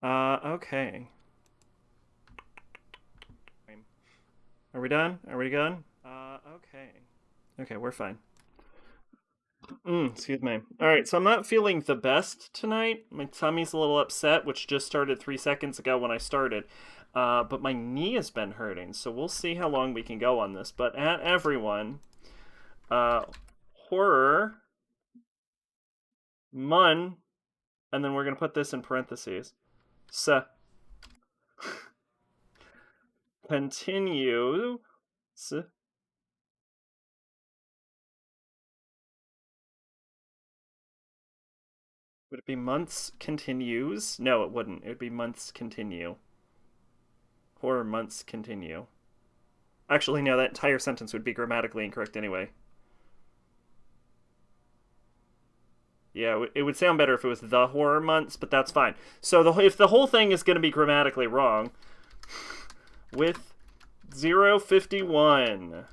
Okay. Are we done? Are we done? Okay. Okay, we're fine. Excuse me. All right, so I'm not feeling the best tonight. My tummy's a little upset, which just started 3 seconds ago when I started. But my knee has been hurting, so we'll see how long we can go on this. But at everyone, uh, horror, mun, and then we're gonna put this in parentheses. So continue. Would it be months continues? No, it wouldn't. It would be months continue. Horror months continue. Actually, no, that entire sentence would be grammatically incorrect anyway. Yeah, it would sound better if it was the horror months, but that's fine. So if the whole thing is going to be grammatically wrong, with 051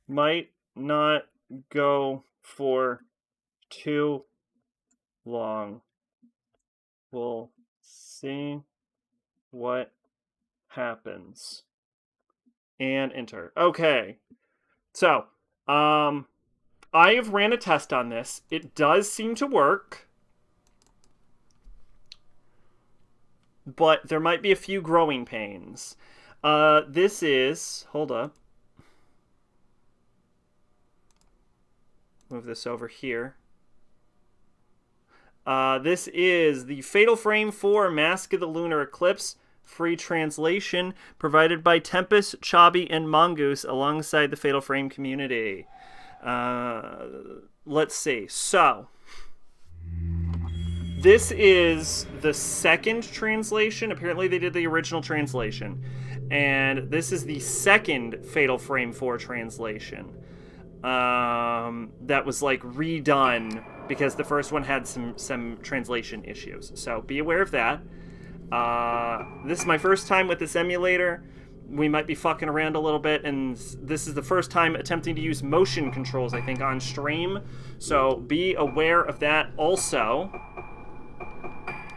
might not go for too long. We'll see what happens. And enter. Okay. So, I have ran a test on this. It does seem to work, but there might be a few growing pains. This is, hold up. Move this over here. This is the Fatal Frame 4 Mask of the Lunar Eclipse. Free translation provided by Tempest, Chabi, and Mongoose alongside the Fatal Frame community. Let's see. So, this is the second translation. Apparently, they did the original translation. And this is the second Fatal Frame 4 translation. That was like redone because the first one had some translation issues. So be aware of that. This is my first time with this emulator. We might be fucking around a little bit, and this is the first time attempting to use motion controls, I think, on stream. So be aware of that also.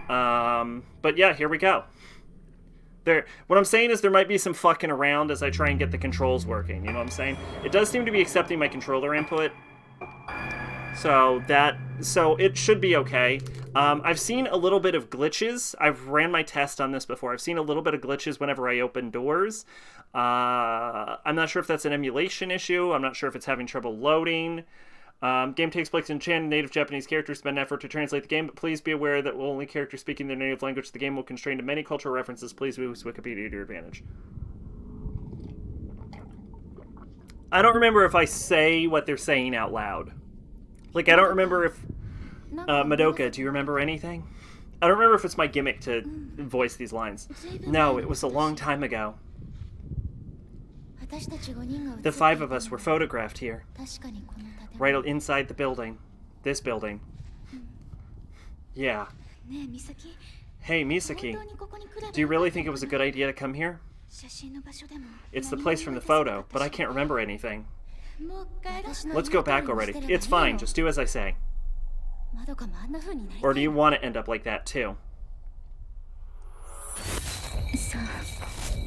But yeah, here we go. What I'm saying is there might be some fucking around as I try and get the controls working. You know what I'm saying? It does seem to be accepting my controller input. So it should be okay. I've seen a little bit of glitches. I've ran my test on this before. I've seen a little bit of glitches whenever I open doors. I'm not sure if that's an emulation issue. I'm not sure if it's having trouble loading. Game takes place in Chan. Native Japanese characters spend effort to translate the game, but please be aware that only characters speaking their native language, the game will constrain to many cultural references. Please use Wikipedia to your advantage. I don't remember if I say what they're saying out loud. Like, I don't remember if... Madoka, do you remember anything? I don't remember if it's my gimmick to voice these lines. No, it was a long time ago. The 5 of us were photographed here. Right inside the building. This building. Yeah. Hey, Misaki. Do you really think it was a good idea to come here? It's the place from the photo, but I can't remember anything. Let's go back already. It's fine, just do as I say. Or do you want to end up like that too?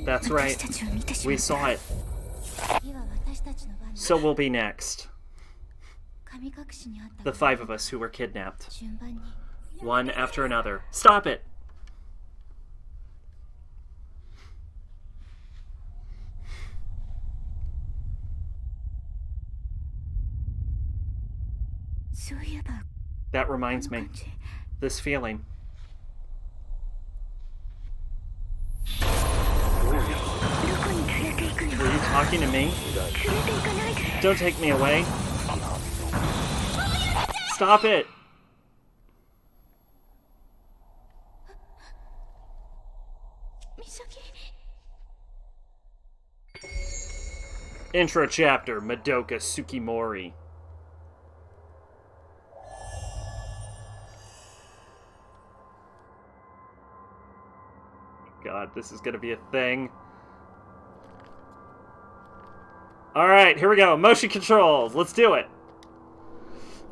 That's right. We saw it. So we'll be next. The 5 of us who were kidnapped. One after another. Stop it! That reminds me. This feeling. Were you talking to me? Don't take me away. Stop it! Intro chapter, Madoka Tsukimori. God, this is gonna be a thing. Alright, here we go. Motion controls. Let's do it.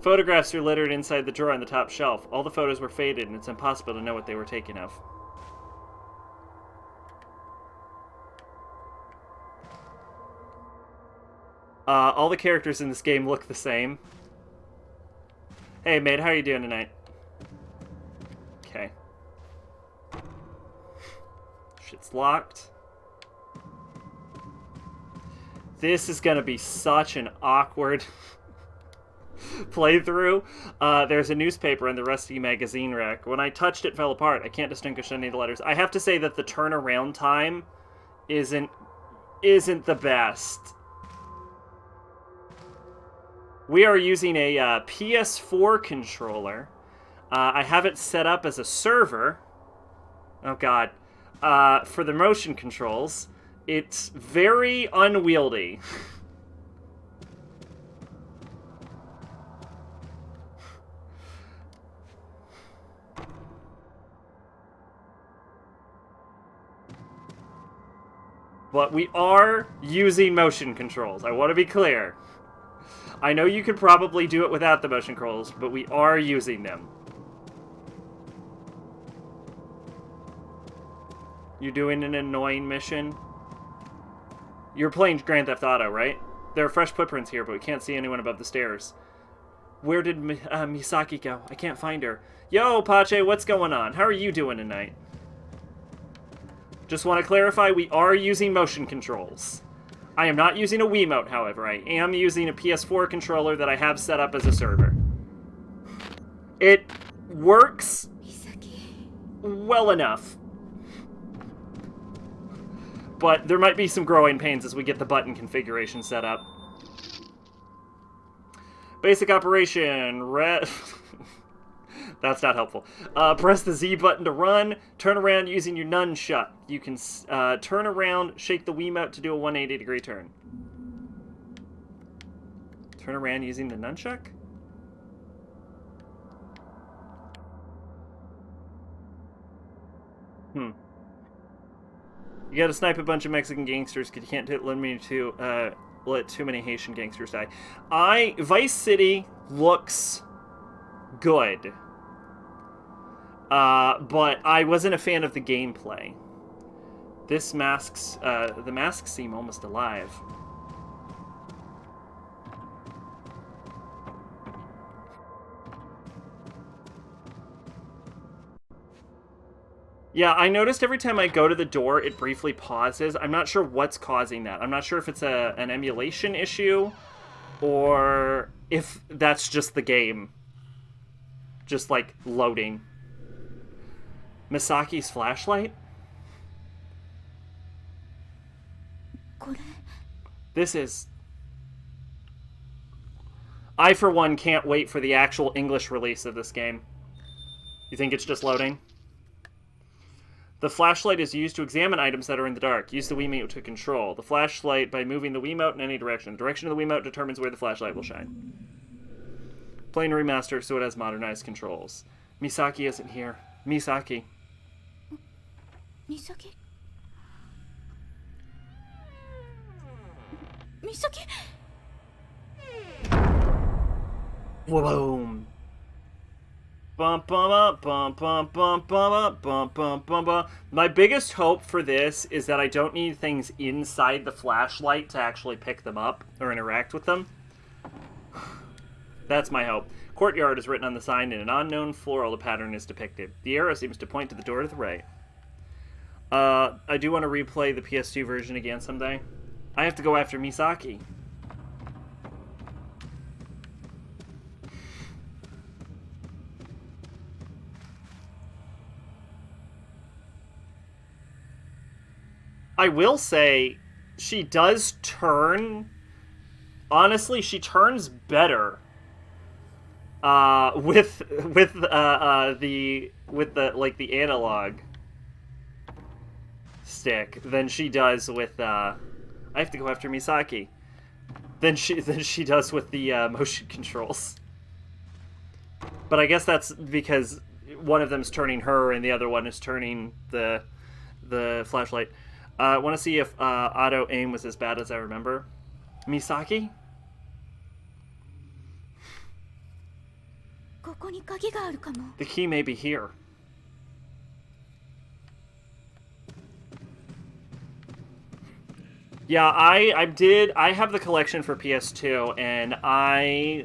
Photographs are littered inside the drawer on the top shelf. All the photos were faded, and it's impossible to know what they were taken of. All the characters in this game look the same. Hey, mate, how are you doing tonight? Okay. Shit's locked. This is gonna be such an awkward playthrough. There's a newspaper in the rusty magazine rack. When I touched it, it fell apart. I can't distinguish any of the letters. I have to say that the turnaround time isn't the best. We are using a PS4 controller. I have it set up as a server. Oh god. For the motion controls. It's very unwieldy. But we are using motion controls. I want to be clear. I know you could probably do it without the motion controls, but we are using them. You're doing an annoying mission? You're playing Grand Theft Auto, right? There are fresh footprints here, but we can't see anyone above the stairs. Where did Misaki go? I can't find her. Yo, Pache, what's going on? How are you doing tonight? Just want to clarify, we are using motion controls. I am not using a Wiimote, however. I am using a PS4 controller that I have set up as a server. It works well enough. But there might be some growing pains as we get the button configuration set up. Basic operation, That's not helpful. Press the Z button to run. Turn around using your nunchuck. You can turn around, shake the Wiimote to do a 180-degree turn. Turn around using the nunchuck? You gotta snipe a bunch of Mexican gangsters because you can't let too many Haitian gangsters die. Vice City looks good. But I wasn't a fan of the gameplay. The masks seem almost alive. Yeah, I noticed every time I go to the door, it briefly pauses. I'm not sure what's causing that. I'm not sure if it's an emulation issue, or if that's just the game. Just, like, loading. Misaki's flashlight? This is... I, for one, can't wait for the actual English release of this game. You think it's just loading? The flashlight is used to examine items that are in the dark. Use the Wiimote to control the flashlight by moving the Wiimote in any direction. The direction of the Wiimote determines where the flashlight will shine. Plain remaster, so it has modernized controls. Misaki isn't here. Misaki. Misaki? Misaki? Boom. Bum, bum, bum, bum, bum, bum, bum, bum, bum, bum. My biggest hope for this is that I don't need things inside the flashlight to actually pick them up or interact with them. That's my hope. Courtyard is written on the sign. In an unknown floral pattern is depicted. The arrow seems to point to the door to the right. I do want to replay the PS2 version again someday. I have to go after Misaki. I will say, she does turn. Honestly, she turns better with the analog stick than she does with. I have to go after Misaki. Than she does with the motion controls. But I guess that's because one of them's turning her and the other one is turning the flashlight. I want to see if auto aim was as bad as I remember. Misaki? The key may be here. Yeah, I have the collection for PS2, and I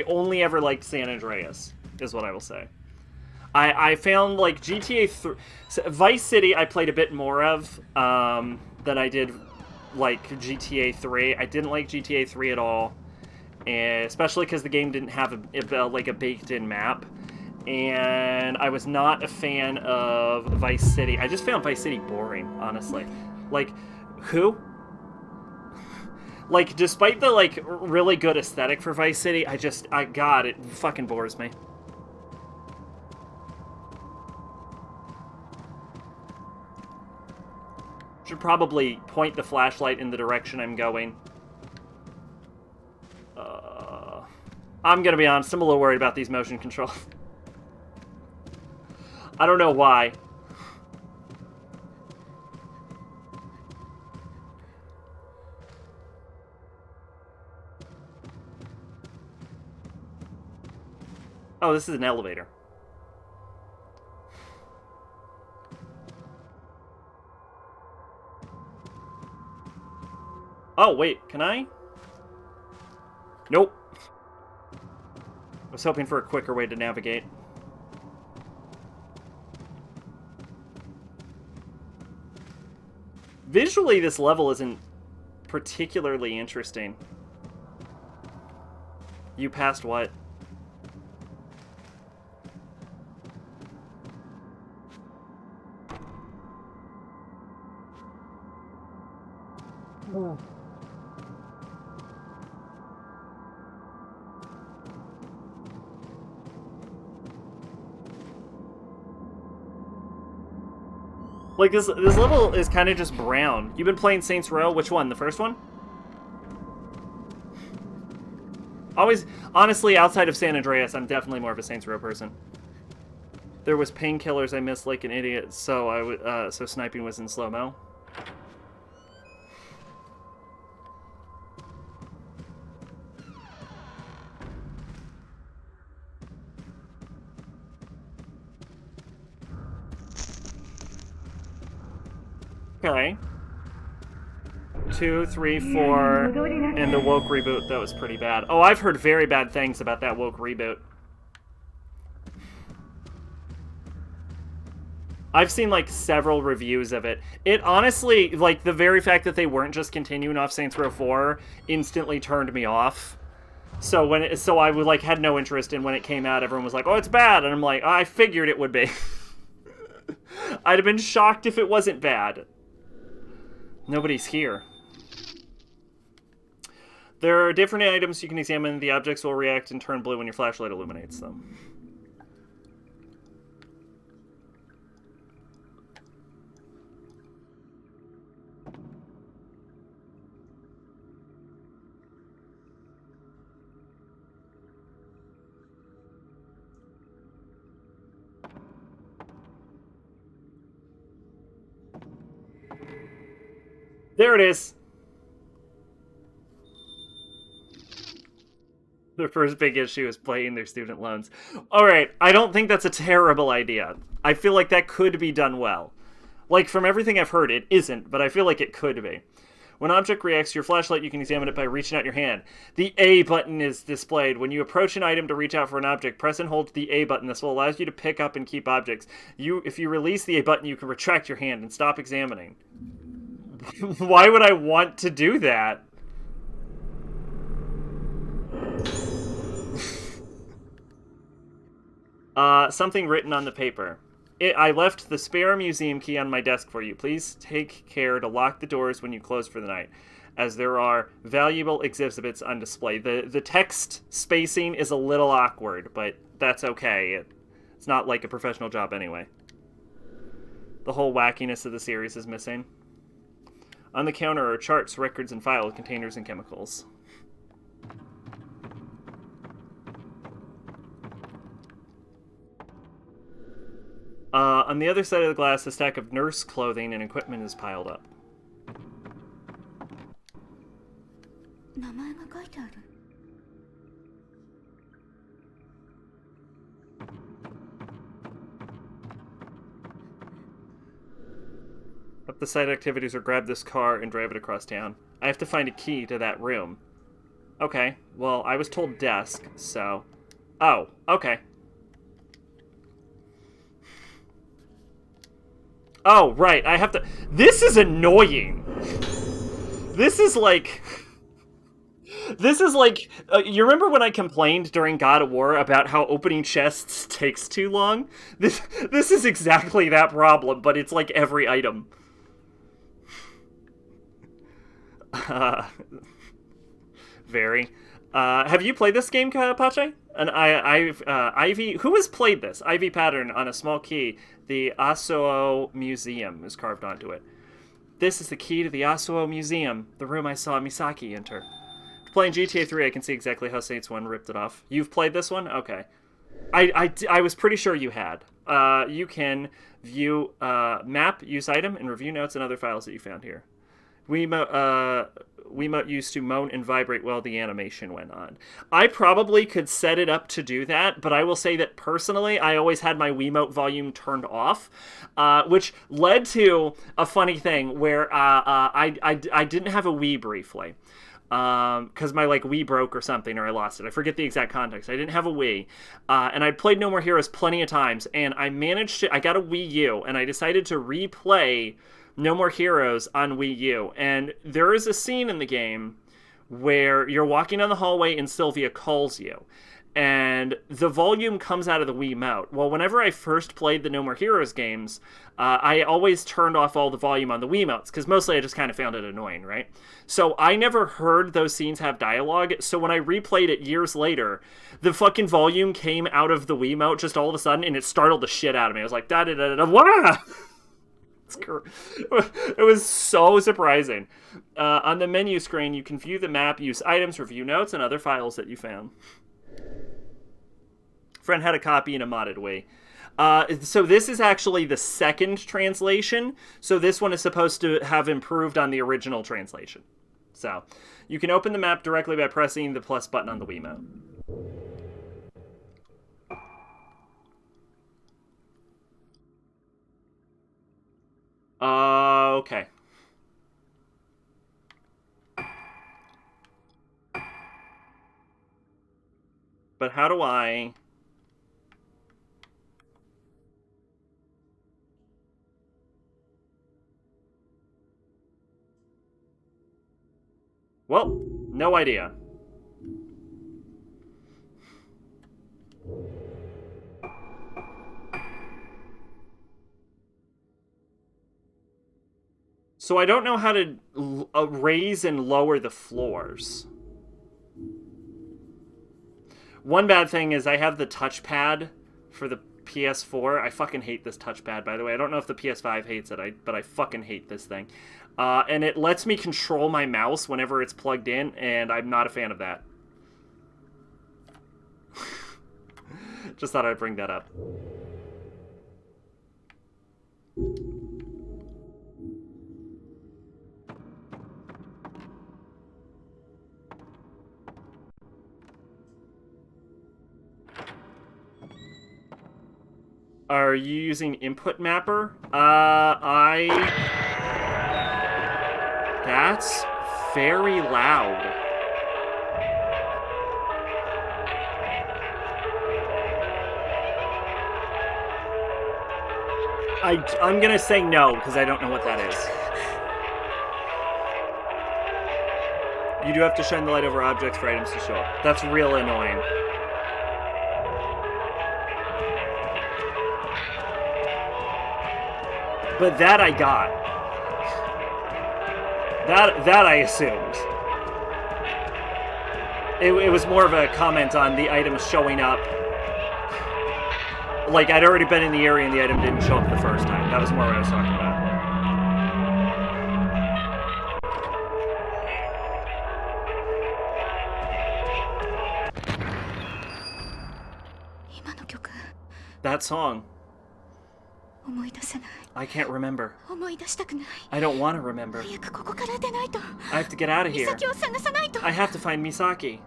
only ever liked San Andreas, is what I will say. I found, like, GTA 3... Vice City I played a bit more of than I did, like, GTA 3. I didn't like GTA 3 at all, and especially because the game didn't have, a baked-in map. And I was not a fan of Vice City. I just found Vice City boring, honestly. Like, who? Like, despite the, like, really good aesthetic for Vice City, God, it fucking bores me. Should probably point the flashlight in the direction I'm going. I'm gonna be honest, I'm a little worried about these motion controls. I don't know why. Oh, this is an elevator. Oh, wait, can I? Nope. I was hoping for a quicker way to navigate. Visually, this level isn't particularly interesting. You passed what? Like, this level is kind of just brown. You've been playing Saints Row? Which one? The first one? Always, honestly, outside of San Andreas, I'm definitely more of a Saints Row person. There was painkillers I missed like an idiot, so so sniping was in slow-mo. Okay. 2, 3, 4, and the woke reboot. That was pretty bad. Oh, I've heard very bad things about that woke reboot. I've seen, like, several reviews of it. It honestly, like, the very fact that they weren't just continuing off Saints Row 4 instantly turned me off. So I would, like, had no interest in when it came out. Everyone was like, oh, it's bad. And I'm like, oh, I figured it would be. I'd have been shocked if it wasn't bad. Nobody's here. There are different items you can examine. The objects will react and turn blue when your flashlight illuminates them. There it is. The first big issue is paying their student loans. Alright, I don't think that's a terrible idea. I feel like that could be done well. Like, from everything I've heard, it isn't, but I feel like it could be. When an object reacts to your flashlight, you can examine it by reaching out your hand. The A button is displayed. When you approach an item to reach out for an object, press and hold the A button. This will allow you to pick up and keep objects. If you release the A button, you can retract your hand and stop examining. Why would I want to do that? Something written on the paper. I left the spare museum key on my desk for you. Please take care to lock the doors when you close for the night, as there are valuable exhibits on display. The text spacing is a little awkward, but that's okay. It's not like a professional job anyway. The whole wackiness of the series is missing. On the counter are charts, records, and file containers and chemicals. On the other side of the glass, a stack of nurse clothing and equipment is piled up. Up the side activities or grab this car and drive it across town. I have to find a key to that room. Okay, well, I was told desk, so... Oh, okay. Oh, right, I have to... This is annoying! This is like... you remember when I complained during God of War about how opening chests takes too long? This is exactly that problem, but it's like every item. Very. Have you played this game, Pache? And Ivy... Who has played this? Ivy pattern on a small key. The Asuo Museum is carved onto it. This is the key to the Asuo Museum, the room I saw Misaki enter. Playing GTA 3, I can see exactly how Saints 1 ripped it off. You've played this one? Okay. I was pretty sure you had. You can view map, use item, and review notes and other files that you found here. Wiimote used to moan and vibrate while the animation went on. I probably could set it up to do that, but I will say that personally, I always had my Wiimote volume turned off, which led to a funny thing where I didn't have a Wii briefly. Because my Wii broke or something, or I lost it. I forget the exact context. I didn't have a Wii, and I played No More Heroes plenty of times, and I got a Wii U, and I decided to replay No More Heroes on Wii U. And there is a scene in the game where you're walking down the hallway and Sylvia calls you, and the volume comes out of the Wiimote. Well, whenever I first played the No More Heroes games, I always turned off all the volume on the Wiimotes, because mostly I just kind of found it annoying, right? So I never heard those scenes have dialogue, so when I replayed it years later, the fucking volume came out of the Wiimote just all of a sudden, and it startled the shit out of me. I was like, da-da-da-da-da, wah! It was so surprising. On the menu screen, you can view the map, use items, review notes, and other files that you found. Friend had a copy in a modded way. So this is actually the second translation. So this one is supposed to have improved on the original translation. So you can open the map directly by pressing the plus button on the Wiimote. Okay. But how do I... Well, no idea. So I don't know how to raise and lower the floors. One bad thing is I have the touchpad for the PS4. I fucking hate this touchpad, by the way. I don't know if the PS5 hates it, but I fucking hate this thing. And it lets me control my mouse whenever it's plugged in, and I'm not a fan of that. Just thought I'd bring that up. Are you using input mapper? That's very loud. I'm gonna say no, because I don't know what that is. You do have to shine the light over objects for items to show up. That's real annoying. But that I got. That I assumed. It was more of a comment on the items showing up. Like, I'd already been in the area and the item didn't show up the first time. That was more what I was talking about. That song. I can't remember. I don't want to remember. I have to get out of here. I have to find Misaki.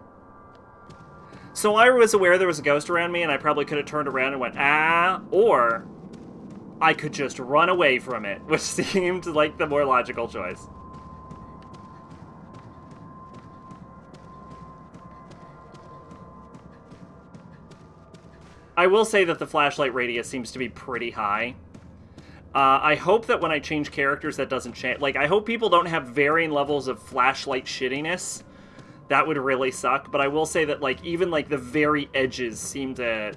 So I was aware there was a ghost around me, and I probably could have turned around and went, ah, or I could just run away from it, which seemed like the more logical choice. I will say that the flashlight radius seems to be pretty high. I hope that when I change characters that doesn't change. Like, I hope people don't have varying levels of flashlight shittiness. That would really suck, but I will say that, like, even, like, the very edges seem to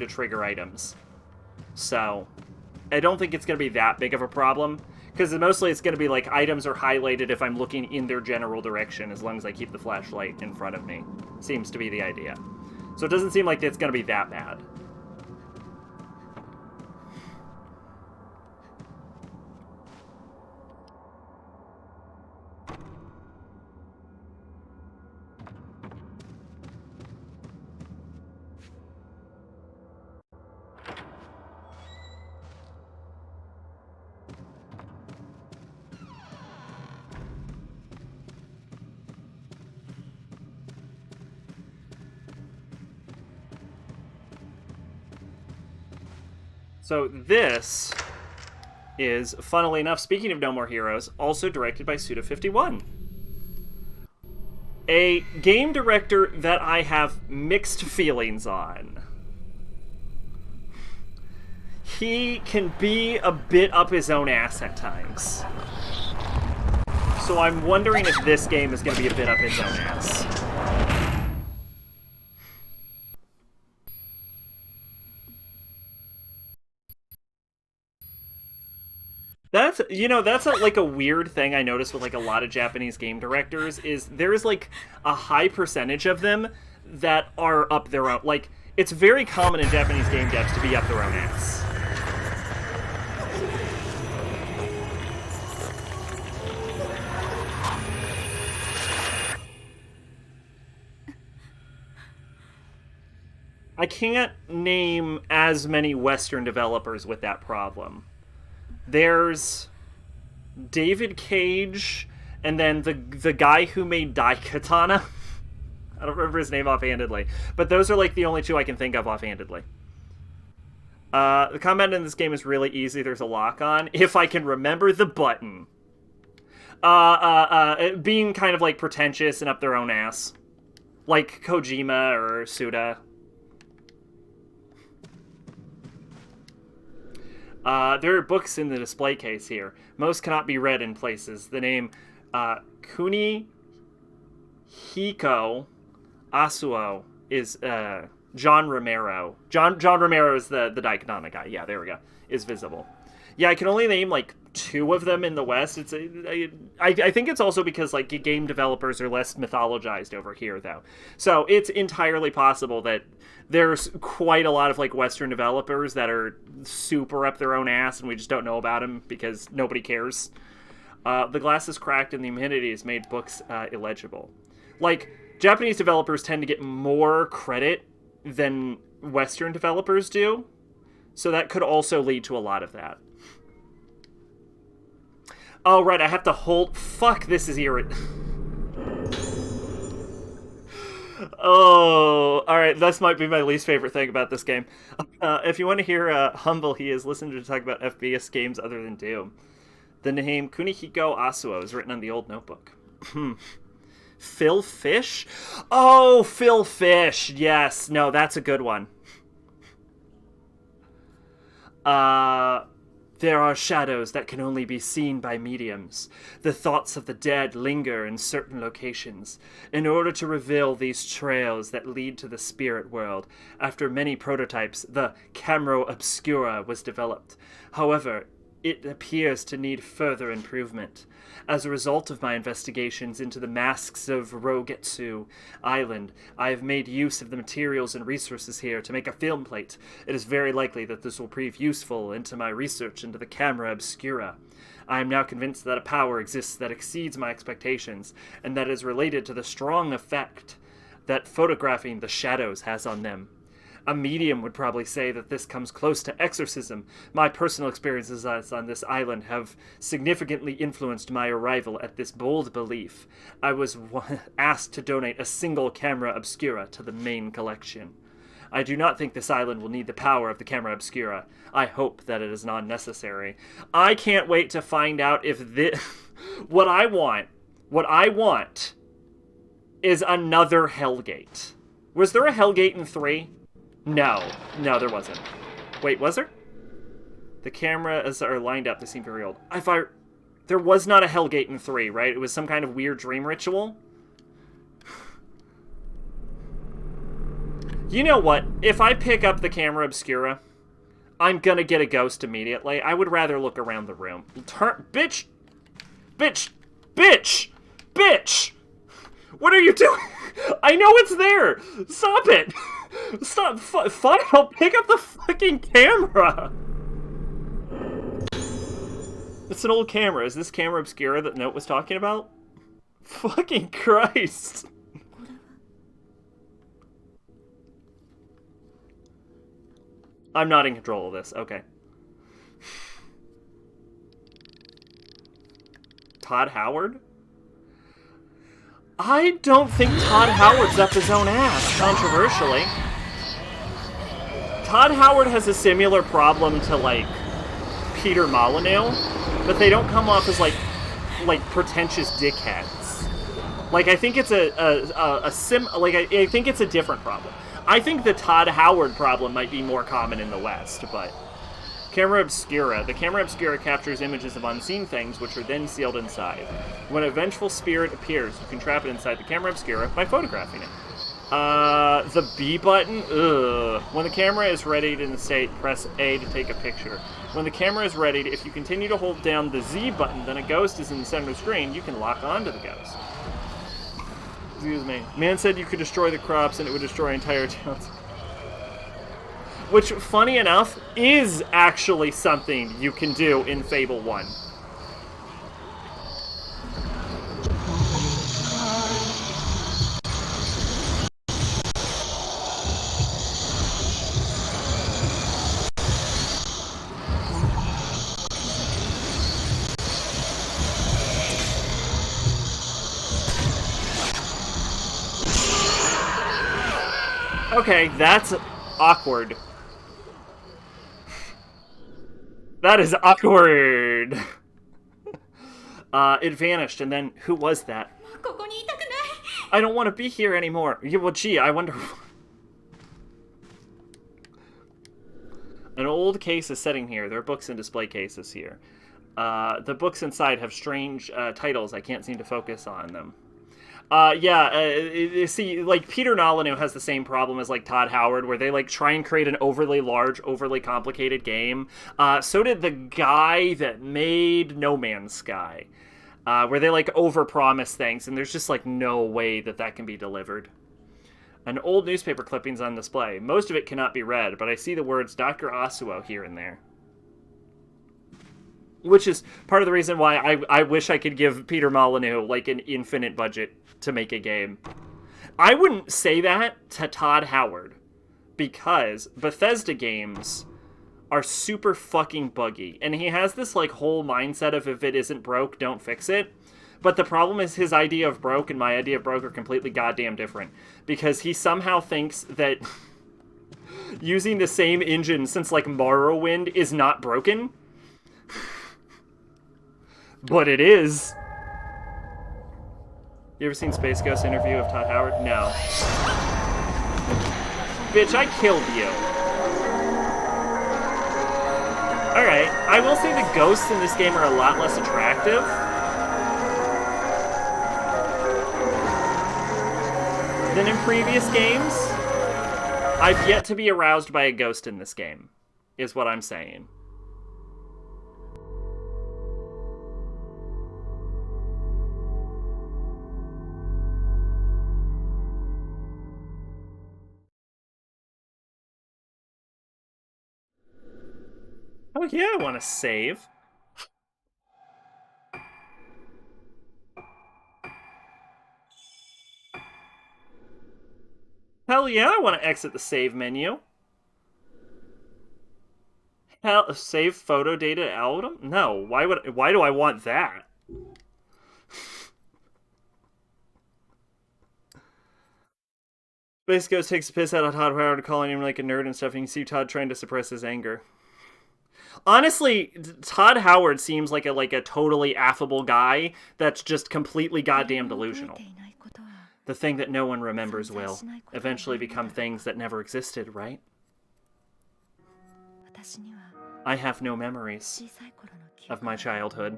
trigger items. So, I don't think it's going to be that big of a problem, because mostly it's going to be, like, items are highlighted if I'm looking in their general direction, as long as I keep the flashlight in front of me. Seems to be the idea. So it doesn't seem like it's going to be that bad. So this is, funnily enough, speaking of No More Heroes, also directed by Suda51. A game director that I have mixed feelings on. He can be a bit up his own ass at times. So I'm wondering if this game is going to be a bit up his own ass. That's, you know, that's like a weird thing I noticed with like a lot of Japanese game directors is there's like a high percentage of them that are up their own. Like, it's very common in Japanese game devs to be up their own ass. I can't name as many Western developers with that problem. There's David Cage, and then the guy who made Daikatana. I don't remember his name offhandedly, but those are like the only two I can think of offhandedly. The combat in this game is really easy. There's a lock on if I can remember the button. Being kind of like pretentious and up their own ass, like Kojima or Suda. There are books in the display case here. Most cannot be read in places. The name Kunihiko Asuo is John Romero. John Romero is the Daikatana guy. Yeah, there we go. Is visible. Yeah, I can only name like 2 of them in the West. I think it's also because like game developers are less mythologized over here, though. So it's entirely possible that there's quite a lot of like Western developers that are super up their own ass, and we just don't know about them because nobody cares. The glass is cracked, and the humidity has made books illegible. Like, Japanese developers tend to get more credit than Western developers do, so that could also lead to a lot of that. Oh, right, I have to hold... Fuck, this is irritating. Oh, alright, this might be my least favorite thing about this game. If you want to hear how humble he is, listen to talk about FPS games other than Doom. The name Kunihiko Asuo is written on the old notebook. Phil Fish? Oh, Phil Fish! Yes, no, that's a good one. There are shadows that can only be seen by mediums. The thoughts of the dead linger in certain locations. In order to reveal these trails that lead to the spirit world, after many prototypes, the camera obscura was developed. However, it appears to need further improvement. As a result of my investigations into the masks of Rogetsu Island, I have made use of the materials and resources here to make a film plate. It is very likely that this will prove useful into my research into the camera obscura. I am now convinced that a power exists that exceeds my expectations, and that is related to the strong effect that photographing the shadows has on them. A medium would probably say that this comes close to exorcism. My personal experiences on this island have significantly influenced my arrival at this bold belief. I was asked to donate a single camera obscura to the main collection. I do not think this island will need the power of the camera obscura. I hope that it is not necessary. I can't wait to find out if this... what I want is another Hellgate. Was there a Hellgate in 3? No. No, there wasn't. Wait, was there? The cameras are lined up. They seem very old. There was not a Hellgate in 3, right? It was some kind of weird dream ritual. You know what? If I pick up the camera obscura, I'm gonna get a ghost immediately. I would rather look around the room. Bitch! Bitch! Bitch! Bitch! What are you doing? I know it's there! Stop it! Stop! Fine, I'll pick up the fucking camera! It's an old camera. Is this camera obscura that Note was talking about? Fucking Christ! I'm not in control of this. Okay. Todd Howard? I don't think Todd Howard's up his own ass, controversially. Todd Howard has a similar problem to, like, Peter Molyneux, but they don't come off as, like pretentious dickheads. Like, I think it's I think it's a different problem. I think the Todd Howard problem might be more common in the West, but... Camera obscura. The camera obscura captures images of unseen things, which are then sealed inside. When a vengeful spirit appears, you can trap it inside the camera obscura by photographing it. The B button? Ugh. When the camera is readied in the state, press A to take a picture. When the camera is readied, if you continue to hold down the Z button, then a ghost is in the center of the screen, you can lock onto the ghost. Excuse me. Man said you could destroy the crops and it would destroy entire towns. Which, funny enough, is actually something you can do in Fable 1. Okay, that's awkward. That is awkward. It vanished, and then who was that? I don't want to be here anymore. Yeah, well, gee, I wonder. An old case is sitting here. There are books and display cases here. The books inside have strange titles. I can't seem to focus on them. See, like, Peter Molyneux has the same problem as, like, Todd Howard, where they, like, try and create an overly large, overly complicated game. So did the guy that made No Man's Sky, where they, like, overpromise things, and there's just, like, no way that that can be delivered. An old newspaper clipping's on display. Most of it cannot be read, but I see the words Dr. Asuo here and there. Which is part of the reason why I wish I could give Peter Molyneux, like, an infinite budget to make a game. I wouldn't say that to Todd Howard, because Bethesda games are super fucking buggy, and he has this, like, whole mindset of if it isn't broke, don't fix it. But the problem is his idea of broke and my idea of broke are completely goddamn different, because he somehow thinks that using the same engine since, like, Morrowind is not broken. But it is. You ever seen Space Ghost interview of Todd Howard? No. Bitch, I killed you. Alright, I will say the ghosts in this game are a lot less attractive. Than in previous games. I've yet to be aroused by a ghost in this game, is what I'm saying. Oh yeah, I want to save. Hell yeah, I want to exit the save menu. Hell, save photo data album? No, why do I want that? Basically goes takes a piss out of Todd Howard, calling him like a nerd and stuff, and you see Todd trying to suppress his anger. Honestly, Todd Howard seems like a totally affable guy that's just completely goddamn delusional. The thing that no one remembers will eventually become things that never existed, right? I have no memories of my childhood.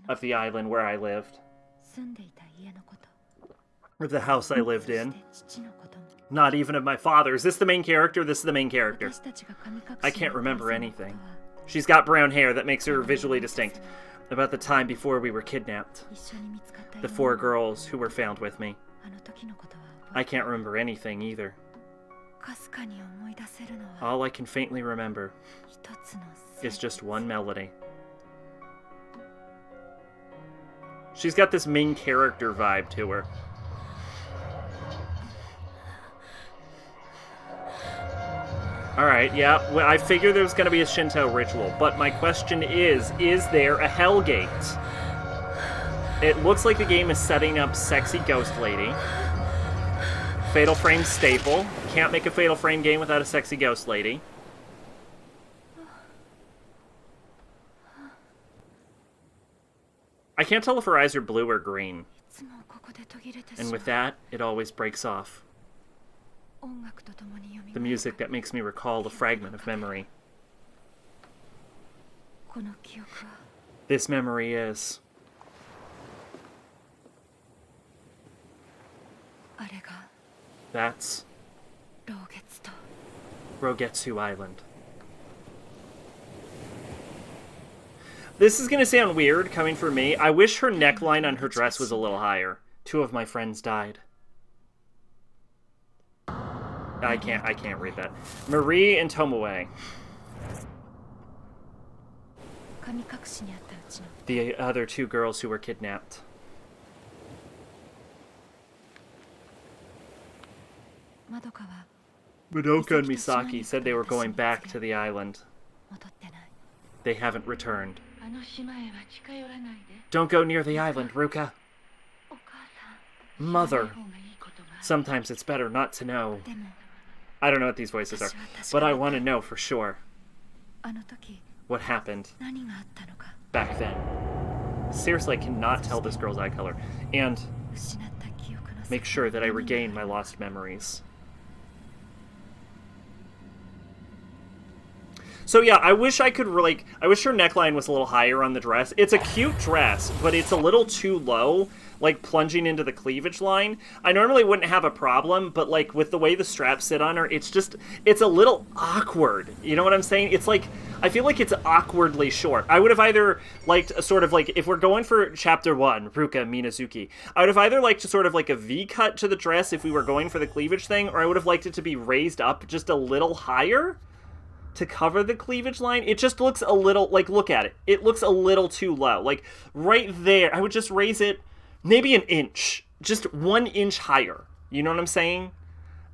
Of the island where I lived. Of the house I lived in. Not even of my father. Is this the main character? This is the main character. I can't remember anything. She's got brown hair that makes her visually distinct. About the time before we were kidnapped. The 4 girls who were found with me. I can't remember anything either. All I can faintly remember is just one melody. She's got this main character vibe to her. Alright, yeah, well, I figured there was going to be a Shinto ritual, but my question is there a Hellgate? It looks like the game is setting up Sexy Ghost Lady. Fatal Frame staple. Can't make a Fatal Frame game without a Sexy Ghost Lady. I can't tell if her eyes are blue or green. And with that, it always breaks off. The music that makes me recall a fragment of memory. This memory is... That's... Rogetsu Island. This is going to sound weird coming from me. I wish her neckline on her dress was a little higher. 2 of my friends died. I can't read that. Marie and Tomoe. The other 2 girls who were kidnapped. Madoka and Misaki said they were going back to the island. They haven't returned. Don't go near the island, Ruka. Mother. Sometimes it's better not to know. I don't know what these voices are, but I want to know for sure. What happened back then? Seriously, I cannot tell this girl's eye color. And make sure that I regain my lost memories. So yeah, I wish I could, I wish her neckline was a little higher on the dress. It's a cute dress, but it's a little too low, like plunging into the cleavage line. I normally wouldn't have a problem, but like with the way the straps sit on her, it's a little awkward. You know what I'm saying? It's like, I feel like it's awkwardly short. I would have either liked a sort of like, if we're going for chapter 1, Ruka Minazuki, I would have either liked sort of like a V cut to the dress if we were going for the cleavage thing, or I would have liked it to be raised up just a little higher to cover the cleavage line. It just looks a little, like, look at it. It looks a little too low. Like, right there, I would just raise it maybe an inch. Just 1 inch higher. You know what I'm saying?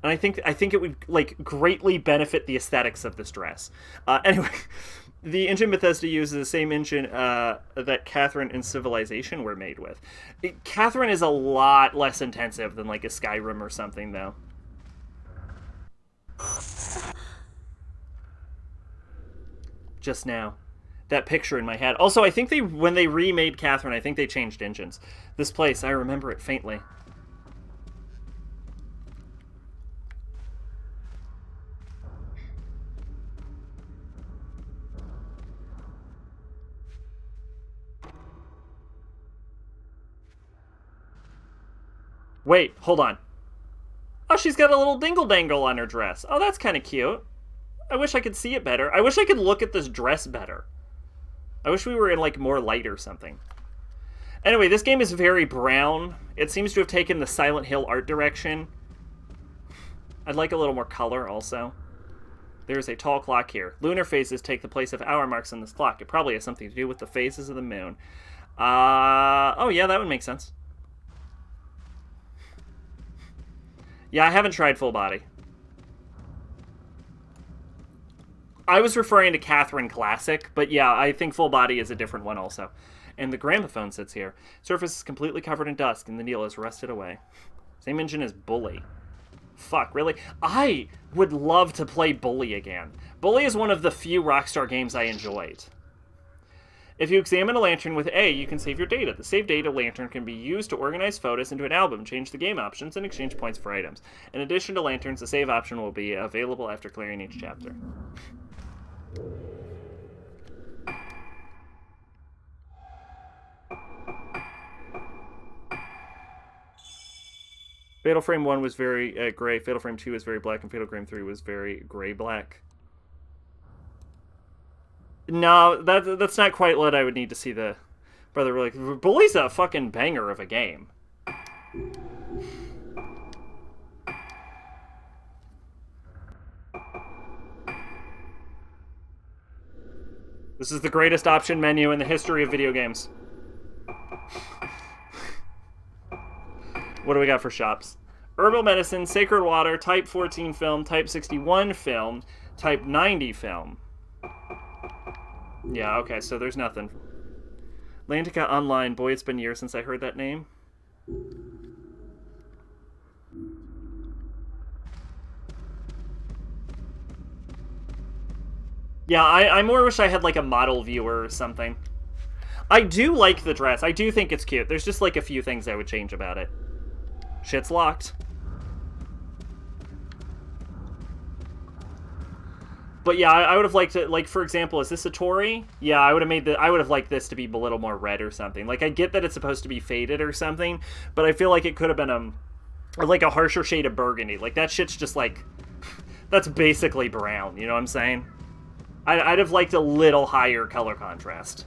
And I think it would, like, greatly benefit the aesthetics of this dress. Anyway, the engine Bethesda uses the same engine that Catherine and Civilization were made with. Catherine is a lot less intensive than, like, a Skyrim or something, though. Just now. That picture in my head. Also, I think when they remade Catherine, I think they changed engines. This place, I remember it faintly. Wait, hold on. Oh, she's got a little dingle-dangle on her dress. Oh, that's kind of cute. I wish I could see it better. I wish I could look at this dress better. I wish we were in, like, more light or something. Anyway, this game is very brown. It seems to have taken the Silent Hill art direction. I'd like a little more color, also. There's a tall clock here. Lunar phases take the place of hour marks on this clock. It probably has something to do with the phases of the moon. Oh, yeah, that would make sense. Yeah, I haven't tried full body. I was referring to Catherine Classic, but yeah, I think Full Body is a different one also. And the gramophone sits here. Surface is completely covered in dust, and the needle is rusted away. Same engine as Bully. Fuck, really? I would love to play Bully again. Bully is one of the few Rockstar games I enjoyed. If you examine a lantern with A, you can save your data. The saved data lantern can be used to organize photos into an album, change the game options, and exchange points for items. In addition to lanterns, the save option will be available after clearing each chapter. Fatal Frame 1 was very gray, Fatal Frame 2 was very black, and Fatal Frame 3 was very gray-black. No, that's not quite what I would need to see the brother. Like, Bully's a fucking banger of a game. This is the greatest option menu in the history of video games. What do we got for shops? Herbal medicine, sacred water, type 14 film, type 61 film, type 90 film. Yeah, okay, so there's nothing. Lantica Online. Boy, it's been years since I heard that name. Yeah, I more wish I had, like, a model viewer or something. I do like the dress. I do think it's cute. There's just, like, a few things I would change about it. Shit's locked. But yeah, I would have liked it. Like, for example, is this a Tory? Yeah, I would have liked this to be a little more red or something. Like, I get that it's supposed to be faded or something, but I feel like it could have been like a harsher shade of burgundy. Like, that shit's just like, that's basically brown. You know what I'm saying? I'd have liked a little higher color contrast.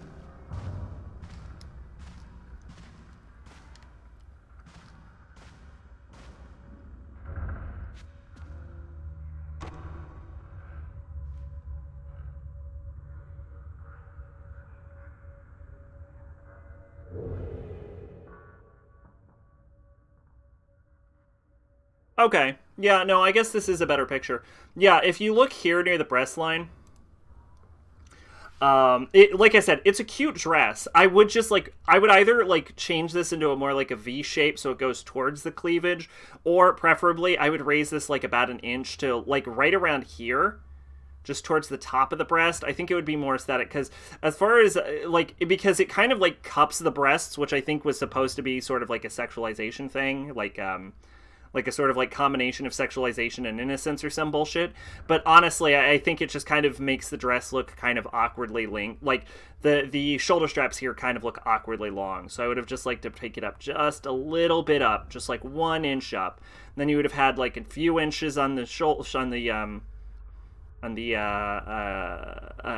Okay. Yeah, no, I guess this is a better picture. Yeah, if you look here near the breast line, like I said, it's a cute dress. I would just, like, I would either, like, change this into a more, like, a V shape so it goes towards the cleavage, or preferably I would raise this, like, about an inch to, like, right around here, just towards the top of the breast. I think it would be more aesthetic, because as far as, like, because it kind of, like, cups the breasts, which I think was supposed to be sort of, like, a sexualization thing, like a sort of like combination of sexualization and innocence or some bullshit. But honestly, I think it just kind of makes the dress look kind of awkwardly linked. Like the shoulder straps here kind of look awkwardly long. So I would have just liked to take it up just a little bit up, just like 1 inch up. And then you would have had like a few inches on the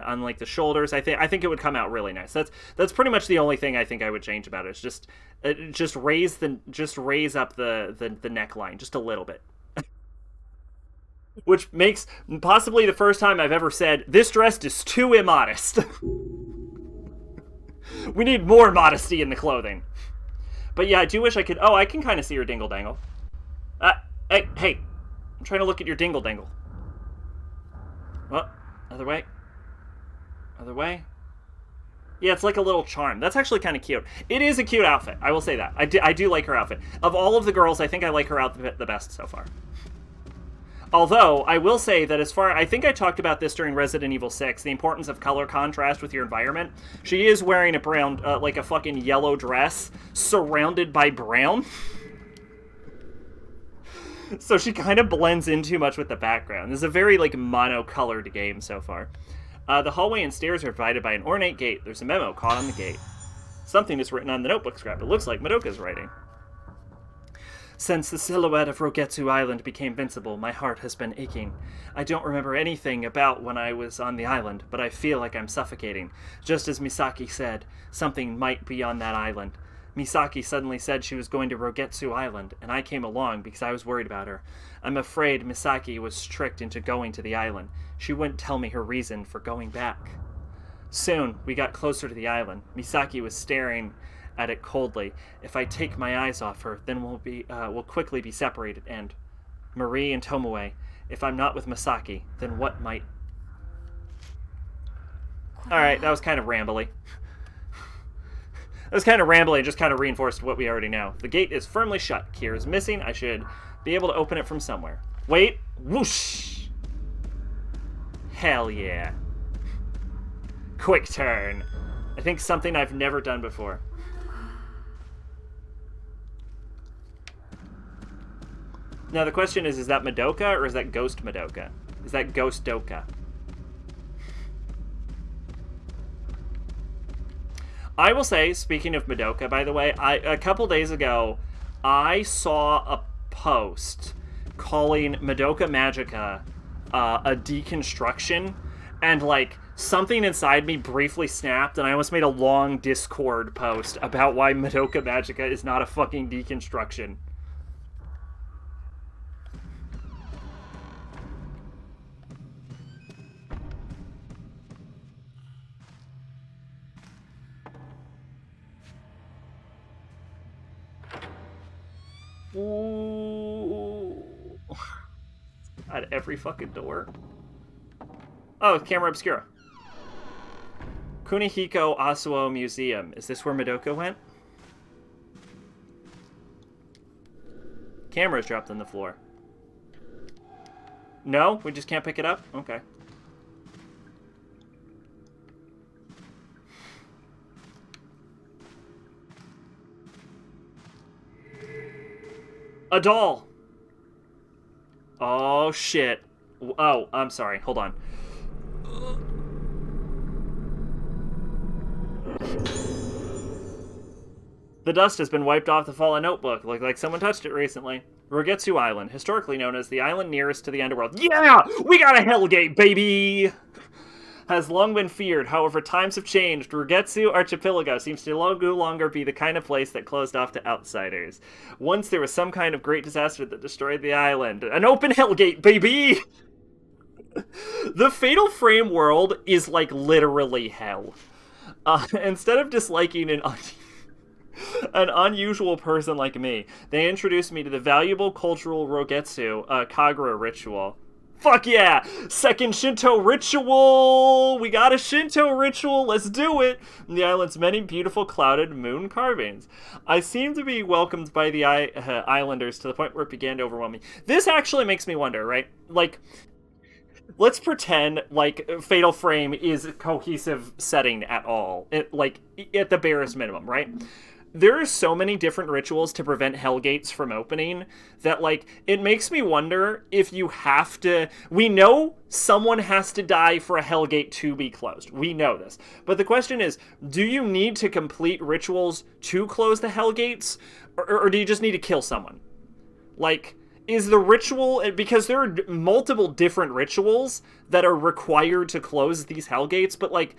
on like the shoulders. I think it would come out really nice. That's pretty much the only thing I think I would change about it. It's just raise up the neckline just a little bit. Which makes possibly the first time I've ever said this dress is too immodest. We need more modesty in the clothing. But yeah, I do wish I could. Oh, I can kind of see your dingle dangle. Hey, I'm trying to look at your dingle dangle. Well, other way. Yeah, it's like a little charm. That's actually kind of cute. It is a cute outfit. I will say that. I do like her outfit. Of all of the girls, I think I like her outfit the best so far. Although, I will say that I think I talked about this during Resident Evil 6, the importance of color contrast with your environment. She is wearing a brown, like a fucking yellow dress, surrounded by brown. So she kind of blends in too much with the background. This is a very, like, monocolored game so far. The hallway and stairs are divided by an ornate gate. There's a memo caught on the gate. Something is written on the notebook scrap. It looks like Madoka's writing. Since the silhouette of Rogetsu Island became visible, my heart has been aching. I don't remember anything about when I was on the island, but I feel like I'm suffocating. Just as Misaki said, something might be on that island. Misaki suddenly said she was going to Rogetsu Island, and I came along because I was worried about her. I'm afraid Misaki was tricked into going to the island. She wouldn't tell me her reason for going back. Soon, we got closer to the island. Misaki was staring at it coldly. If I take my eyes off her, then we'll quickly be separated, and Marie and Tomoe, if I'm not with Misaki, then what might... Alright, that was kind of rambly. I was kind of rambling, just kind of reinforced what we already know. The gate is firmly shut. Kier is missing. I should be able to open it from somewhere. Wait. Whoosh. Hell yeah. Quick turn. I think something I've never done before. Now the question is that Madoka or is that Ghost Madoka? Is that Ghost Doka? I will say, speaking of Madoka, by the way, a couple days ago, I saw a post calling Madoka Magica a deconstruction, and like something inside me briefly snapped, and I almost made a long Discord post about why Madoka Magica is not a fucking deconstruction. Ooh. At every fucking door. Oh, camera obscura. Kunihiko Asuo Museum. Is this where Madoka went? Camera's dropped on the floor. No? We just can't pick it up? Okay. A doll! Oh, shit. Oh, I'm sorry. Hold on. The dust has been wiped off the fallen notebook. Looked like someone touched it recently. Rogetsu Island, historically known as the island nearest to the underworld. Yeah! We got a Hellgate, baby! Has long been feared. However, times have changed. Rogetsu Archipelago seems to no longer be the kind of place that closed off to outsiders. Once there was some kind of great disaster that destroyed the island. An open Hellgate, baby! The Fatal Frame world is like literally hell. Instead of disliking an unusual person like me, they introduced me to the valuable cultural Rogetsu Kagura ritual. Fuck yeah! Second Shinto ritual! We got a Shinto ritual, let's do it! The island's many beautiful clouded moon carvings. I seem to be welcomed by the islanders to the point where it began to overwhelm me. This actually makes me wonder, right? Like, let's pretend like Fatal Frame is a cohesive setting at all. Like, at the barest minimum, right? There are so many different rituals to prevent Hellgates from opening that, like, it makes me wonder if you have to... We know someone has to die for a Hellgate to be closed. We know this. But the question is, do you need to complete rituals to close the Hellgates? Or do you just need to kill someone? Like, is the ritual... Because there are multiple different rituals that are required to close these Hellgates, but, like...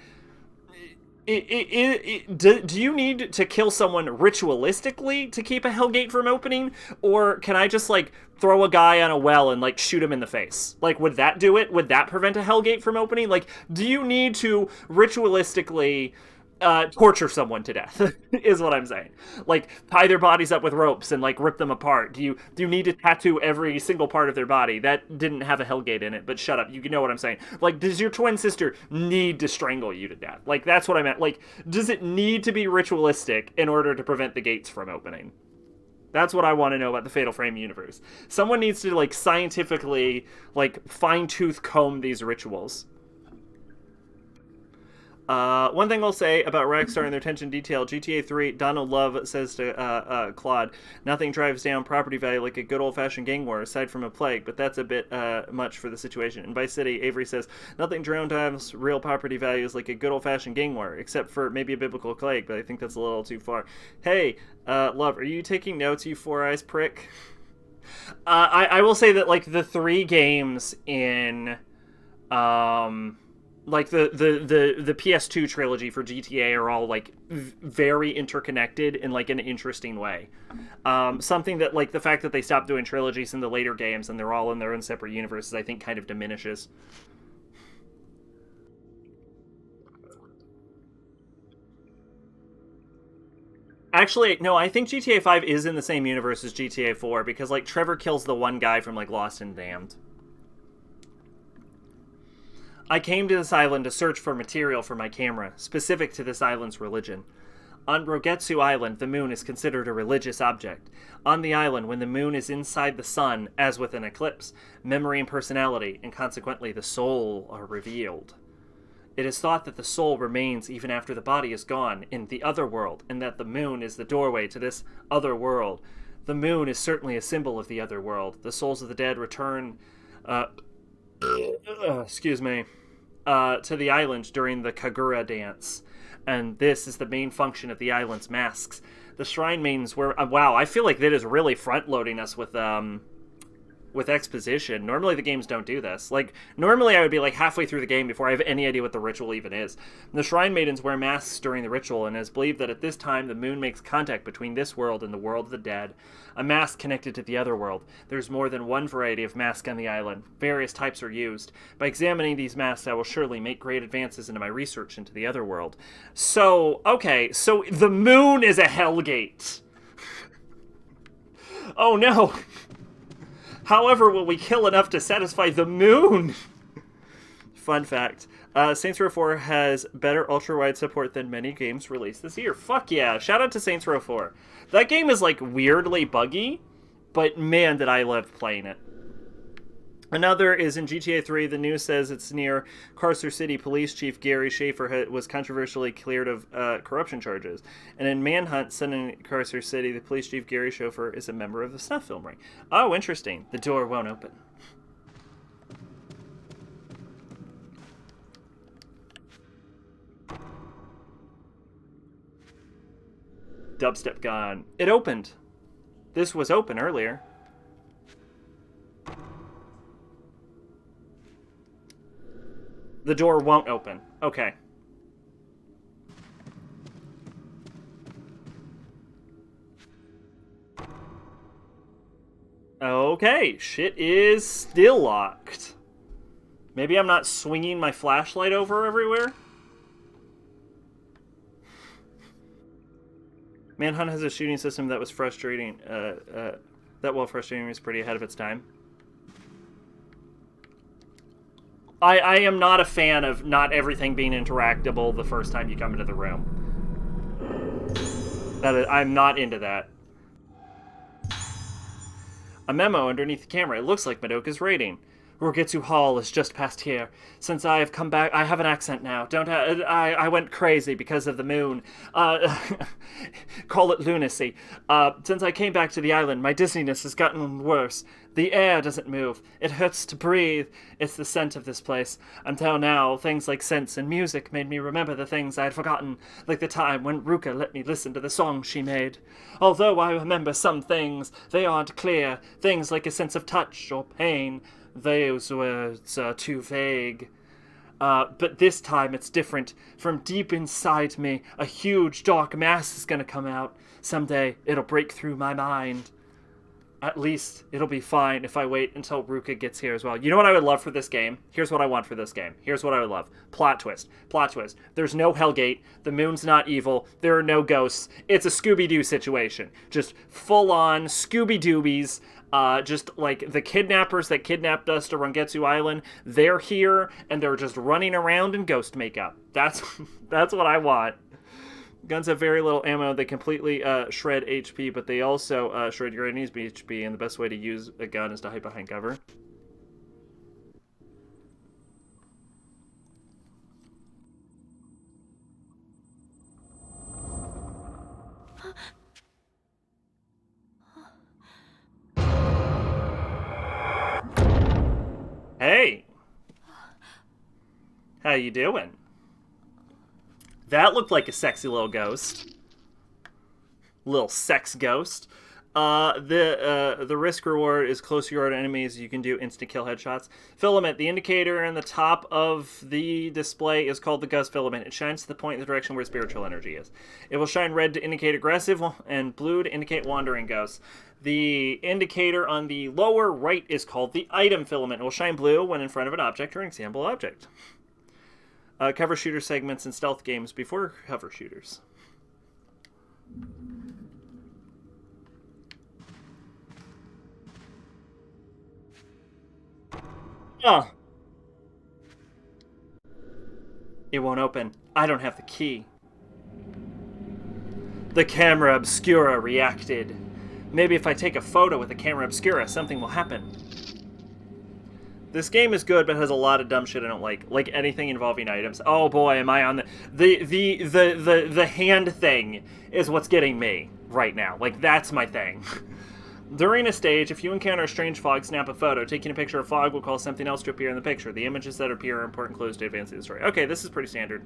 Do you need to kill someone ritualistically to keep a Hellgate from opening? Or can I just, like, throw a guy on a well and, like, shoot him in the face? Like, would that do it? Would that prevent a Hellgate from opening? Like, do you need to ritualistically torture someone to death, is what I'm saying. Like, tie their bodies up with ropes and, like, rip them apart. Do you need to tattoo every single part of their body? That didn't have a Hellgate in it, but shut up. You know what I'm saying. Like, does your twin sister need to strangle you to death? Like, that's what I meant. Like, does it need to be ritualistic in order to prevent the gates from opening? That's what I want to know about the Fatal Frame universe. Someone needs to, like, scientifically, like, fine-tooth comb these rituals. One thing I'll say about Rockstar and their attention to detail, GTA 3, Donald Love says to Claude, nothing drives down property value like a good old-fashioned gang war, aside from a plague, but that's a bit much for the situation. In Vice City, Avery says, nothing drives real property values like a good old-fashioned gang war, except for maybe a biblical plague, but I think that's a little too far. Hey, Love, are you taking notes, you four-eyes prick? I will say that, like, the three games in... like the PS2 trilogy for GTA are all like very interconnected in like an interesting way. Something that like the fact that they stopped doing trilogies in the later games and they're all in their own separate universes, I think kind of diminishes. Actually, no, I think GTA 5 is in the same universe as GTA 4 because like Trevor kills the one guy from like Lost and Damned. I came to this island to search for material for my camera, specific to this island's religion. On Rogetsu Island, the moon is considered a religious object. On the island, when the moon is inside the sun, as with an eclipse, memory and personality, and consequently the soul, are revealed. It is thought that the soul remains even after the body is gone in the other world, and that the moon is the doorway to this other world. The moon is certainly a symbol of the other world. The souls of the dead return, excuse me, to the island during the Kagura dance, and this is the main function of the island's masks. The shrine maidens were wow. I feel like that is really front loading us with exposition. Normally the games don't do this. Like, normally I would be like halfway through the game before I have any idea what the ritual even is. The shrine maidens wear masks during the ritual, and it is believed that at this time the moon makes contact between this world and the world of the dead. A mask connected to the other world. There's more than one variety of mask on the island. Various types are used. By examining these masks, I will surely make great advances into my research into the other world. So, okay, so the moon is a hellgate. Oh no! However, will we kill enough to satisfy the moon? Fun fact. Saints Row 4 has better ultra-wide support than many games released this year. Fuck yeah. Shout out to Saints Row 4. That game is, like, weirdly buggy, but man, did I love playing it. Another is in GTA 3. The news says it's near Carcer City. Police Chief Gary Schaefer was controversially cleared of corruption charges. And in Manhunt, set in Carcer City, the police chief Gary Schaefer is a member of the snuff film ring. Oh, interesting. The door won't open. Dubstep gone. It opened. This was open earlier. The door won't open. Okay. Okay, shit is still locked. Maybe I'm not swinging my flashlight over everywhere? Manhunt has a shooting system that was frustrating. While frustrating, was pretty ahead of its time. I am not a fan of not everything being interactable the first time you come into the room. I'm not into that. A memo underneath the camera. It looks like Madoka's rating. Rogetsu Hall is just past here. Since I have come back, I have an accent now. I went crazy because of the moon. Call it lunacy. Since I came back to the island, my dizziness has gotten worse. The air doesn't move. It hurts to breathe. It's the scent of this place. Until now, things like scents and music made me remember the things I had forgotten, like the time when Ruka let me listen to the song she made. Although I remember some things, they aren't clear. Things like a sense of touch or pain. Those words are too vague. But this time it's different. From deep inside me, a huge dark mass is gonna come out. Someday it'll break through my mind. At least it'll be fine if I wait until Ruka gets here as well. You know what I would love for this game? Here's what I want for this game. Here's what I would love. Plot twist. Plot twist. There's no Hellgate. The moon's not evil. There are no ghosts. It's a Scooby-Doo situation. Just full-on Scooby-Doobies. Just like the kidnappers that kidnapped us to Rangetsu Island, they're here and they're just running around in ghost makeup. That's what I want. Guns have very little ammo. They completely shred HP, but they also shred your enemy's HP, and the best way to use a gun is to hide behind cover. Hey! How you doing? That looked like a sexy little ghost. Little sex ghost. The risk reward is close to your enemies. You can do instant kill headshots. Filament. The indicator in the top of the display is called the ghost filament. It shines to the point in the direction where spiritual energy is. It will shine red to indicate aggressive and blue to indicate wandering ghosts. The indicator on the lower right is called the item filament. It will shine blue when in front of an object or an example object. Cover shooter segments in stealth games before cover shooters. It won't open. I don't have the key. The camera obscura reacted. Maybe if I take a photo with the camera obscura, something will happen. This game is good, but has a lot of dumb shit I don't like. Like anything involving items. Oh boy, am I on the hand thing is what's getting me right now. Like, that's my thing. During a stage, if you encounter a strange fog, snap a photo. Taking a picture of fog will cause something else to appear in the picture. The images that appear are important clues to advancing the story. Okay, this is pretty standard.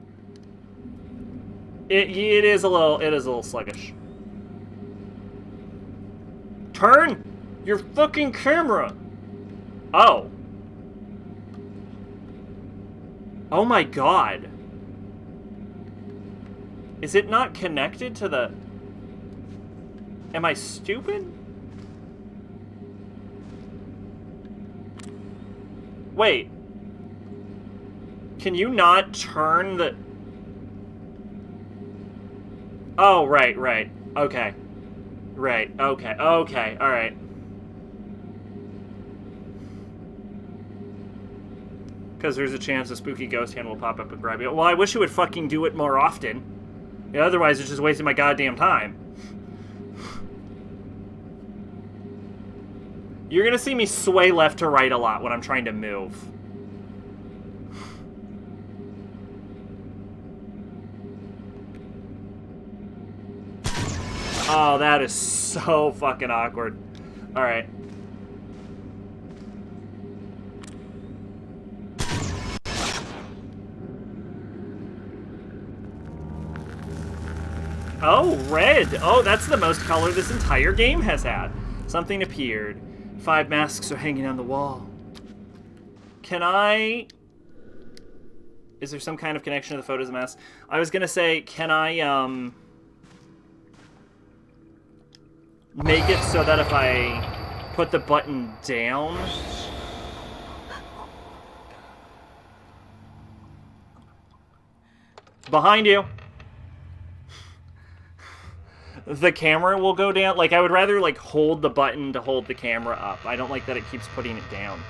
It is a little sluggish. Turn your fucking camera. Oh. Oh my god. Is it not connected to the... Am I stupid? Wait. Can you not turn the... Oh, right. Okay. Right, okay, alright. Because there's a chance a spooky ghost hand will pop up and grab you. Well, I wish it would fucking do it more often. Yeah, otherwise it's just wasting my goddamn time. You're gonna see me sway left to right a lot when I'm trying to move. Oh, that is so fucking awkward. Alright. Oh, red! Oh, that's the most color this entire game has had. Something appeared. 5 masks are hanging on the wall. Can I... Is there some kind of connection to the photos of masks? I was gonna say, can I, make it so that if I put the button down... Behind you! The camera will go down. Like, I would rather, like, hold the button to hold the camera up. I don't like that it keeps putting it down.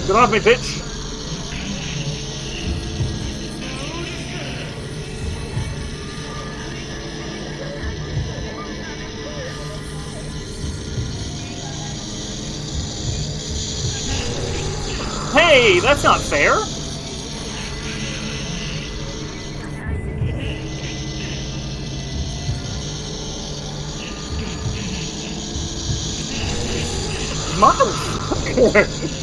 Get off me, bitch! Hey, that's not fair! Motherfucker!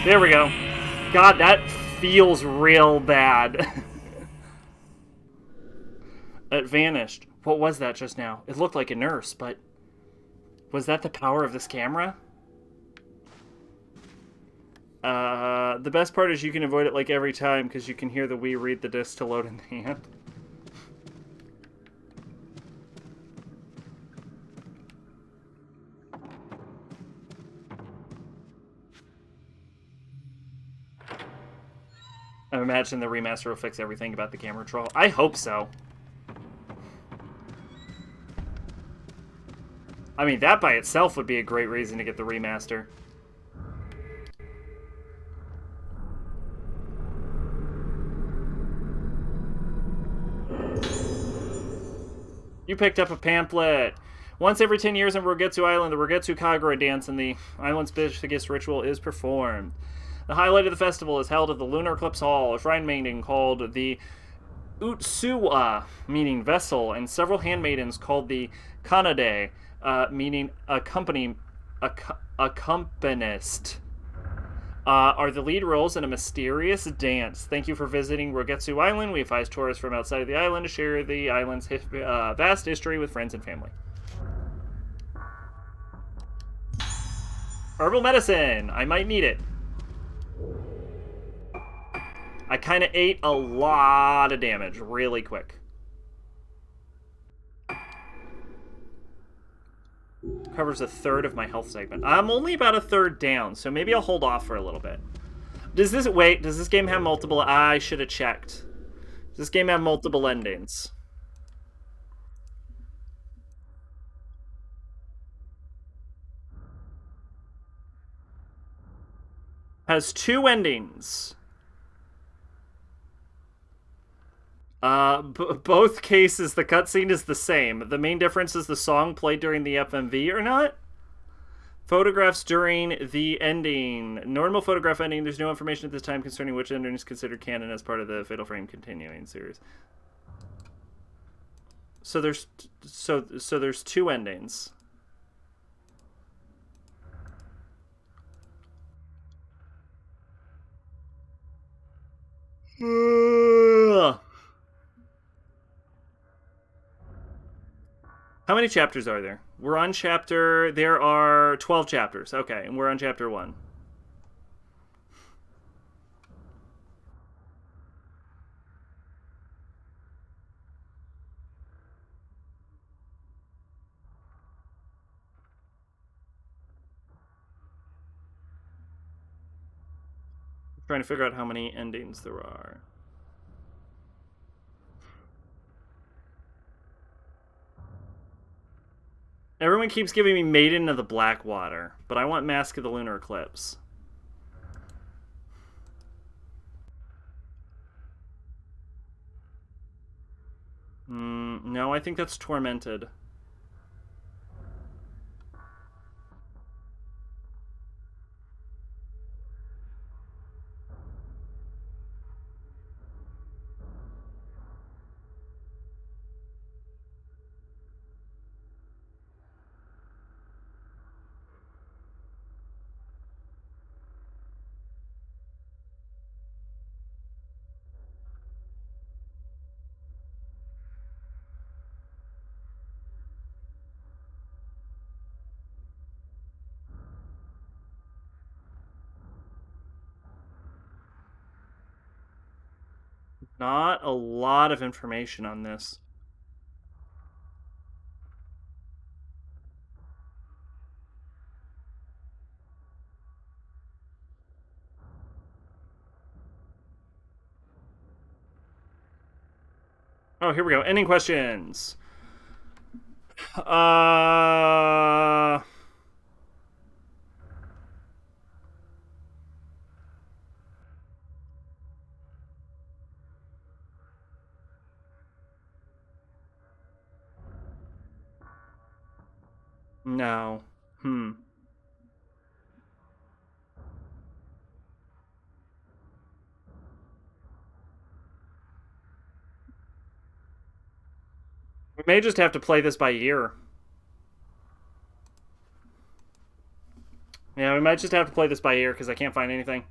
There we go. God, that feels real bad. It vanished. What was that just now? It looked like a nurse, but... Was that the power of this camera? The best part is you can avoid it like every time because you can hear the Wii read the disc to load in the hand. I imagine the remaster will fix everything about the camera troll. I hope so. I mean, that by itself would be a great reason to get the remaster. You picked up a pamphlet. Once every 10 years on Rogetsu Island, the Rogetsu Kagura dance and the island's biggest ritual is performed. The highlight of the festival is held at the Lunar Eclipse Hall, a shrine maiden called the Utsuwa, meaning vessel, and several handmaidens called the Kanade, meaning accompanist. Are the lead roles in a mysterious dance. Thank you for visiting Rogetsu Island. We advise tourists from outside of the island to share the island's vast history with friends and family. Herbal medicine. I might need it. I kind of ate a lot of damage really quick. Covers a third of my health segment. I'm only about a third down, so maybe I'll hold off for a little bit. Does this game have multiple? I should have checked. Does this game have multiple endings? Has 2 endings. Both cases, the cutscene is the same. The main difference is the song played during the FMV or not. Photographs during the ending. Normal photograph ending. There's no information at this time concerning which ending is considered canon as part of the Fatal Frame continuing series. So there's 2 endings. How many chapters are there? We're on chapter... There are 12 chapters. Okay, and we're on chapter 1. I'm trying to figure out how many endings there are. Everyone keeps giving me Maiden of the Blackwater, but I want Mask of the Lunar Eclipse. No, I think that's Tormented. Not a lot of information on this. Oh, here we go. Ending questions. No. We may just have to play this by ear. Yeah, we might just have to play this by ear because I can't find anything.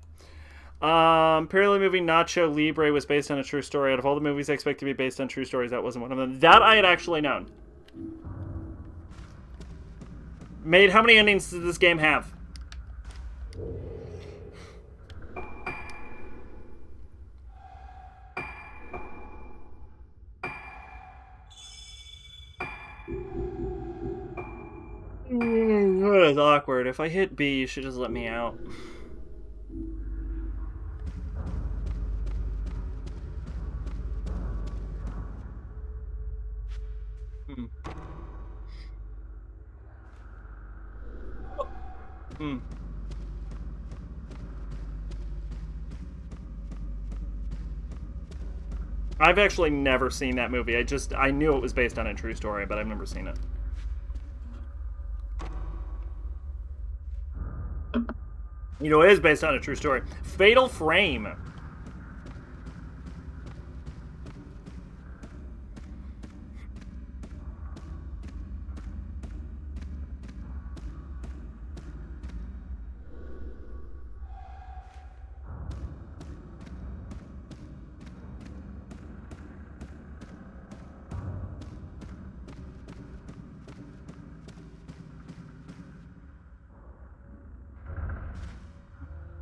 Parallel movie Nacho Libre was based on a true story. Out of all the movies I expect to be based on true stories, that wasn't one of them. That I had actually known. Made, how many endings does this game have? That is awkward. If I hit B, you should just let me out. I've actually never seen that movie. I knew it was based on a true story, but I've never seen it. You know, it is based on a true story. Fatal Frame.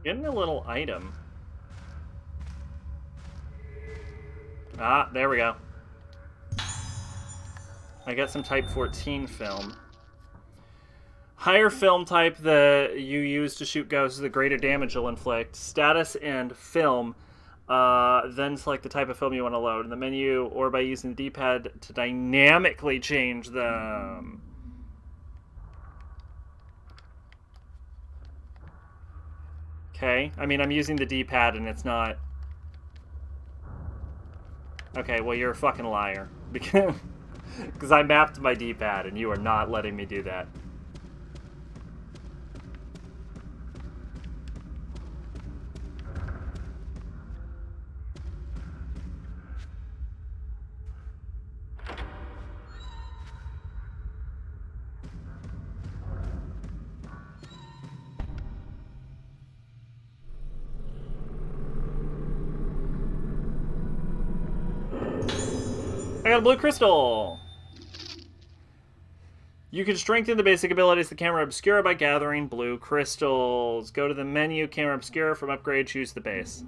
Getting a little item. Ah, there we go. I got some Type 14 film. Higher film type that you use to shoot ghosts, the greater damage you'll inflict. Status and film. Then select the type of film you want to load in the menu, or by using the D-pad to dynamically change them. Okay, I mean, I'm using the D-pad and it's not... Okay, well, you're a fucking liar. Because I mapped my D-pad and you are not letting me do that. I got a blue crystal! You can strengthen the basic abilities of the Camera Obscura by gathering blue crystals. Go to the menu, Camera Obscura. From upgrade, choose the base.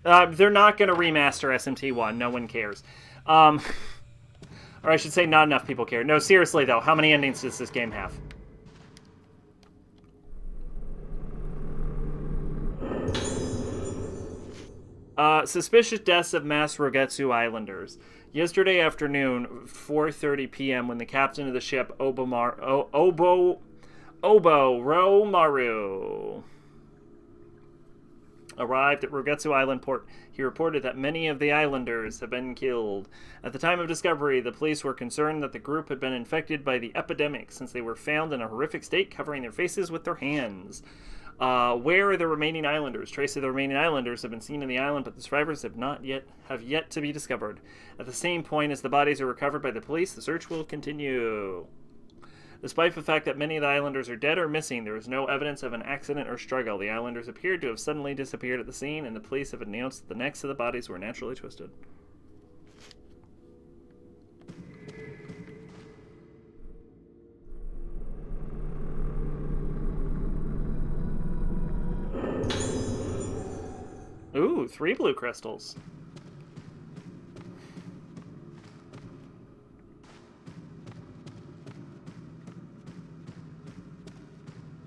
They're not going to remaster SMT1. No one cares. Or I should say not enough people care. No, seriously, though. How many endings does this game have? Suspicious deaths of mass Rogetsu Islanders. Yesterday afternoon, 4:30 p.m., when the captain of the ship, Obo Romaru, arrived at Rogetsu Island port, he reported that many of the islanders had been killed. At the time of discovery, the police were concerned that the group had been infected by the epidemic, since they were found in a horrific state, covering their faces with their hands. Where are the remaining islanders? Traces of the remaining islanders have been seen in the island, but the survivors have yet to be discovered. At the same point as the bodies are recovered by the police, the search will continue. Despite the fact that many of the islanders are dead or missing, there is no evidence of an accident or struggle. The islanders appeared to have suddenly disappeared at the scene, and the police have announced that the necks of the bodies were naturally twisted. Ooh, 3 blue crystals.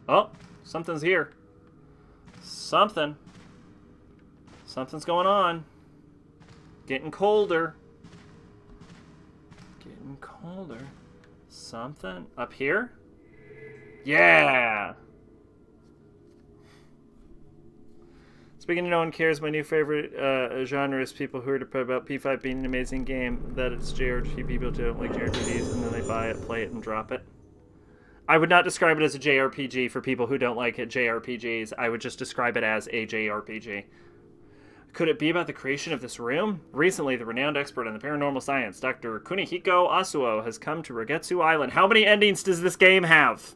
Oh, something's here. Something's going on. Getting colder. Something up here? Yeah! Speaking of no one cares, my new favorite genre is people who are about P5 being an amazing game, that it's JRPG. People don't like JRPGs, and then they buy it, play it, and drop it. I would not describe it as a JRPG for people who don't like JRPGs. I would just describe it as a JRPG. Could it be about the creation of this room? Recently, the renowned expert on the paranormal science, Dr. Kunihiko Asuo, has come to Rogetsu Island. How many endings does this game have?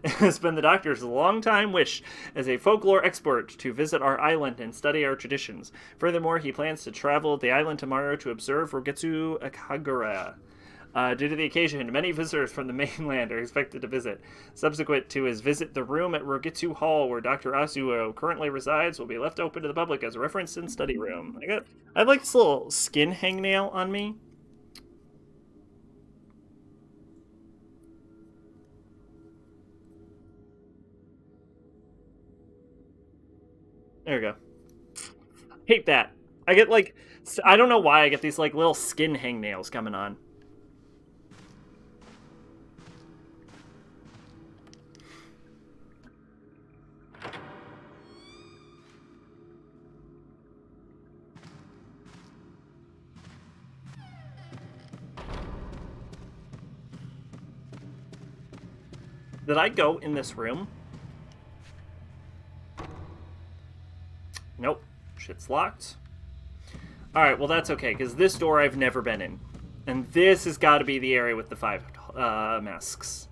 It has been the doctor's long-time wish as a folklore expert to visit our island and study our traditions. Furthermore, he plans to travel the island tomorrow to observe Rogetsu Akagura. Due to the occasion, many visitors from the mainland are expected to visit. Subsequent to his visit, the room at Rogetsu Hall, where Dr. Asuo currently resides, will be left open to the public as a reference and study room. I like this little skin hangnail on me. There we go. Hate that. I get I don't know why I get these little skin hangnails coming on. Did I go in this room? Nope. Shit's locked. Alright, well that's okay, because this door I've never been in. And this has got to be the area with the 5 masks.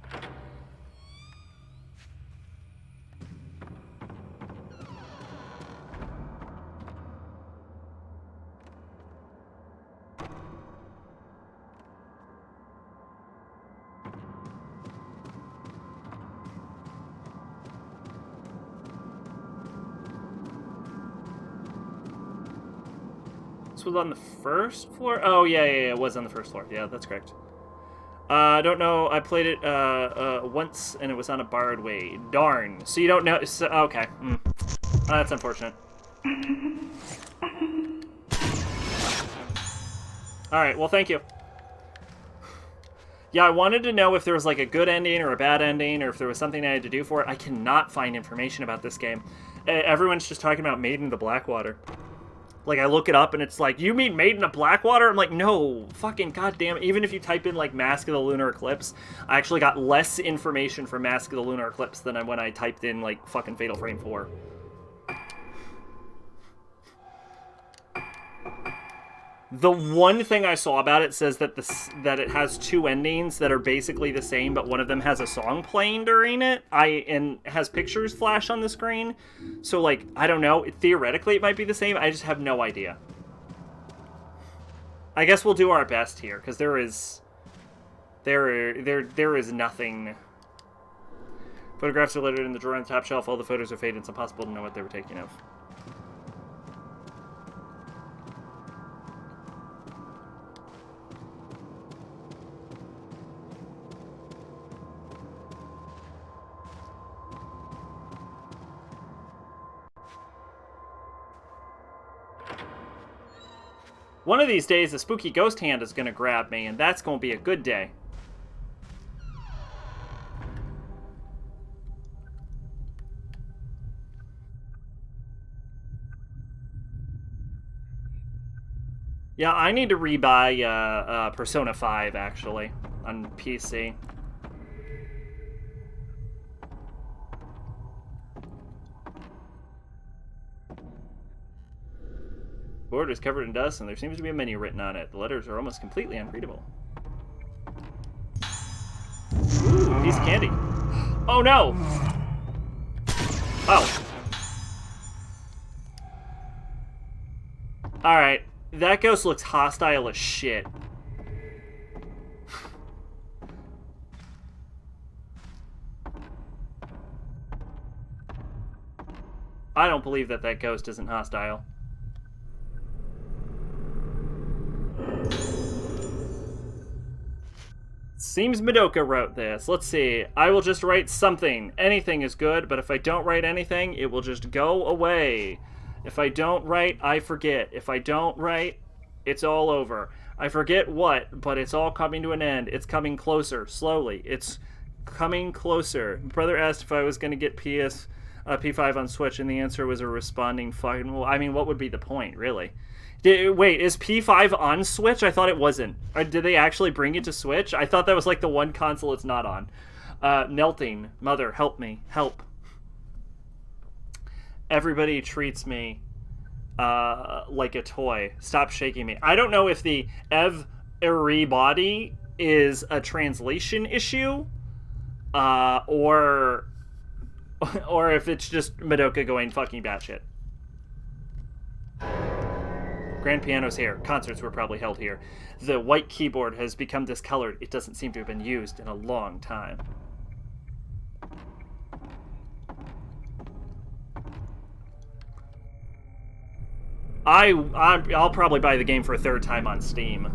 Was on the first floor? Oh, yeah, it was on the first floor. Yeah, that's correct. I don't know. I played it once, and it was on a barred way. Darn. So you don't know... So, okay. That's unfortunate. Alright, well, thank you. Yeah, I wanted to know if there was, like, a good ending or a bad ending, or if there was something I had to do for it. I cannot find information about this game. Everyone's just talking about Maiden to Blackwater. Like, I look it up, and it's like, you mean Maiden of Blackwater? I'm like, no, fucking goddamn. Even if you type in, like, Mask of the Lunar Eclipse, I actually got less information from Mask of the Lunar Eclipse than when I typed in, like, fucking Fatal Frame 4. The one thing I saw about it says that that it has 2 endings that are basically the same, but one of them has a song playing during it. And has pictures flash on the screen. So, like, I don't know. Theoretically, it might be the same. I just have no idea. I guess we'll do our best here, because there is nothing. Photographs are littered in the drawer on the top shelf. All the photos are faded. It's impossible to know what they were taken of. One of these days, a spooky ghost hand is going to grab me, and that's going to be a good day. Yeah, I need to rebuy Persona 5, actually, on PC. The board is covered in dust, and there seems to be a menu written on it. The letters are almost completely unreadable. Ooh, piece of candy. Oh, no! Oh. Alright. That ghost looks hostile as shit. I don't believe that that ghost isn't hostile. Seems Madoka wrote this. Let's see. I will just write something. Anything is good, but if I don't write anything, it will just go away. If I don't write, I forget. If I don't write, it's all over. I forget what, but it's all coming to an end. It's coming closer, slowly. It's coming closer. My brother asked if I was going to get P5 on Switch, and the answer was a responding fucking... Well, I mean, what would be the point, really? Wait, is P5 on Switch? I thought it wasn't. Or did they actually bring it to Switch? I thought that was like the one console it's not on. Melting. Mother, help me. Help. Everybody treats me like a toy. Stop shaking me. I don't know if the everybody is a translation issue, or if it's just Madoka going fucking batshit. Grand piano's here. Concerts were probably held here. The white keyboard has become discolored. It doesn't seem to have been used in a long time. I'll probably buy the game for a third time on Steam.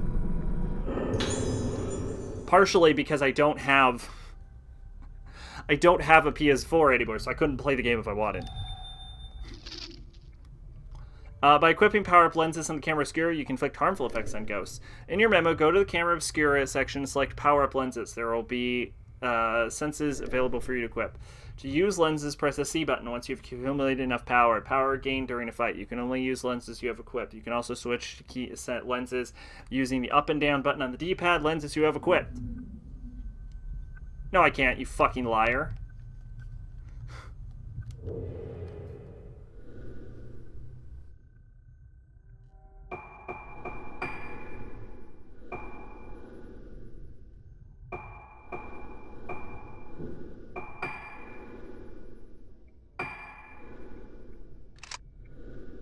Partially because I don't have a PS4 anymore, so I couldn't play the game if I wanted. By equipping power-up lenses on the camera obscura, you can inflict harmful effects on ghosts. In your memo, go to the camera obscura section and select power-up lenses. There will be senses available for you to equip. To use lenses, press the C button once you've accumulated enough power. Power gained during a fight. You can only use lenses you have equipped. You can also switch to set lenses using the up and down button on the D-pad. Lenses you have equipped. No, I can't, you fucking liar.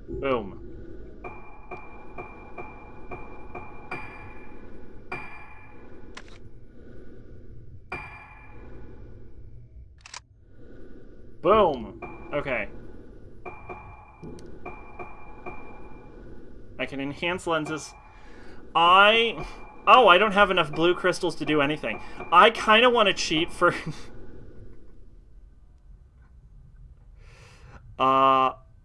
Boom. Boom. Okay. I can enhance lenses. Oh, I don't have enough blue crystals to do anything. I kind of want to cheat for...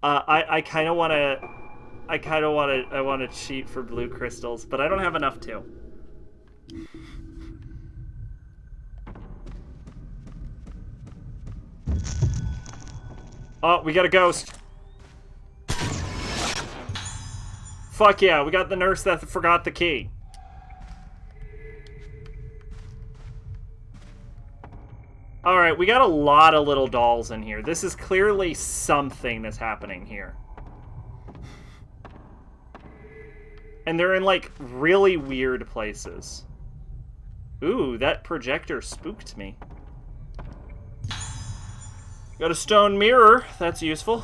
I kind of want to... I want to cheat for blue crystals, but I don't have enough to. Oh, we got a ghost. Fuck yeah, we got the nurse that forgot the key. Alright, we got a lot of little dolls in here. This is clearly something that's happening here. And they're in, like, really weird places. Ooh, that projector spooked me. Got a stone mirror. That's useful.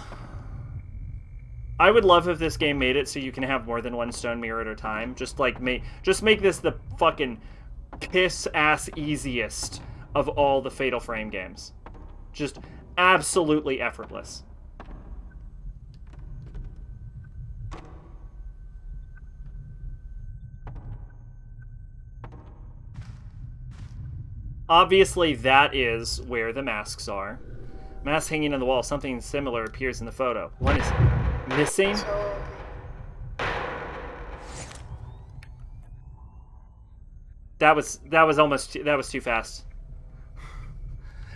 I would love if this game made it so you can have more than one stone mirror at a time. Just make this the fucking piss-ass easiest of all the Fatal Frame games. Just absolutely effortless. Obviously, that is where the masks are. Mask hanging on the wall. Something similar appears in the photo. One is missing. That was too fast.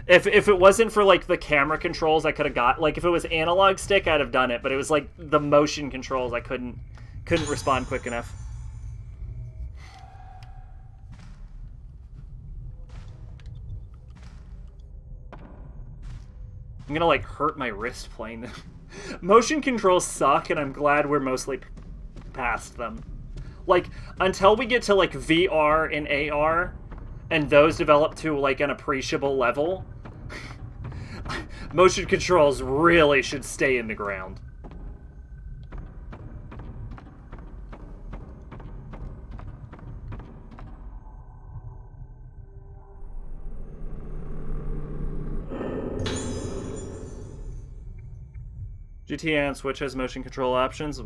If it wasn't for like the camera controls, I could have got, like, if it was analog stick, I'd have done it. But it was like the motion controls, I couldn't respond quick enough. I'm gonna, like, hurt my wrist playing them. Motion controls suck, and I'm glad we're mostly past them. Like, until we get to, like, VR and AR, and those develop to, like, an appreciable level, motion controls really should stay in the ground. GTA on Switch has motion control options.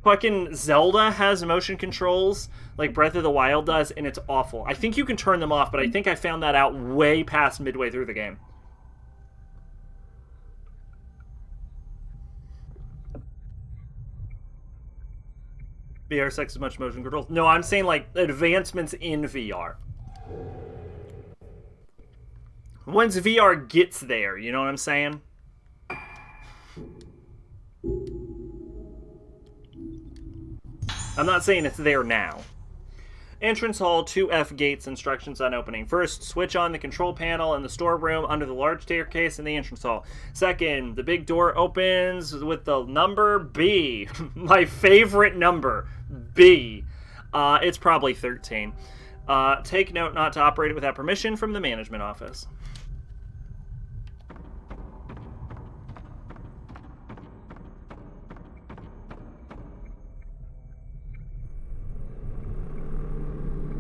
Fucking Zelda has motion controls, like Breath of the Wild does, and it's awful. I think you can turn them off, but I think I found that out way past midway through the game. VR 6 is much motion controls. No, I'm saying, like, advancements in VR. Once VR gets there, you know what I'm saying? I'm not saying it's there now. Entrance hall, 2F gates, instructions on opening. First, switch on the control panel in the storeroom under the large staircase in the entrance hall. Second, the big door opens with the number B. My favorite number, B. It's probably 13. Take note not to operate it without permission from the management office.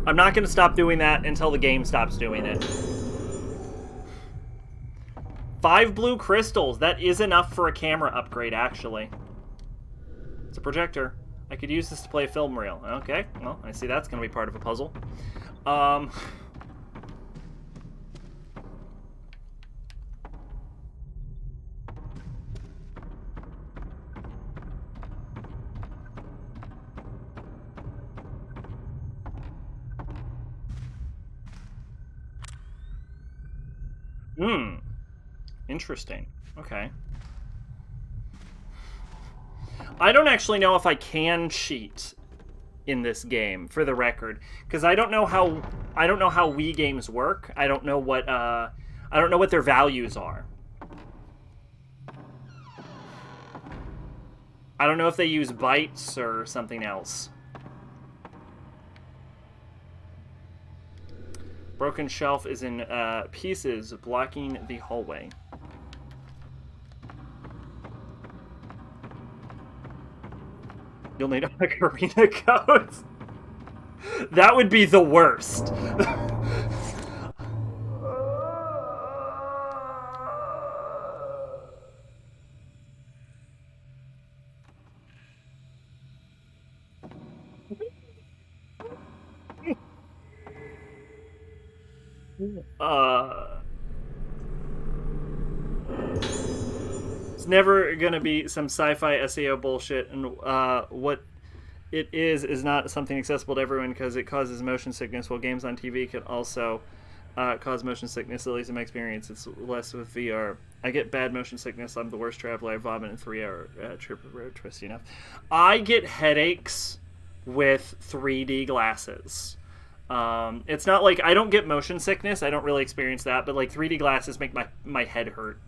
I'm not going to stop doing that until the game stops doing it. 5 blue crystals. That is enough for a camera upgrade, actually. It's a projector. I could use this to play a film reel. Okay, well, I see that's going to be part of a puzzle. Interesting. Okay. I don't actually know if I can cheat in this game, for the record, because I don't know how Wii games work. I don't know what their values are. I don't know if they use bytes or something else. Broken shelf is in pieces, blocking the hallway. You'll need ocarina codes. That would be the worst. It's never gonna be some sci-fi SEO bullshit, and what it is not something accessible to everyone because it causes motion sickness, while games on TV can also cause motion sickness, at least in my experience. It's less with VR. I get bad motion sickness. I'm the worst traveler. I vomit in 3-hour trip of road twisty enough. I get headaches with 3D glasses. It's not like I don't get motion sickness. I don't really experience that, but like 3D glasses make my head hurt.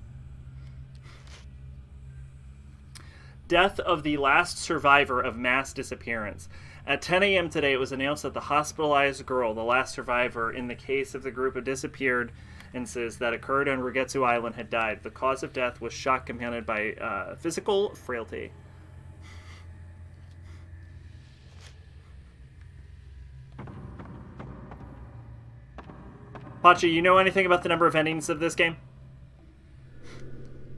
Death of the last survivor of mass disappearance. At 10 a.m. today, it was announced that the hospitalized girl, the last survivor in the case of the group of disappearances that occurred on Rugetsu Island, had died. The cause of death was shock compounded by physical frailty. Pachi, you know anything about the number of endings of this game?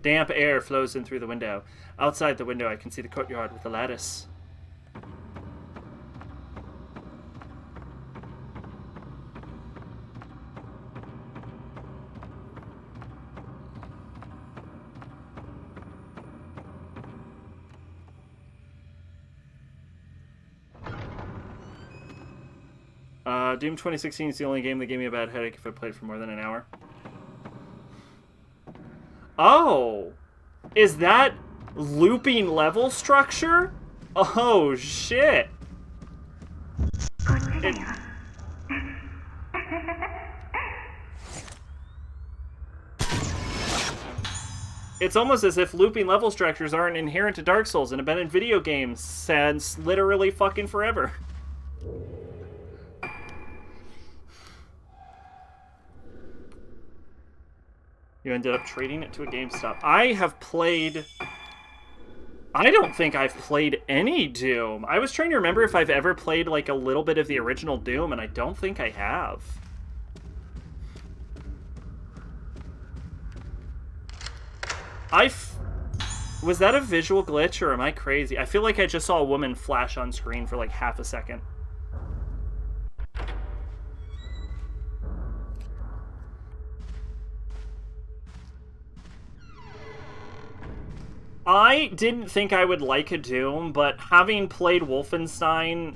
Damp air flows in through the window. Outside the window, I can see the courtyard with the lattice. Doom 2016 is the only game that gave me a bad headache if I played for more than an hour. Oh! Is that looping level structure? Oh, shit! It's almost as if looping level structures aren't inherent to Dark Souls and have been in video games since literally fucking forever. You ended up trading it to a GameStop. I don't think I've played any Doom. I was trying to remember if I've ever played like a little bit of the original Doom, and I don't think I have. Was that a visual glitch, or am I crazy? I feel like I just saw a woman flash on screen for like half a second. I didn't think I would like a Doom, but having played Wolfenstein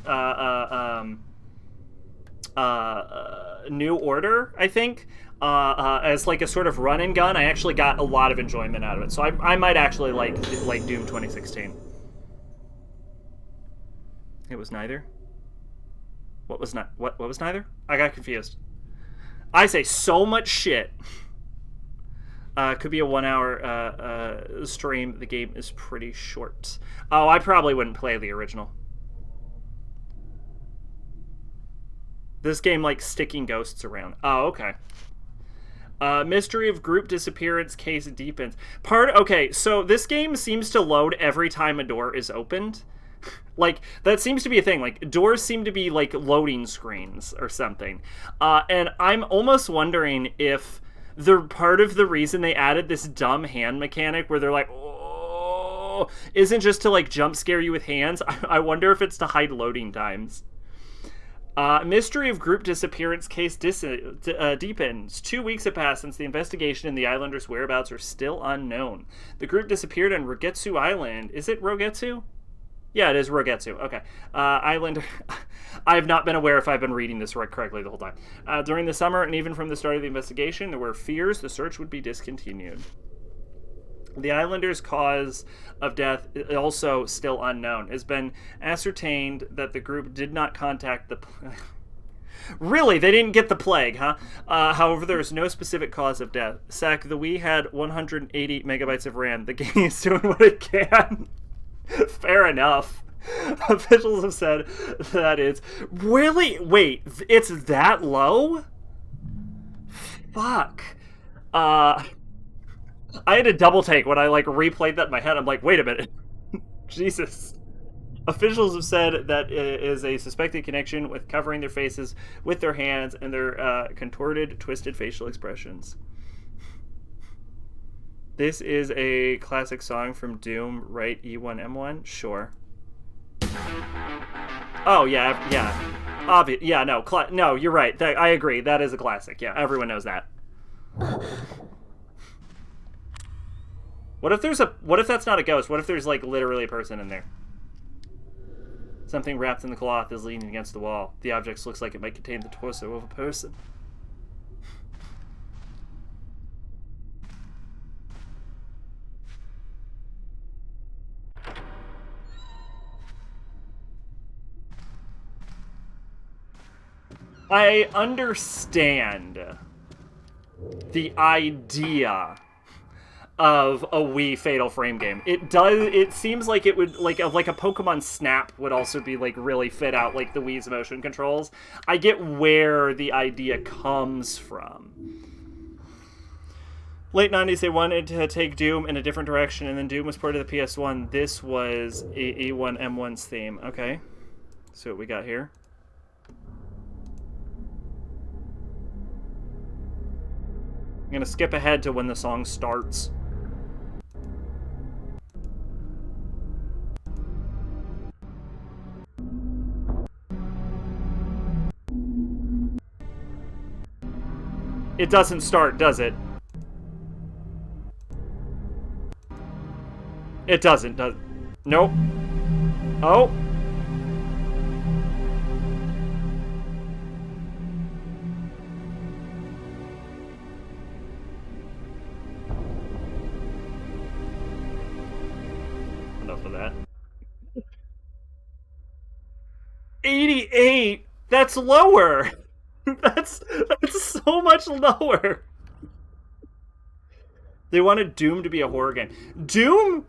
New Order, I think, as like a sort of run and gun, I actually got a lot of enjoyment out of it. So I might actually like Doom 2016. It was neither. What was neither? I got confused. I say so much shit. Could be a 1 hour stream. The game is pretty short. Oh, I probably wouldn't play the original. This game likes sticking ghosts around. Oh, okay. Mystery of group disappearance case deepens. Okay, so this game seems to load every time a door is opened. Like, that seems to be a thing. Like, doors seem to be, like, loading screens or something. And I'm almost wondering if part of the reason they added this dumb hand mechanic where they're like, oh, isn't just to, like, jump scare you with hands. I wonder if it's to hide loading times. Mystery of group disappearance case deepens. 2 weeks have passed since the investigation and the islanders' whereabouts are still unknown. The group disappeared on Rugetsu Island. Is it Rugetsu? Yeah, it is Rugetsu. Okay. Island. I have not been aware if I've been reading this right correctly the whole time. During the summer, and even from the start of the investigation, there were fears the search would be discontinued. The islanders' cause of death, also still unknown. It has been ascertained that the group did not contact the... Really? They didn't get the plague, huh? However, there is no specific cause of death. Sack, the Wii had 180 megabytes of RAM. The game is doing what it can. Fair enough. Officials have said that it's... Really? Wait, it's that low? Fuck. I had a double take when I, like, replayed that in my head. I'm like, wait a minute. Jesus. Officials have said that it is a suspected connection with covering their faces with their hands and their contorted, twisted facial expressions. This is a classic song from Doom, right? E1M1? Sure. Oh, yeah. Yeah, no, no, you're right. I agree. That is a classic. Yeah, everyone knows that. What if that's not a ghost? What if there's, like, literally a person in there? Something wrapped in the cloth is leaning against the wall. The object looks like it might contain the torso of a person. I understand the idea of a Wii Fatal Frame game. It seems like it would, like a Pokemon Snap would also be, like, really fit out, like, the Wii's motion controls. I get where the idea comes from. Late 90s, they wanted to take Doom in a different direction, and then Doom was ported to the PS1. This was E1M1's theme. Okay. So what we got here. I'm gonna skip ahead to when the song starts. It doesn't start, does it? It doesn't, does... Nope. Oh. Enough of that. 88? That's lower! That's so much lower. They wanted Doom to be a horror game. Doom?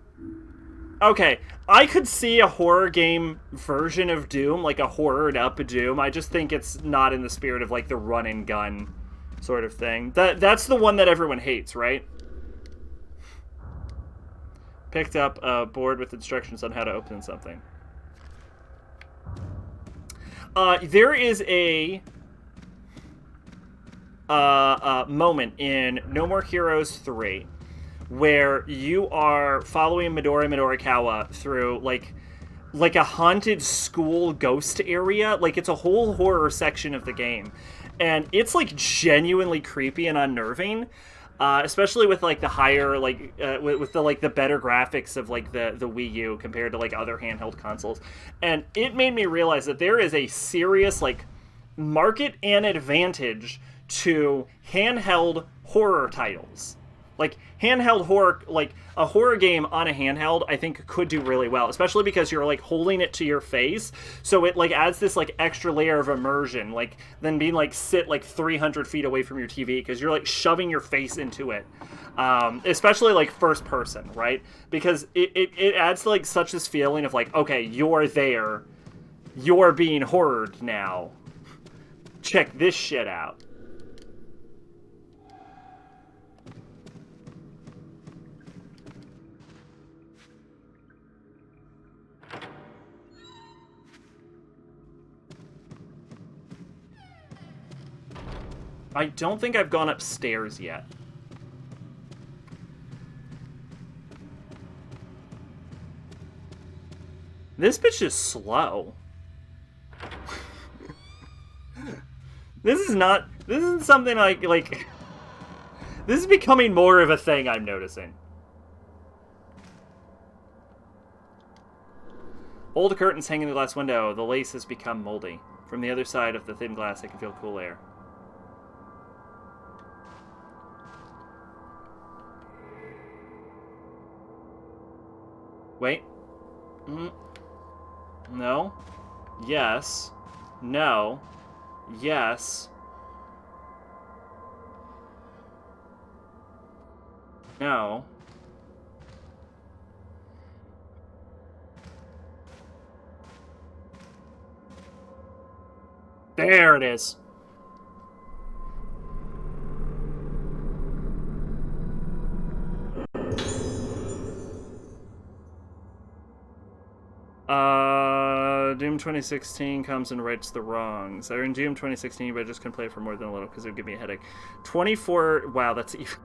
Okay, I could see a horror game version of Doom, like a horrored up Doom. I just think it's not in the spirit of, like, the run and gun sort of thing. That's the one that everyone hates, right? Picked up a board with instructions on how to open something. There is a moment in No More Heroes 3 where you are following Midori Midorikawa through, like a haunted school ghost area. Like, it's a whole horror section of the game. And it's, like, genuinely creepy and unnerving. Especially with, like, the higher, like, with the, like, the better graphics of, like, the Wii U compared to, like, other handheld consoles. And it made me realize that there is a serious, like, market and advantage to handheld horror titles. Like, handheld horror, like, a horror game on a handheld, I think could do really well, especially because you're, like, holding it to your face, so it, like, adds this, like, extra layer of immersion, like, than being, like, sit, like, 300 feet away from your TV, because you're, like, shoving your face into it, especially, like, first person, right? Because it adds, like, such this feeling of, like, okay, you're there, you're being horrored now, check this shit out. I don't think I've gone upstairs yet. This bitch is slow. This isn't something like, this is becoming more of a thing I'm noticing. Old curtains hang in the glass window. The lace has become moldy. From the other side of the thin glass, I can feel cool air. Wait. No. Yes. No. Yes. No. There it is. Doom 2016 comes and rights the wrongs. I were in Doom 2016, but I just couldn't play it for more than a little because it would give me a headache. 24. Wow, that's even.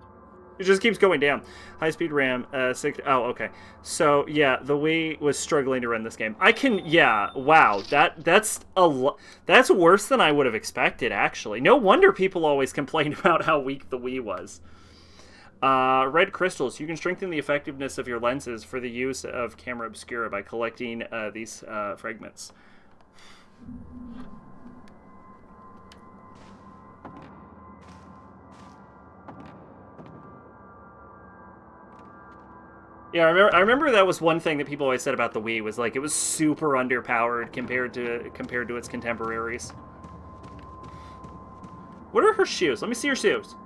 It just keeps going down. High speed RAM. 6. Oh, okay. So yeah, the Wii was struggling to run this game. I can. Yeah. Wow. That's That's worse than I would have expected. Actually, no wonder people always complain about how weak the Wii was. Red crystals. You can strengthen the effectiveness of your lenses for the use of camera obscura by collecting these fragments. Yeah, I remember that was one thing that people always said about the Wii was like it was super underpowered compared to its contemporaries. What are her shoes? Let me see her shoes.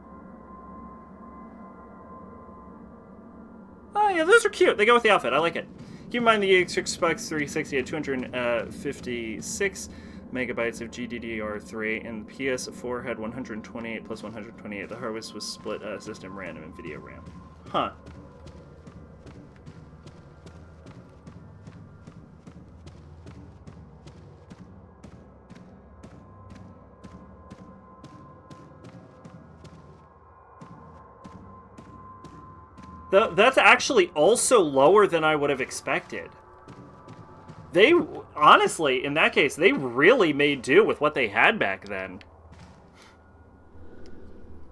Oh yeah, those are cute. They go with the outfit. I like it. Keep in mind the Xbox 360 had 256 megabytes of GDDR3, and the PS4 had 128 plus 128. The hardware was split system random and video RAM. Huh. That's actually also lower than I would have expected. They, honestly, in that case, they really made do with what they had back then.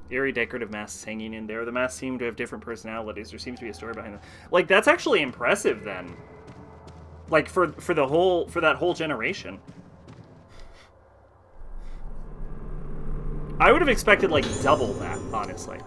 Eerie decorative masks hanging in there. The masks seem to have different personalities. There seems to be a story behind them. Like, that's actually impressive then. Like, for that whole generation. I would have expected, like, double that, honestly.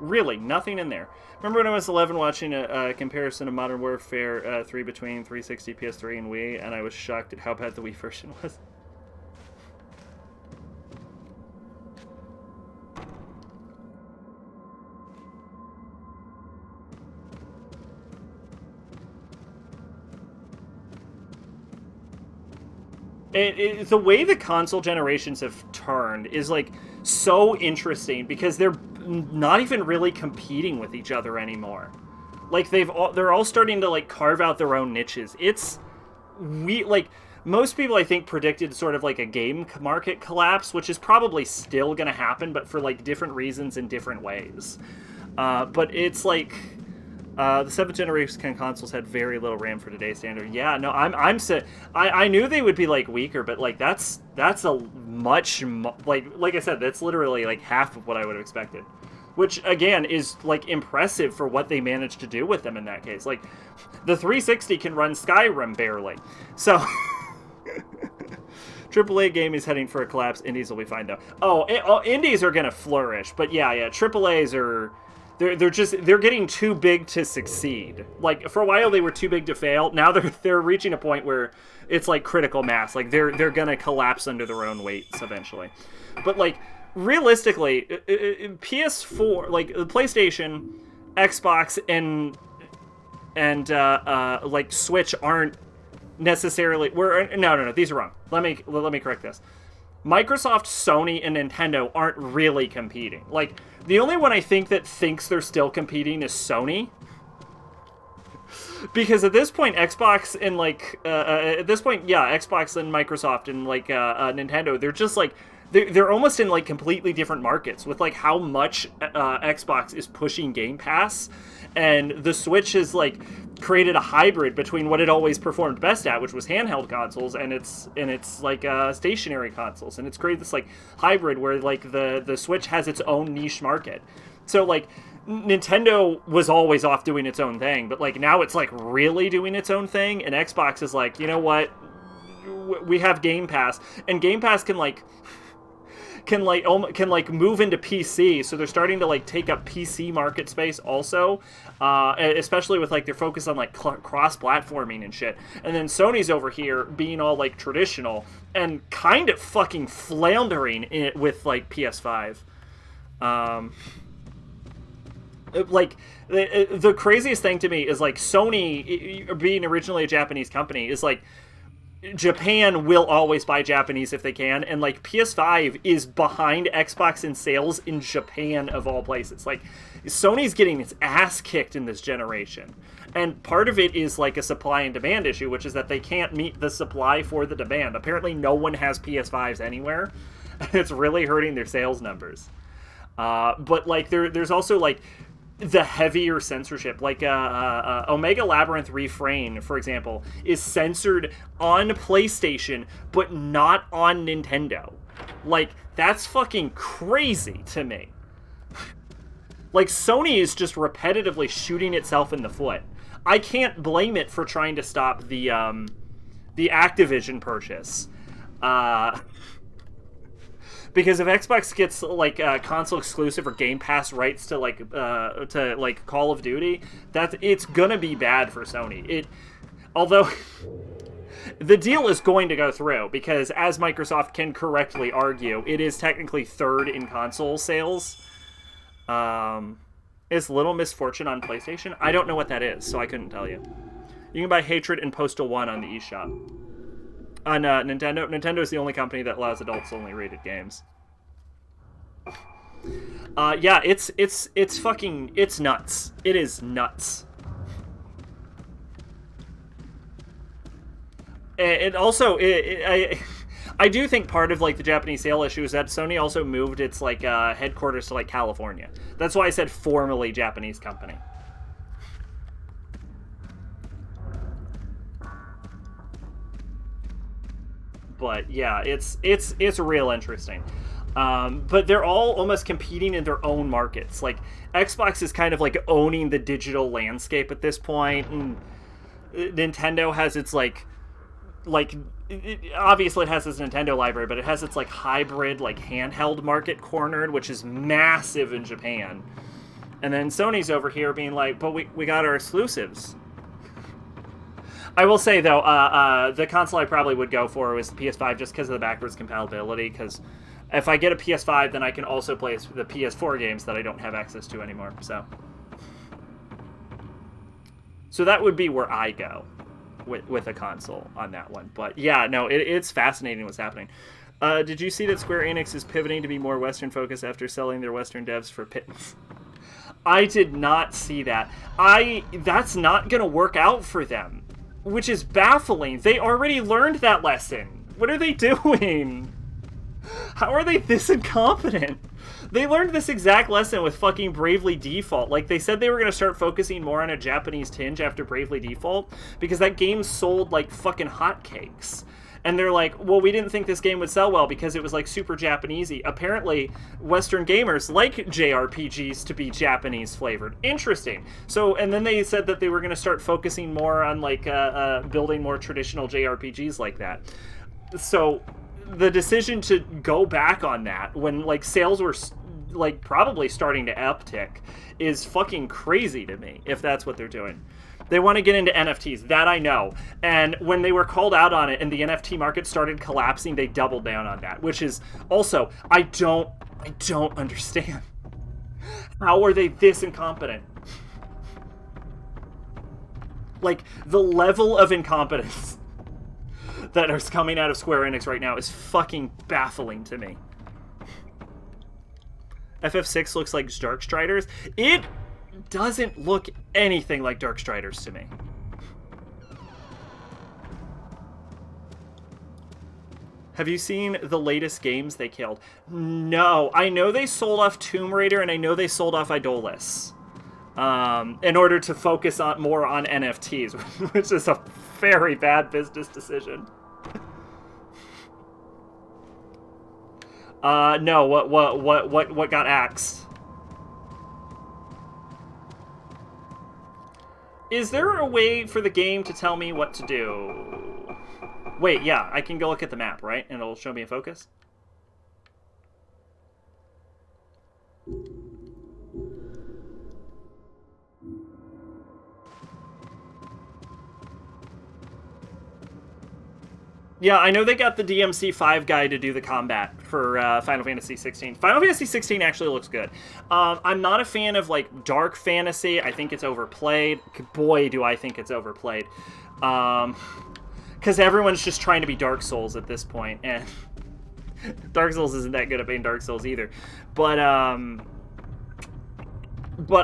Really, nothing in there. Remember when I was 11 watching a comparison of Modern Warfare 3 between 360, PS3, and Wii, and I was shocked at how bad the Wii version was? The way the console generations have turned is like so interesting because they're not even really competing with each other anymore. Like they're all starting to like carve out their own niches. Like most people I think predicted sort of like a game market collapse, which is probably still going to happen, but for like different reasons in different ways. But it's like the 7th generation consoles had very little RAM for today's standard. Yeah, no, I knew they would be like weaker, but like that's a much like I said, that's literally like half of what I would have expected, which again is like impressive for what they managed to do with them in that case. Like the 360 can run Skyrim barely, so. AAA game is heading for a collapse. Indies will be fine though. Oh, indies are gonna flourish, but yeah, AAA's are. They're getting too big to succeed. Like for a while they were too big to fail. Now they're reaching a point where it's like critical mass. Like they're gonna collapse under their own weights eventually. But like realistically, PS4, like the PlayStation, Xbox, and like Switch aren't necessarily. No. These are wrong. Let me correct this. Microsoft, Sony, and Nintendo aren't really competing. Like, the only one I think that thinks they're still competing is Sony. Because at this point, Xbox and, like, Xbox and Microsoft and, like, Nintendo, they're just, like, they're almost in, like, completely different markets with, like, how much Xbox is pushing Game Pass. And the Switch is, like, created a hybrid between what it always performed best at, which was handheld consoles, and it's like stationary consoles, and it's created this like hybrid where like the Switch has its own niche market. So like Nintendo was always off doing its own thing, but like now it's like really doing its own thing, and Xbox is like, you know what? We have Game Pass, and Game Pass can move into PC, so they're starting to like take up PC market space also, especially with like their focus on like cross-platforming and shit. And then Sony's over here being all like traditional and kind of fucking floundering with like PS5. Like the craziest thing to me is like Sony being originally a Japanese company is like Japan will always buy Japanese if they can, and like PS5 is behind Xbox in sales in Japan of all places. Like Sony's getting its ass kicked in this generation, and part of it is like a supply and demand issue, which is that they can't meet the supply for the demand. Apparently no one has PS5s anywhere, and it's really hurting their sales numbers. But like there's also like the heavier censorship, like Omega Labyrinth Refrain, for example, is censored on PlayStation but not on Nintendo. Like, that's fucking crazy to me. Like, Sony is just repetitively shooting itself in the foot. I can't blame it for trying to stop the Activision purchase. Because if Xbox gets like console exclusive or Game Pass rights to like Call of Duty, it's gonna be bad for Sony. Although the deal is going to go through, because as Microsoft can correctly argue, it is technically third in console sales. Is Little Misfortune on PlayStation? I don't know what that is, so I couldn't tell you. You can buy Hatred and Postal 1 on the eShop. On Nintendo. Nintendo is the only company that allows adults-only rated games. Yeah, it's fucking, it's nuts. It is nuts. And also, I do think part of like the Japanese sale issue is that Sony also moved its like headquarters to like California. That's why I said formerly Japanese company. But yeah, it's real interesting. But they're all almost competing in their own markets. Like Xbox is kind of like owning the digital landscape at this point, and Nintendo has its obviously it has its Nintendo library, but it has its like hybrid like handheld market cornered, which is massive in Japan. And then Sony's over here being like, but we got our exclusives. I will say, though, the console I probably would go for was the PS5 just because of the backwards compatibility, because if I get a PS5, then I can also play the PS4 games that I don't have access to anymore, so that would be where I go with a console on that one. But yeah, no, it's fascinating what's happening. Did you see that Square Enix is pivoting to be more Western-focused after selling their Western devs for pittance? I did not see that. That's not going to work out for them. Which is baffling. They already learned that lesson. What are they doing? How are they this incompetent? They learned this exact lesson with fucking Bravely Default. Like, they said they were going to start focusing more on a Japanese tinge after Bravely Default, because that game sold like fucking hotcakes. And they're like, well, we didn't think this game would sell well because it was like super Japanesey. Apparently, Western gamers like JRPGs to be Japanese flavored. Interesting. So, and then they said that they were going to start focusing more on like building more traditional JRPGs like that. So, the decision to go back on that when like sales were like probably starting to uptick is fucking crazy to me, if that's what they're doing. They want to get into NFTs, that I know. And when they were called out on it and the NFT market started collapsing, they doubled down on that, which is also, I don't understand. How are they this incompetent? Like, the level of incompetence that is coming out of Square Enix right now is fucking baffling to me. FF6 looks like Darkstriders. It doesn't look anything like Darkstriders to me. Have you seen the latest games they killed? No. I know they sold off Tomb Raider, and I know they sold off Idolus. In order to focus more on NFTs, which is a very bad business decision. No, what got axed? Is there a way for the game to tell me what to do? Wait, yeah, I can go look at the map, right? And it'll show me a focus? Yeah, I know they got the DMC5 guy to do the combat for Final Fantasy 16. Final Fantasy 16 actually looks good. I'm not a fan of, like, dark fantasy. I think it's overplayed. Boy, do I think it's overplayed. Because everyone's just trying to be Dark Souls at this point, and Dark Souls isn't that good at being Dark Souls either. But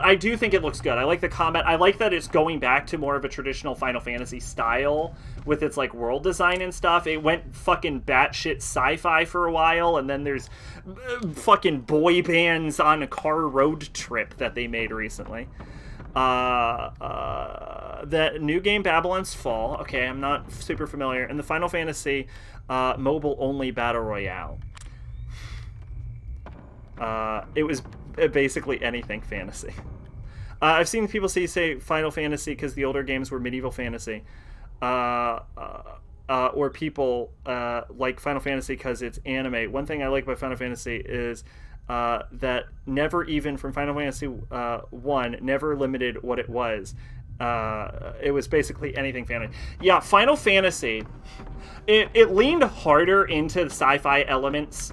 I do think it looks good. I like the combat. I like that it's going back to more of a traditional Final Fantasy style with its, like, world design and stuff. It went fucking batshit sci-fi for a while, and then there's fucking boy bands on a car road trip that they made recently. The new game Babylon's Fall. Okay, I'm not super familiar. And the Final Fantasy mobile-only battle royale. It was basically anything fantasy. I've seen people say Final Fantasy because the older games were medieval fantasy. Or people like Final Fantasy because it's anime. One thing I like about Final Fantasy is that never even from Final Fantasy 1 never limited what it was. It was basically anything fantasy. Yeah, Final Fantasy, it leaned harder into the sci-fi elements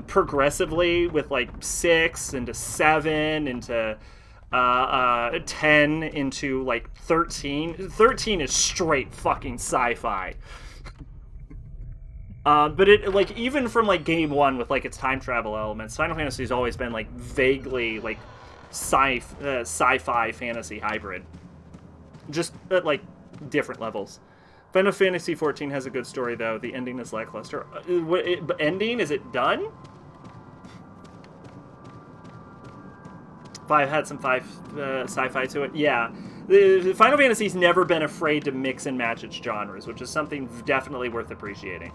progressively with, like, 6 into 7 into 10 into, like, 13. 13 is straight fucking sci-fi. But it, like, even from, like, game 1 with, like, its time travel elements, Final Fantasy's always been, like, vaguely, like, sci-fi fantasy hybrid. Just at, like, different levels. Final Fantasy 14 has a good story, though. The ending is lackluster. Ending? Is it done? 5 had some sci-fi to it. Yeah. Final Fantasy's never been afraid to mix and match its genres, which is something definitely worth appreciating.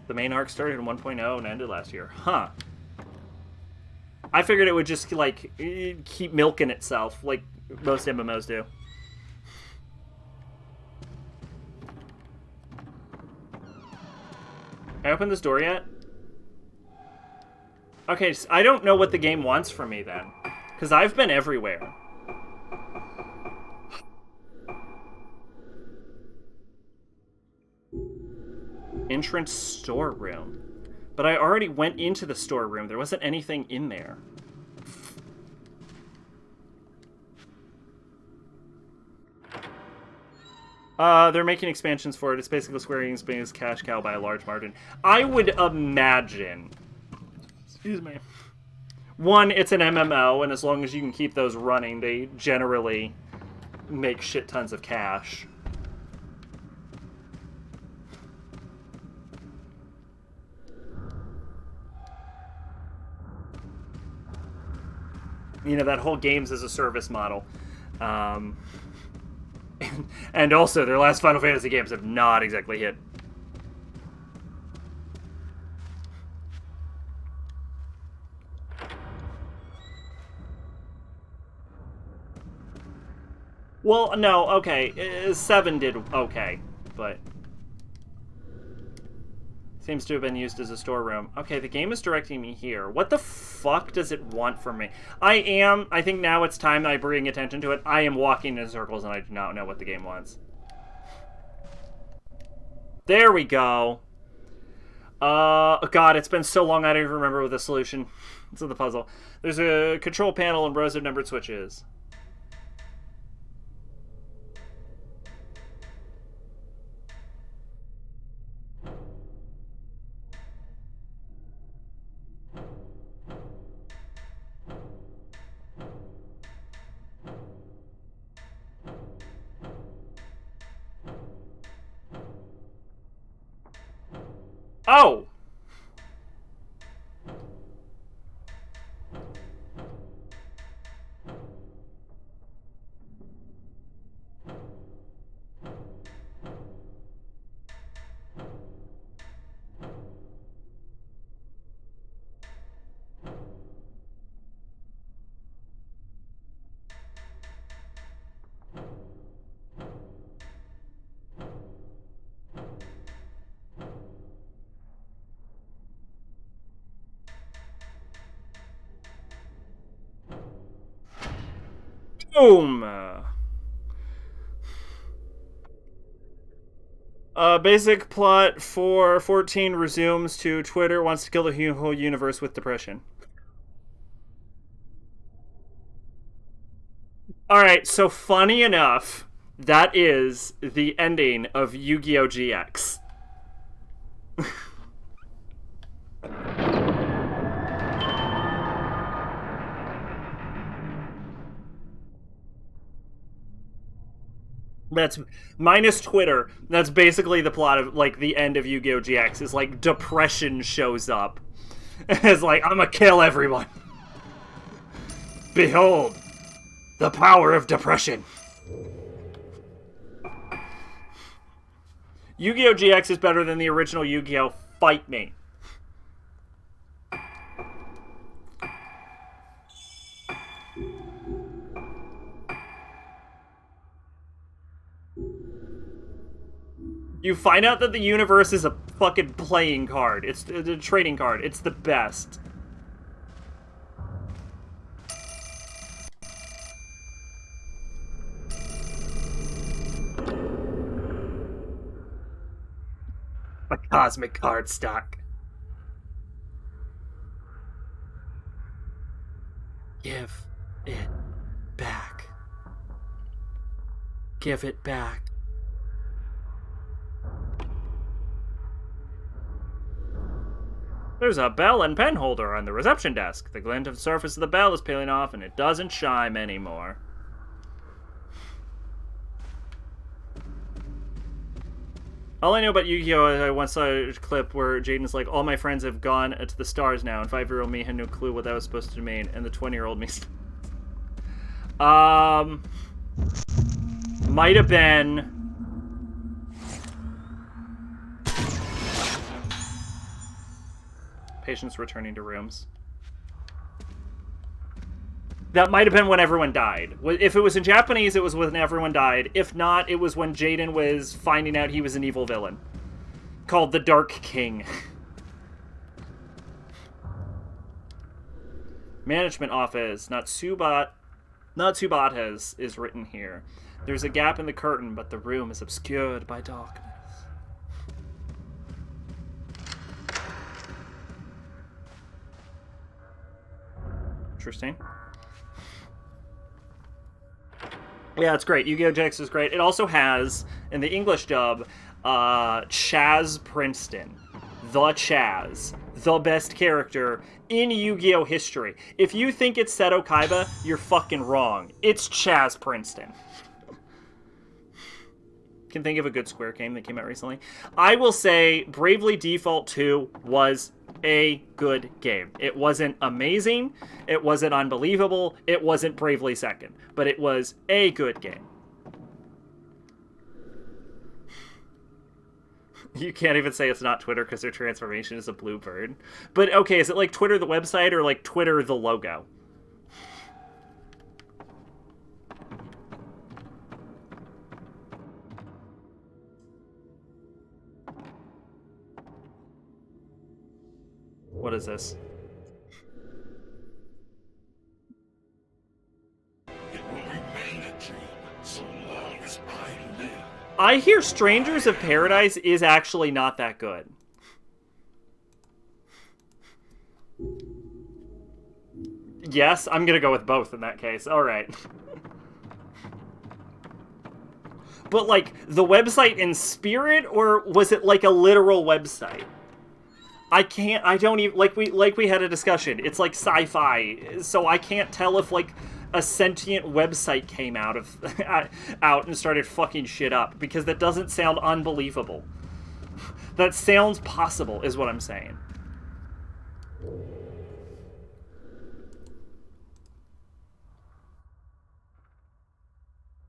The main arc started in 1.0 and ended last year. Huh. I figured it would just, like, keep milking itself, like most MMOs do. I opened this door yet? Okay, so I don't know what the game wants from me, then. Because I've been everywhere. Entrance storeroom. But I already went into the storeroom. There wasn't anything in there. They're making expansions for it. It's basically Square Enix being a cash cow by a large margin. I would imagine. Excuse me. One, it's an MMO, and as long as you can keep those running, they generally make shit tons of cash. You know, that whole games as a service model. And also, their last Final Fantasy games have not exactly hit. Well, no, okay. 7 did okay, but seems to have been used as a storeroom. Okay, the game is directing me here. What the fuck does it want from me? I think now it's time that I bring attention to it. I am walking in circles and I do not know what the game wants. There we go. God, it's been so long I don't even remember what the solution to the puzzle. There's a control panel and rows of numbered switches. Oh! Boom! Basic plot for 14 resumes to Twitter wants to kill the whole universe with depression. Alright, so funny enough, that is the ending of Yu-Gi-Oh! GX. That's minus Twitter. That's basically the plot of like the end of Yu-Gi-Oh! GX. Is like depression shows up. It's like I'm gonna kill everyone. Behold, the power of depression. Yu-Gi-Oh! GX is better than the original Yu-Gi-Oh! Fight me. You find out that the universe is a fucking playing card. It's a trading card. It's the best. A cosmic card stock. Give it back. Give it back. There's a bell and pen holder on the reception desk. The glint of the surface of the bell is peeling off and it doesn't chime anymore. All I know about Yu-Gi-Oh! I once saw a clip where Jaden's like, all my friends have gone to the stars now, and 5-year-old me had no clue what that was supposed to mean, and the 20-year-old me... Might have been... Patients returning to rooms. That might have been when everyone died. If it was in Japanese, it was when everyone died. If not, it was when Jaden was finding out he was an evil villain. Called the Dark King. Management office. Natsubatas is written here. There's a gap in the curtain, but the room is obscured by darkness. Interesting. Yeah, it's great. Yu-Gi-Oh! GX is great. It also has, in the English dub, Chaz Princeton. The Chaz. The best character in Yu-Gi-Oh! History. If you think it's Seto Kaiba, you're fucking wrong. It's Chaz Princeton. Can think of a good Square game that came out recently. I will say Bravely Default 2 was a good game. It wasn't amazing. It wasn't unbelievable. It wasn't Bravely Second. But it was a good game. You can't even say it's not Twitter because their transformation is a blue bird. But okay, is it like Twitter the website or like Twitter the logo? What is this? It will remain a dream so long as I live. I hear Strangers of Paradise is actually not that good. Yes, I'm gonna go with both in that case. Alright. But, like, the website in spirit, or was it, like, a literal website? I don't even, like we had a discussion, it's like sci-fi, so I can't tell if, like, a sentient website came out and started fucking shit up, because that doesn't sound unbelievable. That sounds possible, is what I'm saying.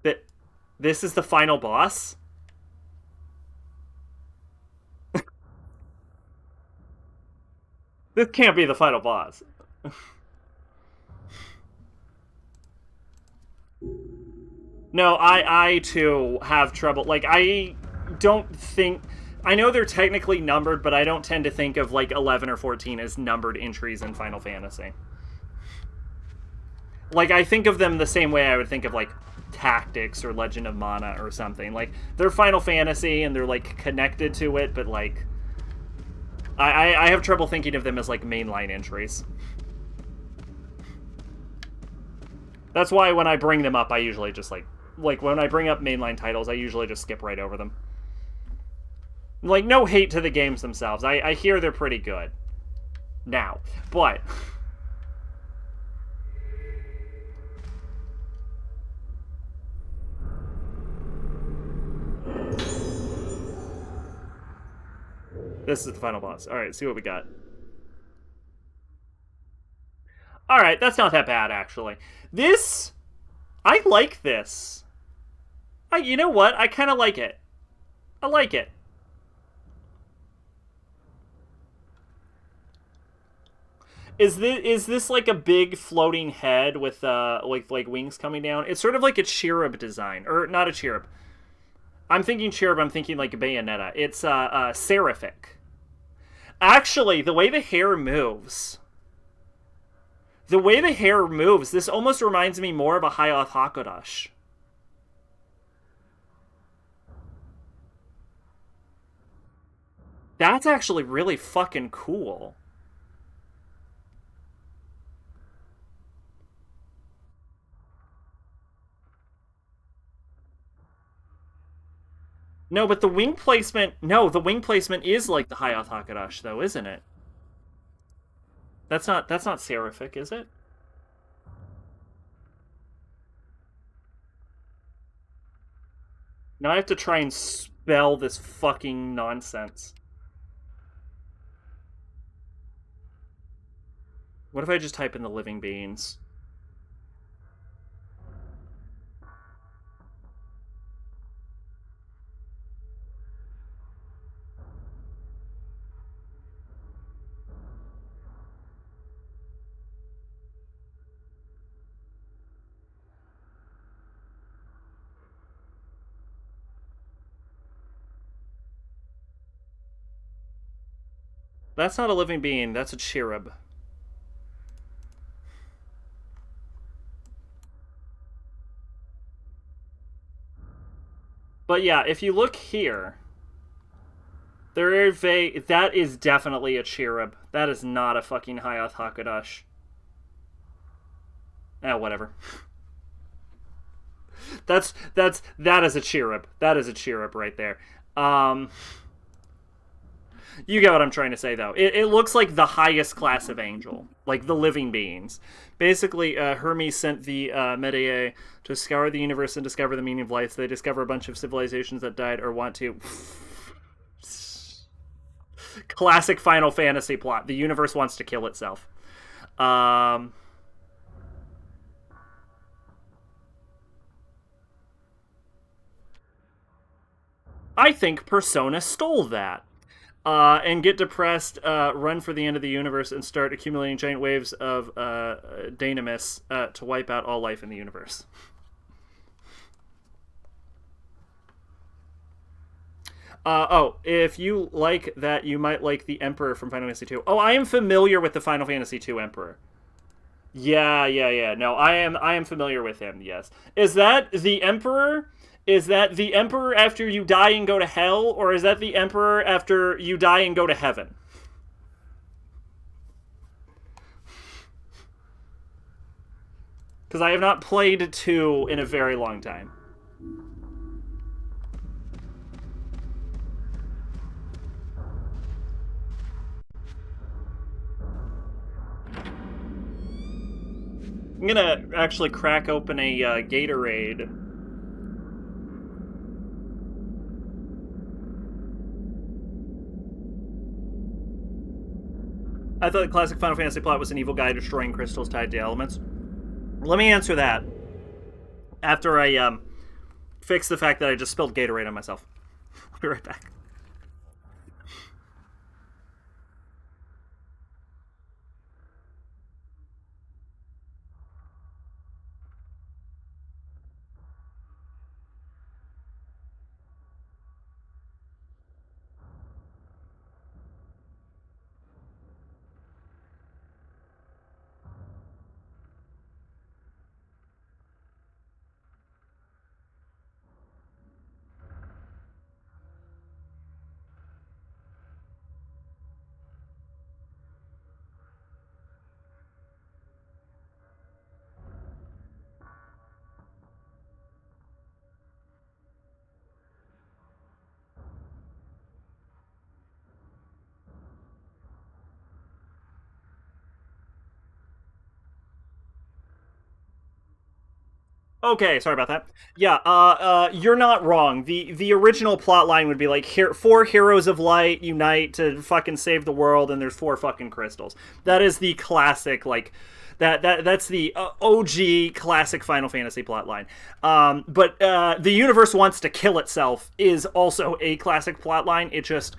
That this is the final boss? This can't be the final boss. No, I too have trouble. Like, I don't think... I know they're technically numbered, but I don't tend to think of, like, 11 or 14 as numbered entries in Final Fantasy. Like, I think of them the same way I would think of, like, Tactics or Legend of Mana or something. Like, they're Final Fantasy and they're, like, connected to it, but, like, I have trouble thinking of them as, like, mainline entries. That's why when I bring them up, I usually just, like, when I bring up mainline titles, I usually just skip right over them. Like, no hate to the games themselves. I hear they're pretty good. Now. But... this is the final boss. Alright, see what we got. Alright, that's not that bad, actually. This... I like this. You know what? I kind of like it. I like it. Is this like a big floating head with like wings coming down? It's sort of like a cherub design, or not a cherub. I'm thinking cherub. I'm thinking like a Bayonetta. It's seraphic. Actually, the way the hair moves, this almost reminds me more of a Hayath Hakodash. That's actually really fucking cool. No, but the wing placement... No, the wing placement is like the Hayath Hakodash, though, isn't it? That's not seraphic, is it? Now I have to try and spell this fucking nonsense. What if I just type in the living beings? That's not a living being, that's a cherub. But yeah, if you look here, that is definitely a cherub. That is not a fucking Hayath Hakodash. Whatever. That is a cherub. That is a cherub right there. You get what I'm trying to say, though. It looks like the highest class of angel, like the living beings. Basically, Hermes sent the Medea to scour the universe and discover the meaning of life. So they discover a bunch of civilizations that died or want to. Classic Final Fantasy plot. The universe wants to kill itself. I think Persona stole that. And get depressed, run for the end of the universe, and start accumulating giant waves of dynamis to wipe out all life in the universe. If you like that, you might like the Emperor from Final Fantasy II. Oh, I am familiar with the Final Fantasy II Emperor. Yeah. No, I am familiar with him. Yes. Is that the Emperor? Is that the Emperor after you die and go to hell, or is that the Emperor after you die and go to heaven? Because I have not played 2 in a very long time. I'm gonna actually crack open a Gatorade. I thought the classic Final Fantasy plot was an evil guy destroying crystals tied to elements. Let me answer that after I fix the fact that I just spilled Gatorade on myself. I'll be right back. Okay, sorry about that. Yeah, you're not wrong. The original plot line would be like, four heroes of light unite to fucking save the world, and there's four fucking crystals. That is the classic, like, that's the OG classic Final Fantasy plotline. But the universe wants to kill itself is also a classic plotline. It just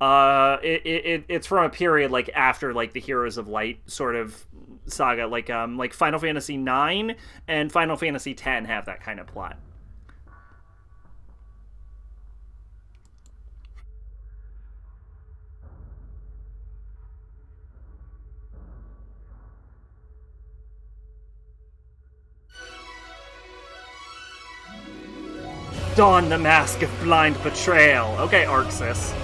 it's from a period like after like the Heroes of Light sort of saga, like Final Fantasy 9 and Final Fantasy 10 have that kind of plot. Don the mask of blind betrayal. Okay, Arxis.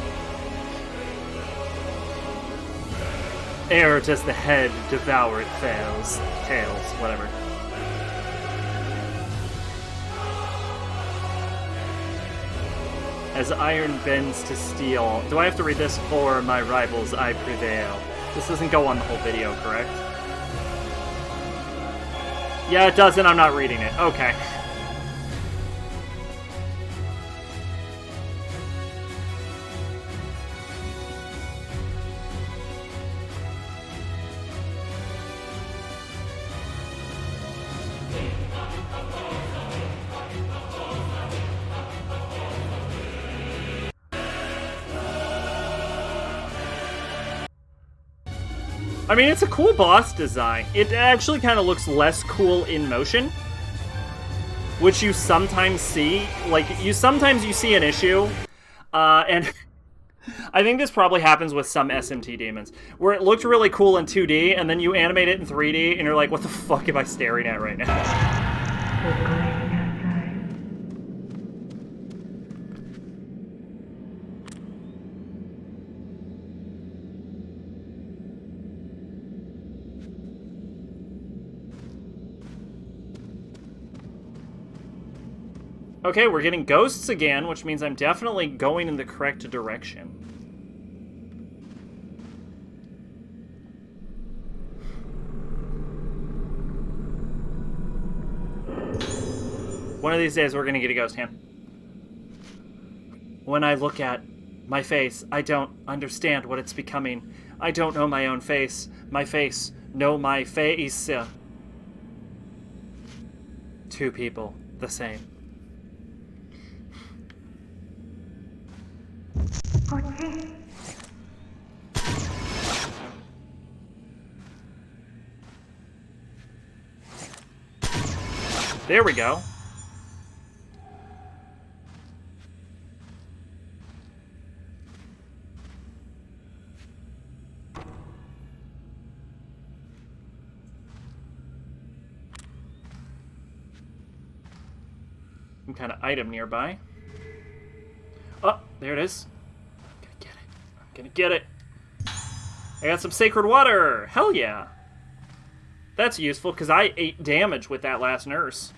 Ere does the head devour it fails. Tails, whatever. As iron bends to steel. Do I have to read this? Or my rivals I prevail. This doesn't go on the whole video, correct? Yeah, it doesn't. I'm not reading it. Okay. I mean, it's a cool boss design. It actually kind of looks less cool in motion, which you sometimes see. Like, sometimes you see an issue, and I think this probably happens with some SMT demons, where it looked really cool in 2D, and then you animate it in 3D, and you're like, what the fuck am I staring at right now? Okay, we're getting ghosts again, which means I'm definitely going in the correct direction. One of these days, we're gonna get a ghost hand. When I look at my face, I don't understand what it's becoming. I don't know my own face. My face, know my face. Two people, the same. There we go. Some kind of item nearby. Oh, there it is. I'm gonna get it. I got some sacred water. Hell yeah. That's useful because I ate damage with that last nurse.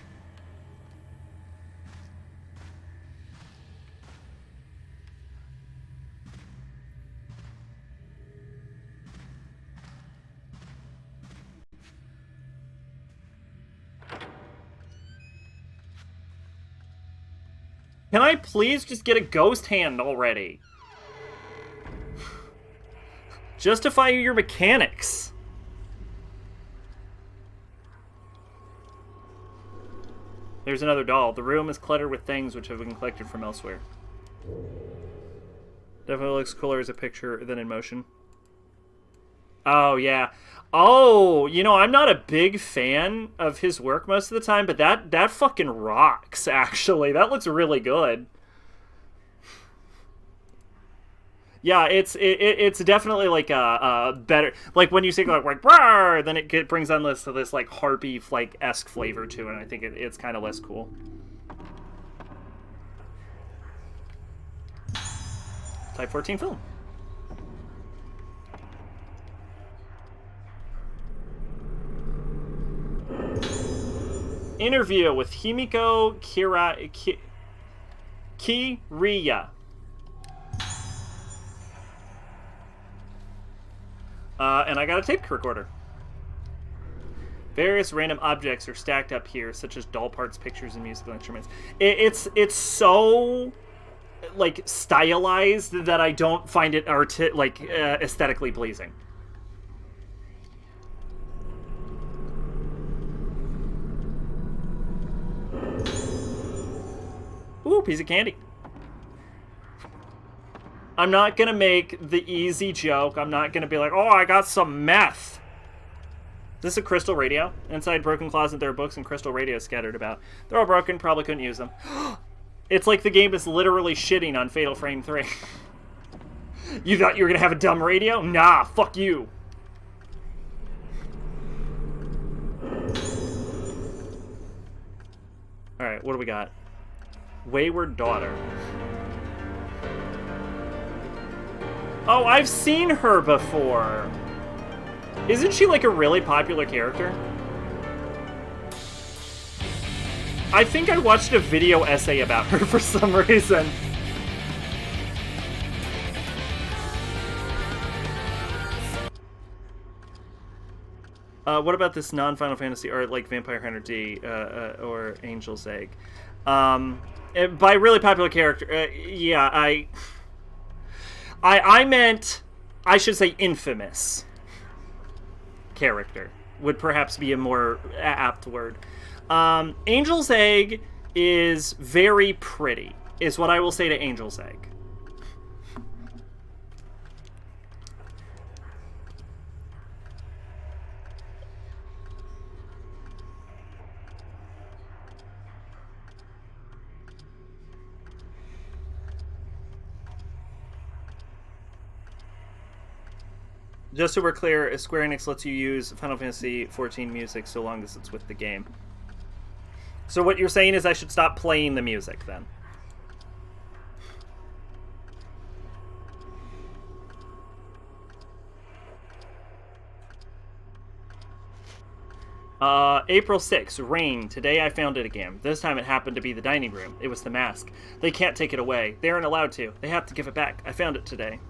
Can I please just get a ghost hand already? Justify your mechanics. There's another doll. The room is cluttered with things which have been collected from elsewhere. Definitely looks cooler as a picture than in motion. Oh, yeah. Oh, you know, I'm not a big fan of his work most of the time, but that fucking rocks, actually. That looks really good. Yeah, it's definitely like a better, like when you say like rawr, then it brings on this like harpy like esque flavor to it. And I think it's kind of less cool. Type 14 film. Interview with Himiko Kiriya. And I got a tape recorder. Various random objects are stacked up here, such as doll parts, pictures, and musical instruments. It's so like stylized that I don't find it aesthetically pleasing. Ooh, piece of candy. I'm not gonna make the easy joke. I'm not gonna be like, oh, I got some meth. This is a crystal radio. Inside broken closet, there are books and crystal radios scattered about. They're all broken, probably couldn't use them. It's like the game is literally shitting on Fatal Frame 3. You thought you were gonna have a dumb radio? Nah, fuck you. Alright, what do we got? Wayward Daughter. Oh, I've seen her before. Isn't she like a really popular character? I think I watched a video essay about her for some reason. What about this non-Final Fantasy art like Vampire Hunter D or Angel's Egg? By really popular character, yeah, I meant, I should say infamous character would perhaps be a more apt word. Angel's Egg is very pretty, is what I will say to Angel's Egg. Just so we're clear, Square Enix lets you use Final Fantasy XIV music so long as it's with the game. So what you're saying is I should stop playing the music, then? April 6th, rain. Today I found it again. This time it happened to be the dining room. It was the mask. They can't take it away. They aren't allowed to. They have to give it back. I found it today.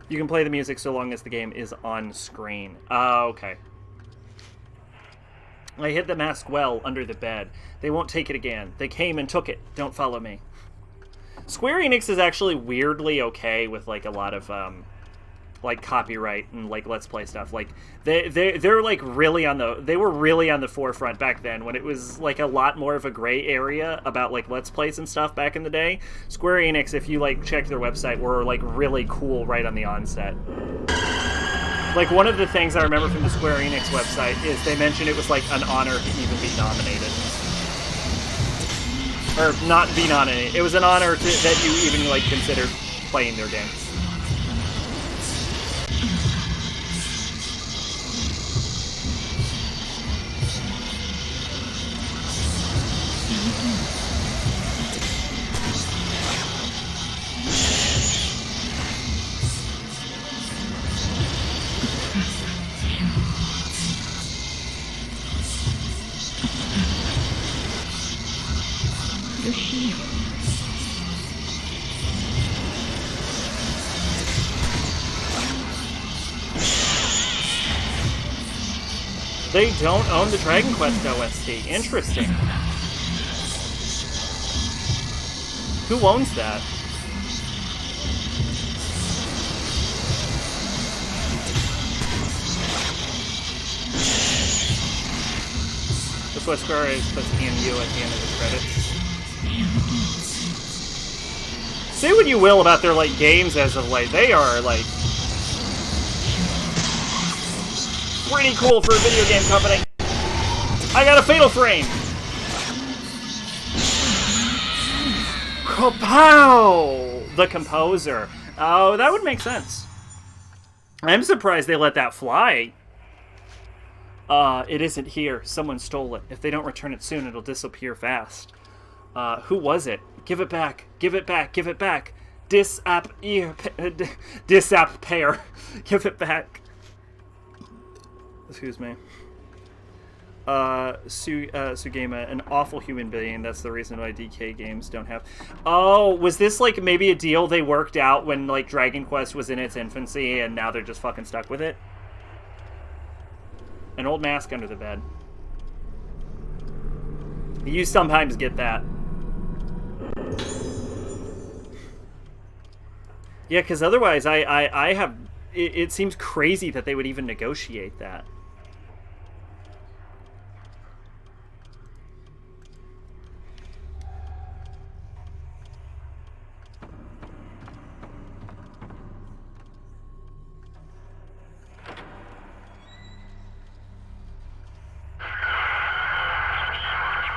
You can play the music so long as the game is on screen. Okay. I hid the mask well under the bed. They won't take it again. They came and took it. Don't follow me. Square Enix is actually weirdly okay with like a lot of like copyright and like Let's Play stuff. Like they're like really on the they were really on the forefront back then when it was like a lot more of a gray area about like Let's Plays and stuff back in the day. Square Enix, if you like check their website, were like really cool right on the onset. Like one of the things I remember from the Square Enix website is they mentioned it was like an honor to even be nominated. Or not be nominated. It was an honor that you even like considered playing their game. They don't own the Dragon Quest OST. Interesting. Who owns that? That's why Square is puts EMU at the end of the credits. Say what you will about their like games as of late. They are like pretty cool for a video game company. I got a Fatal Frame. Kapow! The composer. Oh, that would make sense. I'm surprised they let that fly. It isn't here. Someone stole it. If they don't return it soon, it'll disappear fast. Who was it? Give it back. Give it back. Give it back. Disapp pair. Give it back. Excuse me. Sugema, an awful human being. That's the reason why DK games don't have... Oh, was this like maybe a deal they worked out when like Dragon Quest was in its infancy and now they're just fucking stuck with it? An old mask under the bed. You sometimes get that. Yeah, because otherwise I have... It seems crazy that they would even negotiate that.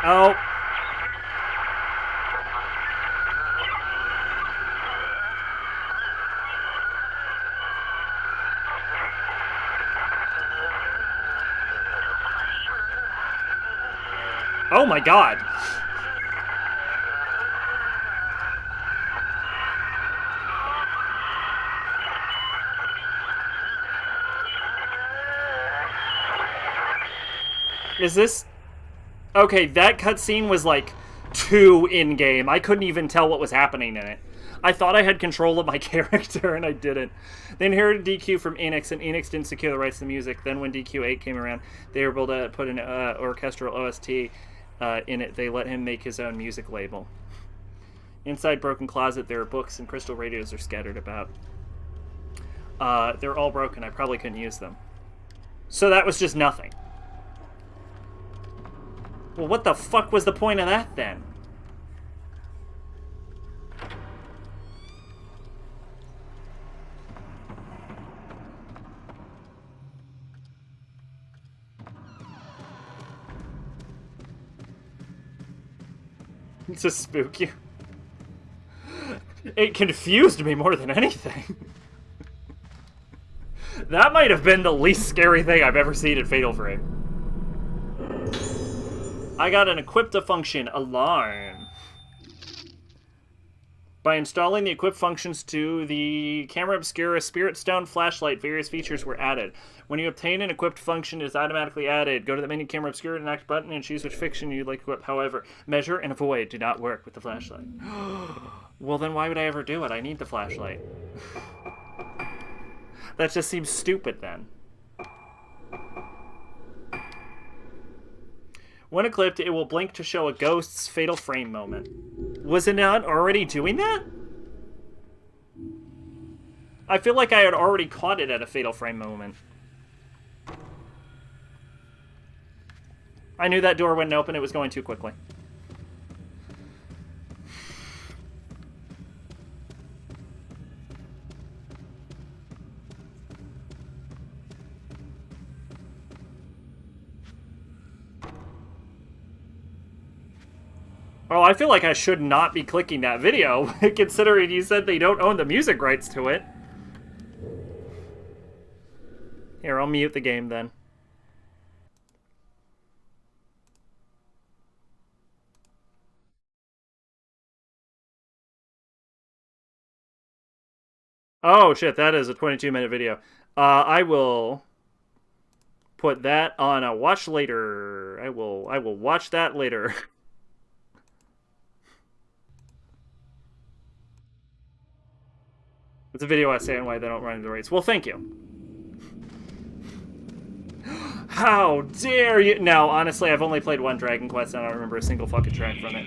Oh. Oh my god. Is this... Okay, that cutscene was like too in-game. I couldn't even tell what was happening in it. I thought I had control of my character, and I didn't. They inherited DQ from Enix, and Enix didn't secure the rights to the music. Then when DQ8 came around, they were able to put an orchestral OST in it. They let him make his own music label. Inside Broken Closet, there are books and crystal radios are scattered about. They're all broken. I probably couldn't use them. So that was just nothing. Well, what the fuck was the point of that, then? To spook you? It confused me more than anything. That might have been the least scary thing I've ever seen in Fatal Frame. I got an equip function alarm. By installing the equip functions to the Camera Obscura Spirit Stone flashlight, various features were added. When you obtain an equipped function, it is automatically added. Go to the menu Camera Obscura and act button and choose which fiction you'd like to equip. However, measure and avoid do not work with the flashlight. Well, then why would I ever do it? I need the flashlight. That just seems stupid then. When equipped, it will blink to show a ghost's fatal frame moment. Was it not already doing that? I feel like I had already caught it at a fatal frame moment. I knew that door wouldn't open. It was going too quickly. Oh, I feel like I should not be clicking that video, considering you said they don't own the music rights to it. Here, I'll mute the game then. Oh shit, that is a 22-minute video. I will put that on a watch later. I will watch that later. It's a video essay on why they don't run the rates. Well, thank you. How dare you? No, honestly, I've only played one Dragon Quest and I don't remember a single fucking track from it.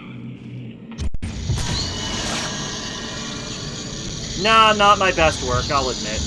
Nah, not my best work, I'll admit.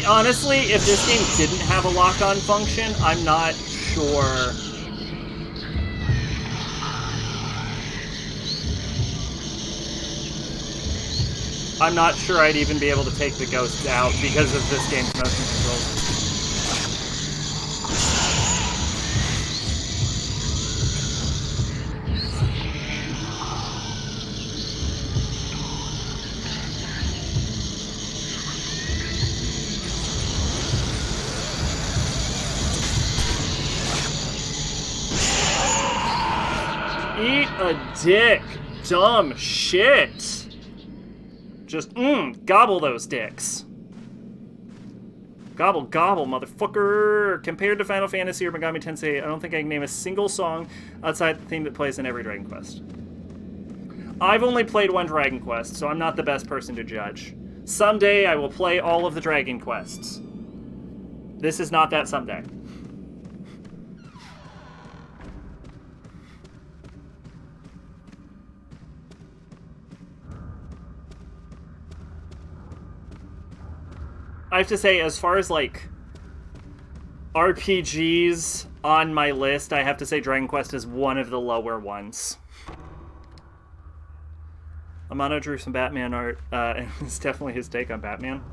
Honestly, if this game didn't have a lock-on function, I'm not sure. I'm not sure I'd even be able to take the ghosts out because of this game's motion controls. Eat a dick. Dumb shit. Just, gobble those dicks. Gobble, gobble, motherfucker. Compared to Final Fantasy or Megami Tensei, I don't think I can name a single song outside the theme that plays in every Dragon Quest. I've only played one Dragon Quest, so I'm not the best person to judge. Someday I will play all of the Dragon Quests. This is not that someday. I have to say, as far as, like, RPGs on my list, I have to say Dragon Quest is one of the lower ones. Amano drew some Batman art, and it's definitely his take on Batman.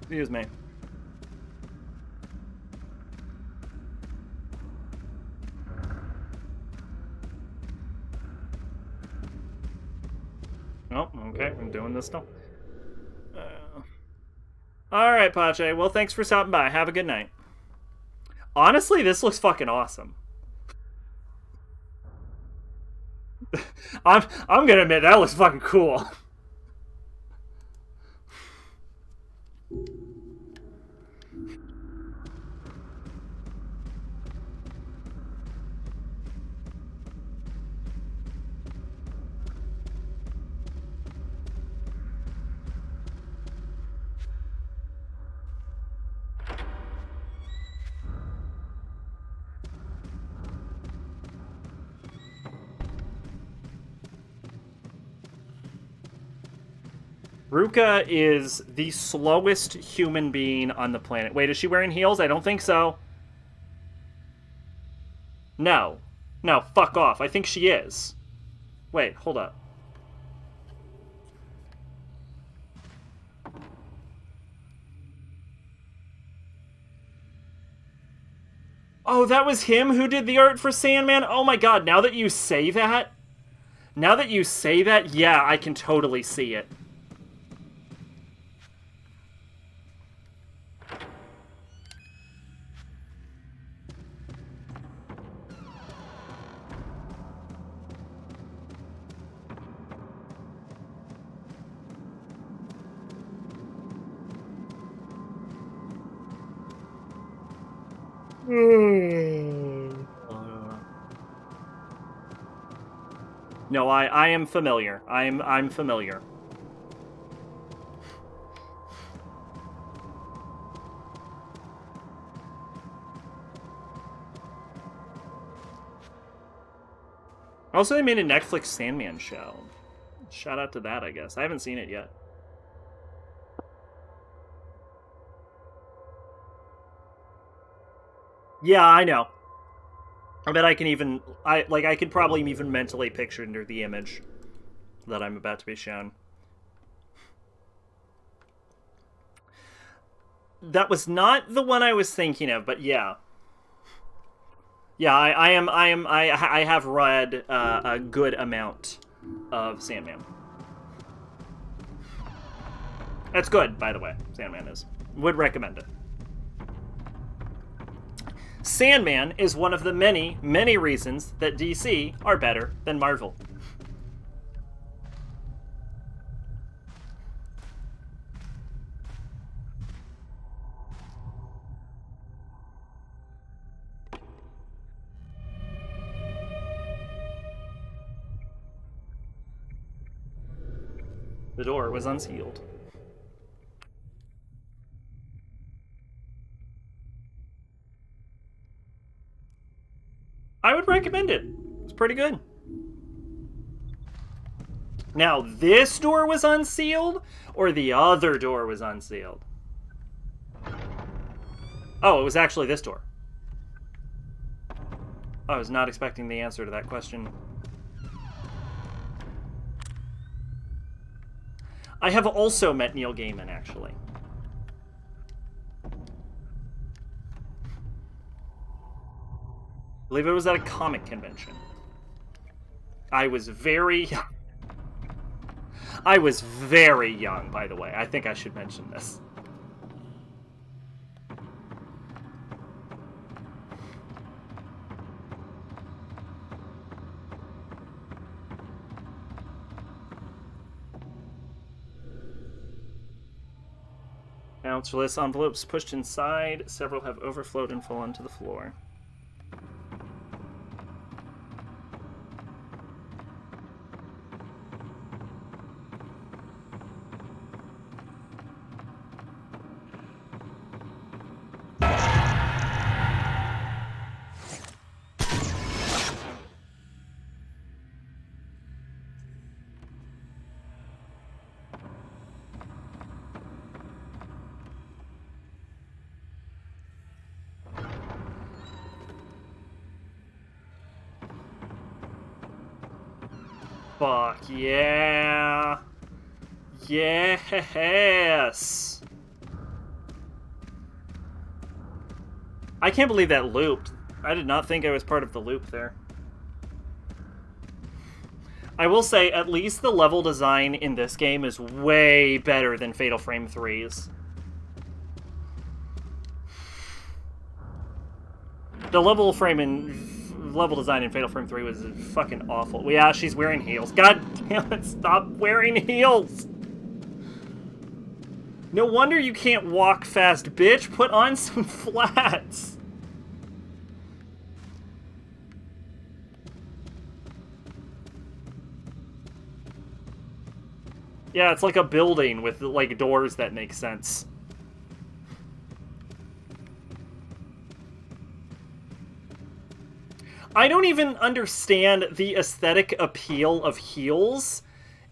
Excuse me. Oh, okay, I'm doing this still. Alright, Pache. Well, thanks for stopping by. Have a good night. Honestly, this looks fucking awesome. I'm gonna admit, that looks fucking cool. Ruka is the slowest human being on the planet. Wait, is she wearing heels? I don't think so. No. No, fuck off. I think she is. Wait, hold up. Oh, that was him who did the art for Sandman? Oh my god, now that you say that... yeah, I can totally see it. No, I am familiar. I'm familiar. Also, they made a Netflix Sandman show. Shout out to that, I guess. I haven't seen it yet. Yeah, I know. I bet I can even... I could probably even mentally picture under the image that I'm about to be shown. That was not the one I was thinking of, but yeah. Yeah, I have read a good amount of Sandman. That's good, by the way. Sandman is. Would recommend it. Sandman is one of the many, many reasons that DC are better than Marvel. The door was unsealed. I would recommend it. It's pretty good. Now, this door was unsealed, or the other door was unsealed? Oh, it was actually this door. I was not expecting the answer to that question. I have also met Neil Gaiman, actually. I believe it was at a comic convention. I was very young. I was very young, by the way. I think I should mention this. Countless envelopes pushed inside. Several have overflowed and fallen to the floor. Fuck yeah. Yes. I can't believe that looped. I did not think I was part of the loop there. I will say, at least the level design in this game is way better than Fatal Frame 3's. The level design in Fatal Frame 3 was fucking awful. Yeah, she's wearing heels. God damn it, stop wearing heels! No wonder you can't walk fast, bitch! Put on some flats! Yeah, it's like a building with, like, doors that make sense. I don't even understand the aesthetic appeal of heels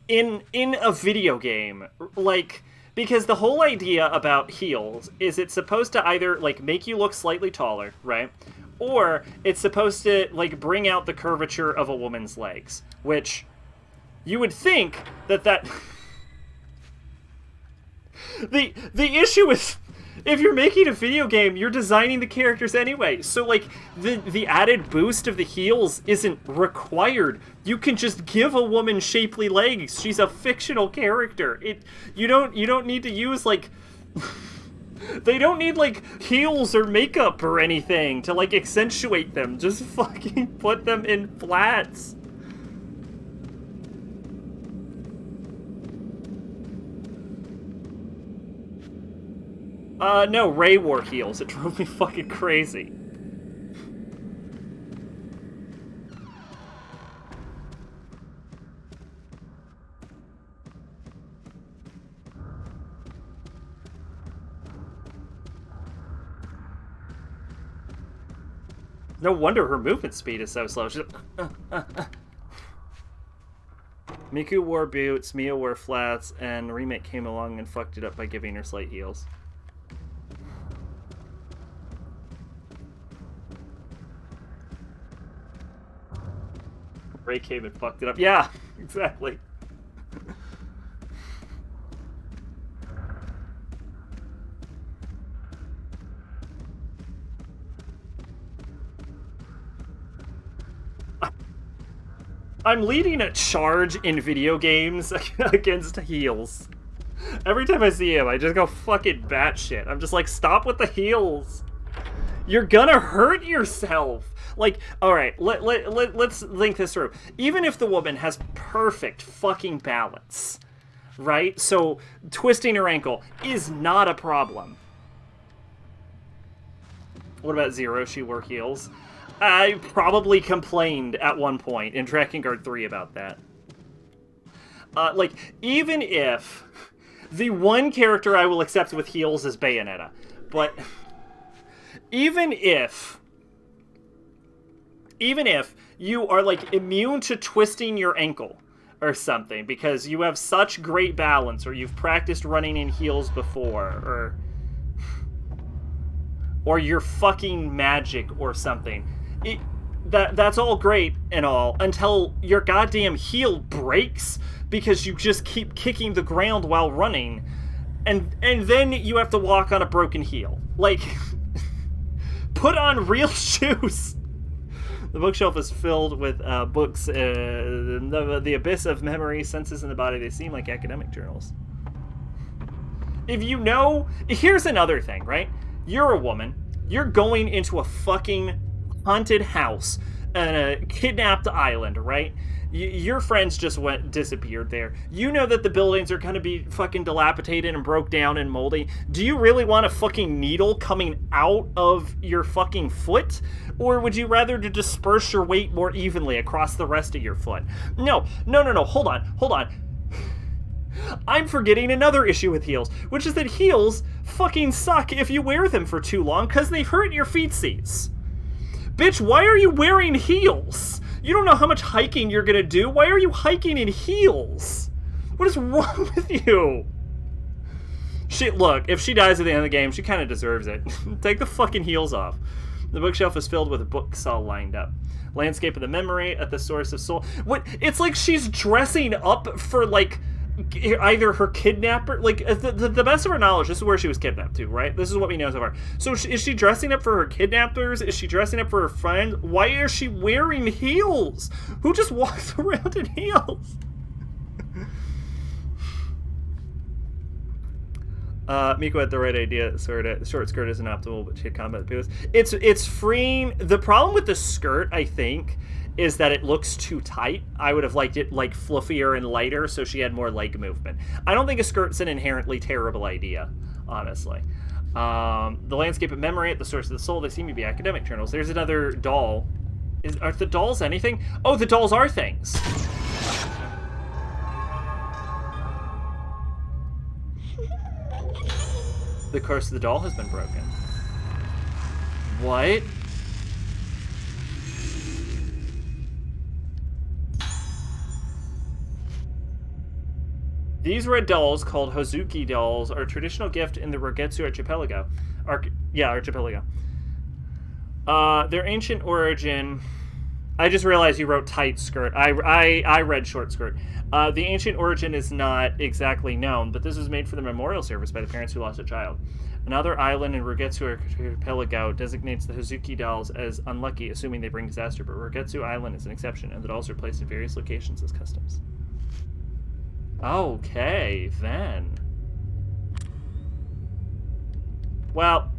in a video game. Like, because the whole idea about heels is it's supposed to either, like, make you look slightly taller, right? Or it's supposed to, like, bring out the curvature of a woman's legs. Which, you would think that... The issue is, if you're making a video game, you're designing the characters anyway. So, like, the added boost of the heels isn't required. You can just give a woman shapely legs. She's a fictional character. You don't need to use, like... They don't need, like, heels or makeup or anything to, like, accentuate them. Just fucking put them in flats. No, Ray wore heels. It drove me fucking crazy. No wonder her movement speed is so slow. She's Miku wore boots, Mia wore flats, and Remake came along and fucked it up by giving her slight heels. Ray came and fucked it up. Yeah, exactly. I'm leading a charge in video games against heels. Every time I see him, I just go fucking batshit. I'm just like, stop with the heels. You're gonna hurt yourself. Like, alright, let's think this through. Even if the woman has perfect fucking balance, right? So, twisting her ankle is not a problem. What about Zero? She wore heels. I probably complained at one point in Drakengard 3 about that. Like, even if the one character I will accept with heels is Bayonetta, but even if you are, like, immune to twisting your ankle or something because you have such great balance or you've practiced running in heels before or you're fucking magic or something, that's all great and all until your goddamn heel breaks because you just keep kicking the ground while running and then you have to walk on a broken heel. Like, put on real shoes. The bookshelf is filled with books. The abyss of memory, senses in the body, they seem like academic journals. If you know... Here's another thing, right? You're a woman. You're going into a fucking haunted house a kidnapped island, right? Your friends just disappeared there. You know that the buildings are going to be fucking dilapidated and broke down and moldy. Do you really want a fucking needle coming out of your fucking foot? Or would you rather to disperse your weight more evenly across the rest of your foot? No. Hold on. I'm forgetting another issue with heels, which is that heels fucking suck if you wear them for too long because they hurt your feetsies. Bitch, why are you wearing heels? You don't know how much hiking you're gonna do. Why are you hiking in heels? What is wrong with you? Look, if she dies at the end of the game, she kind of deserves it. Take the fucking heels off. The bookshelf is filled with books all lined up. Landscape of the memory at the source of soul. What? It's like she's dressing up for, like, either her kidnapper, like, the best of her knowledge, this is where she was kidnapped to, right? This is what we know so far. So is she dressing up for her kidnappers? Is she dressing up for her friend? Why is she wearing heels? Who just walks around in heels? Miko had the right idea. Short skirt isn't optimal, but she had combat appeals. It's freeing. The problem with the skirt, I think, is that it looks too tight. I would have liked it like fluffier and lighter so she had more leg movement. I don't think a skirt's an inherently terrible idea, honestly. The landscape of memory at the source of the soul, they seem to be academic journals. There's another doll. Are the dolls anything? Oh, the dolls are things. The curse of the doll has been broken. What? These red dolls, called Hozuki dolls, are a traditional gift in the Rogetsu archipelago. Archipelago. Their ancient origin... I just realized you wrote tight skirt. I read short skirt. The ancient origin is not exactly known, but this was made for the memorial service by the parents who lost a child. Another island in Rogetsu archipelago designates the Hozuki dolls as unlucky, assuming they bring disaster, but Rogetsu Island is an exception, and the dolls are placed in various locations as customs. Okay, then. Well.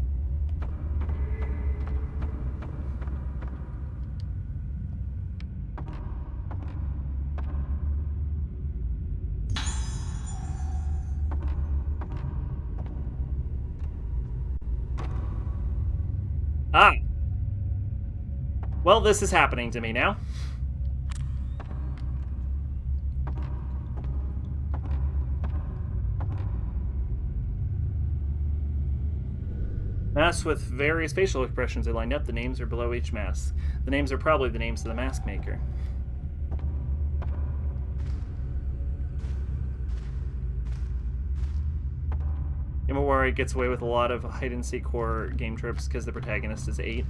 Well, this is happening to me now. Masks with various facial expressions are lined up. The names are below each mask. The names are probably the names of the mask maker. Imawari gets away with a lot of hide-and-seek horror game trips because the protagonist is 8.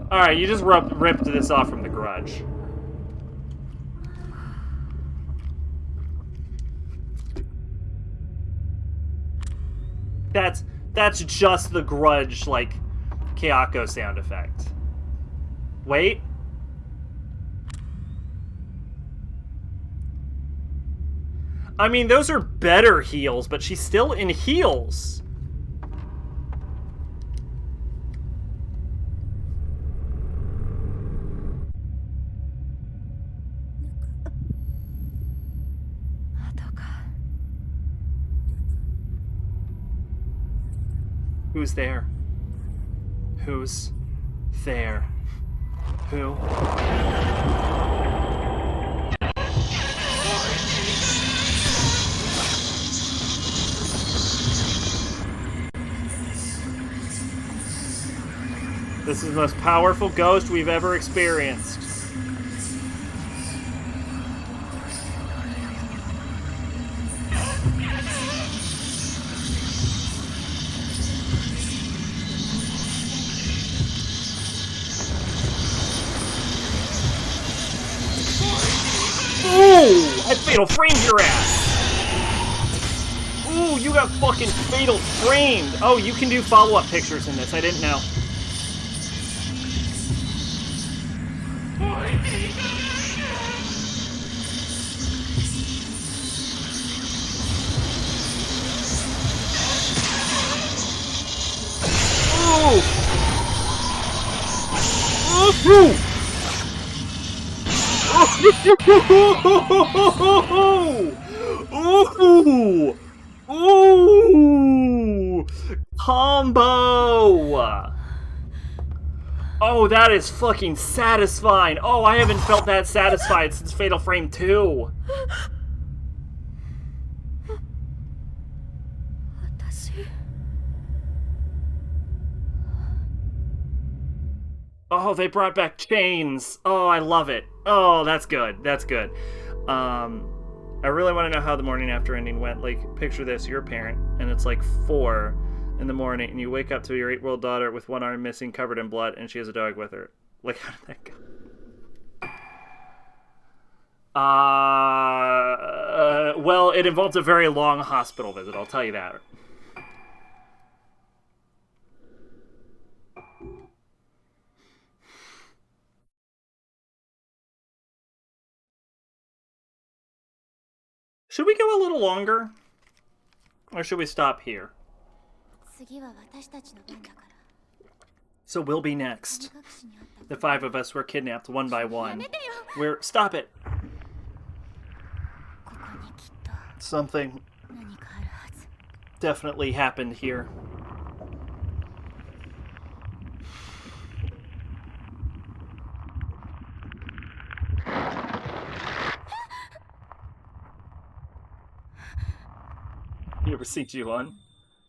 Alright, you just ripped this off from The Grudge. That's just The Grudge, like, Kayako sound effect. Wait. I mean, those are better heels, but she's still in heels. Who's there? Who's there? Who? This is the most powerful ghost we've ever experienced. I fatal framed your ass! Ooh, you got fucking fatal framed! Oh, you can do follow-up pictures in this, I didn't know. Ooh! Ooh! Ooh! Combo! Oh, that is fucking satisfying. Oh, I haven't felt that satisfied since Fatal Frame 2. Oh, they brought back chains. Oh, I love it. Oh, that's good. That's good. I really want to know how the morning after ending went. Like, picture this: you're a parent, and it's like 4 in the morning, and you wake up to your 8-year-old daughter with one arm missing, covered in blood, and she has a dog with her. Like, how did that go? Well, it involved a very long hospital visit. I'll tell you that. Should we go a little longer? Or should we stop here? So we'll be next. The 5 of us were kidnapped one by one. Stop it! Something definitely happened here. You ever seen Ju-on?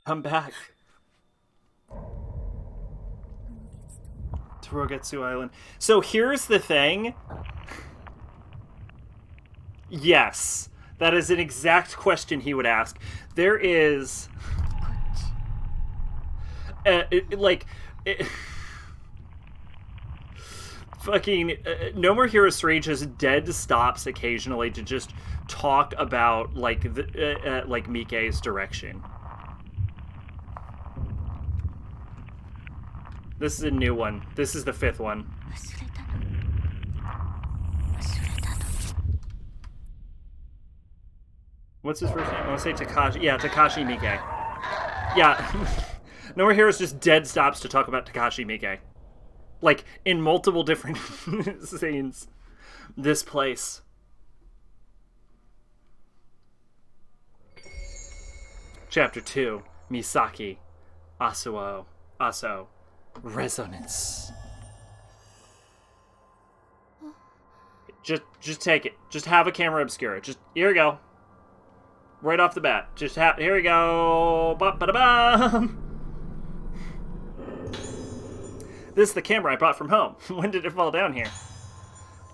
Come back. To Rogetsu Island. So here's the thing. Yes. That is an exact question he would ask. There is... fucking... No More Heroes 3 just dead stops occasionally to just talk about, like, Mike's direction. This is a new one. This is the 5th one. What's his first name? I want to say Takashi. Yeah, Takashi Miike. Yeah. No More Heroes just dead stops to talk about Takashi Miike. Like, in multiple different scenes. This place. Chapter 2. Misaki. Aso. Resonance. Just take it. Just have a camera obscura. Just, here we go. Right off the bat. Here we go. Ba-ba-da-bum. This is the camera I brought from home. When did it fall down here?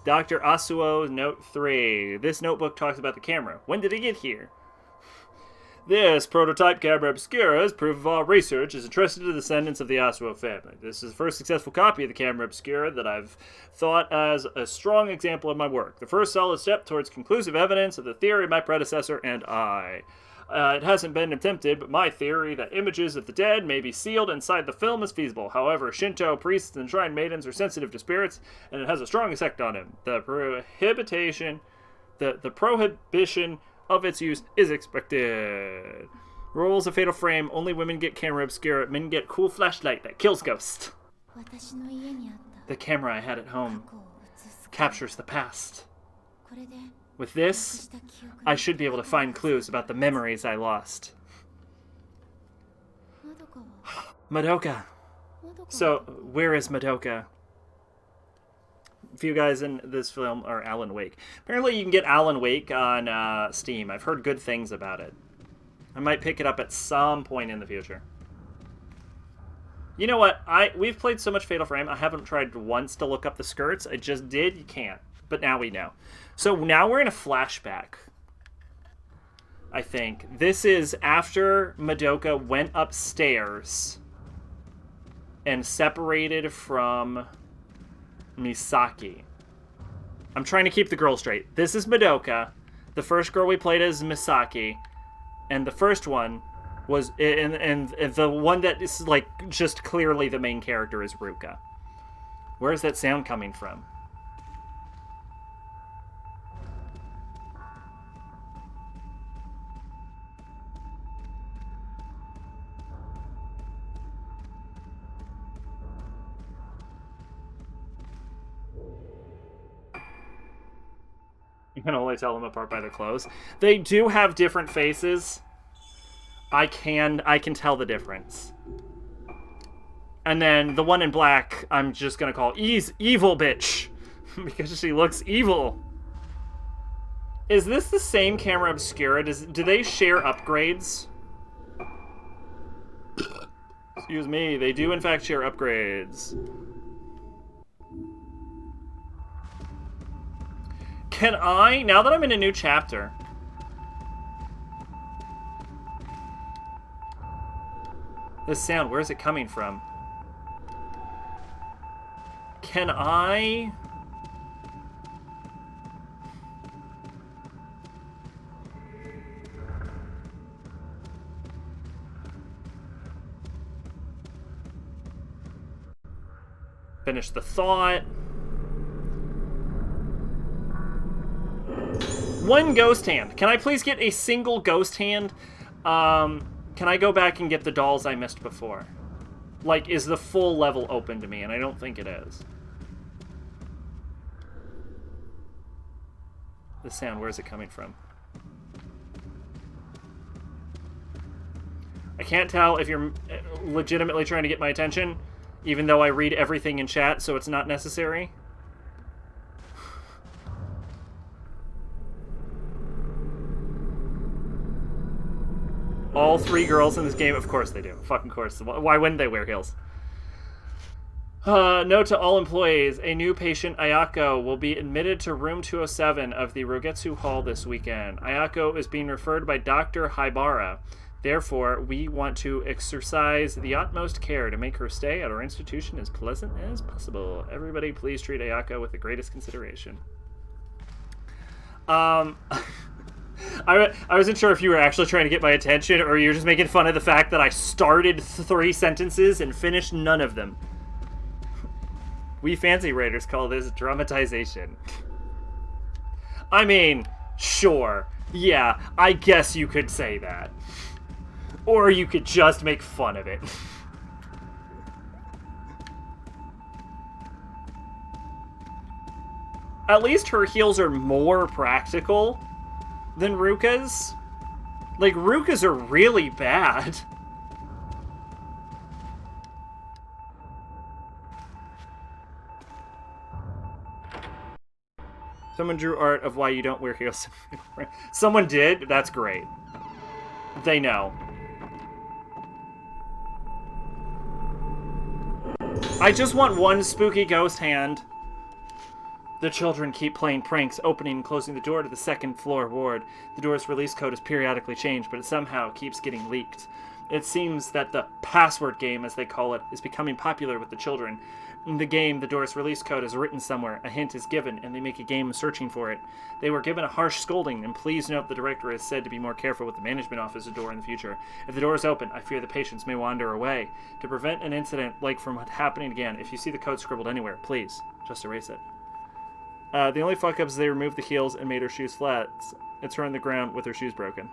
Dr. Asuo, Note 3. This notebook talks about the camera. When did it get here? This prototype camera obscura, as proof of all research, is entrusted to the descendants of the Asuo family. This is the first successful copy of the camera obscura that I've thought as a strong example of my work. The first solid step towards conclusive evidence of the theory of my predecessor and I. It hasn't been attempted, but my theory that images of the dead may be sealed inside the film is feasible. However, Shinto priests and shrine maidens are sensitive to spirits, and it has a strong effect on them. The prohibition of its use is expected. Rules of Fatal Frame: only women get camera obscura, men get cool flashlight that kills ghosts. The camera I had at home captures the past. With this, I should be able to find clues about the memories I lost. Madoka. So, where is Madoka? A few guys in this film are Alan Wake. Apparently you can get Alan Wake on Steam. I've heard good things about it. I might pick it up at some point in the future. You know what? We've played so much Fatal Frame, I haven't tried once to look up the skirts. I just did. You can't. But now we know. So now we're in a flashback. I think. This is after Madoka went upstairs and separated from Misaki. I'm trying to keep the girl straight. This is Madoka. The first girl we played is Misaki. And the first one was... And the one that is, like, just clearly the main character is Ruka. Where is that sound coming from? can only tell them apart by their clothes. They do have different faces. I can tell the difference. And then the one in black, I'm just gonna call evil bitch. Because she looks evil. Is this the same camera obscura? Do they share upgrades? Excuse me, they do in fact share upgrades. Can I, now that I'm in a new chapter... This sound, where is it coming from? Can I... Finish the thought. One ghost hand. Can I please get a single ghost hand? Can I go back and get the dolls I missed before? Like, is the full level open to me? And I don't think it is. The sound, where is it coming from? I can't tell if you're legitimately trying to get my attention, even though I read everything in chat, so it's not necessary. All three girls in this game, of course they do. Fucking course. Why wouldn't they wear heels? Note to all employees, a new patient, Ayako, will be admitted to room 207 of the Rogetsu Hall this weekend. Ayako is being referred by Dr. Haibara. Therefore, we want to exercise the utmost care to make her stay at our institution as pleasant as possible. Everybody, please treat Ayako with the greatest consideration. I wasn't sure if you were actually trying to get my attention or you were just making fun of the fact that I started 3 sentences and finished none of them. We fancy writers call this dramatization. I mean, sure. Yeah, I guess you could say that. Or you could just make fun of it. At least her heels are more practical than Ruka's. Like, Ruka's are really bad. Someone drew art of why you don't wear heels. Someone did? That's great. They know. I just want one spooky ghost hand. The children keep playing pranks, opening and closing the door to the second floor ward. The door's release code is periodically changed, but it somehow keeps getting leaked. It seems that the password game, as they call it, is becoming popular with the children. In the game, the door's release code is written somewhere, a hint is given, and they make a game searching for it. They were given a harsh scolding, and please note the director has said to be more careful with the management office door in the future. If the door is open, I fear the patients may wander away. To prevent an incident like from happening again, if you see the code scribbled anywhere, please, just erase it. The only fuck-ups is they removed the heels and made her shoes flat. It's her on the ground with her shoes broken.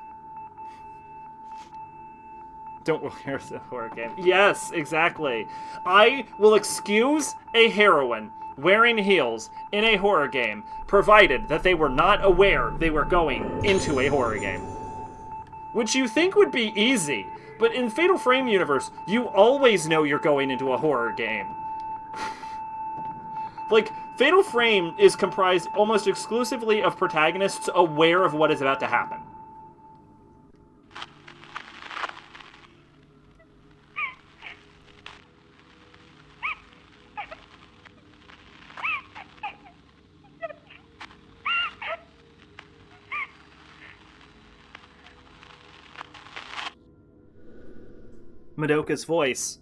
Don't wear a horror game. Yes, exactly. I will excuse a heroine wearing heels in a horror game, provided that they were not aware they were going into a horror game. Which you think would be easy, but in Fatal Frame universe, you always know you're going into a horror game. Like, Fatal Frame is comprised almost exclusively of protagonists aware of what is about to happen. Madoka's voice.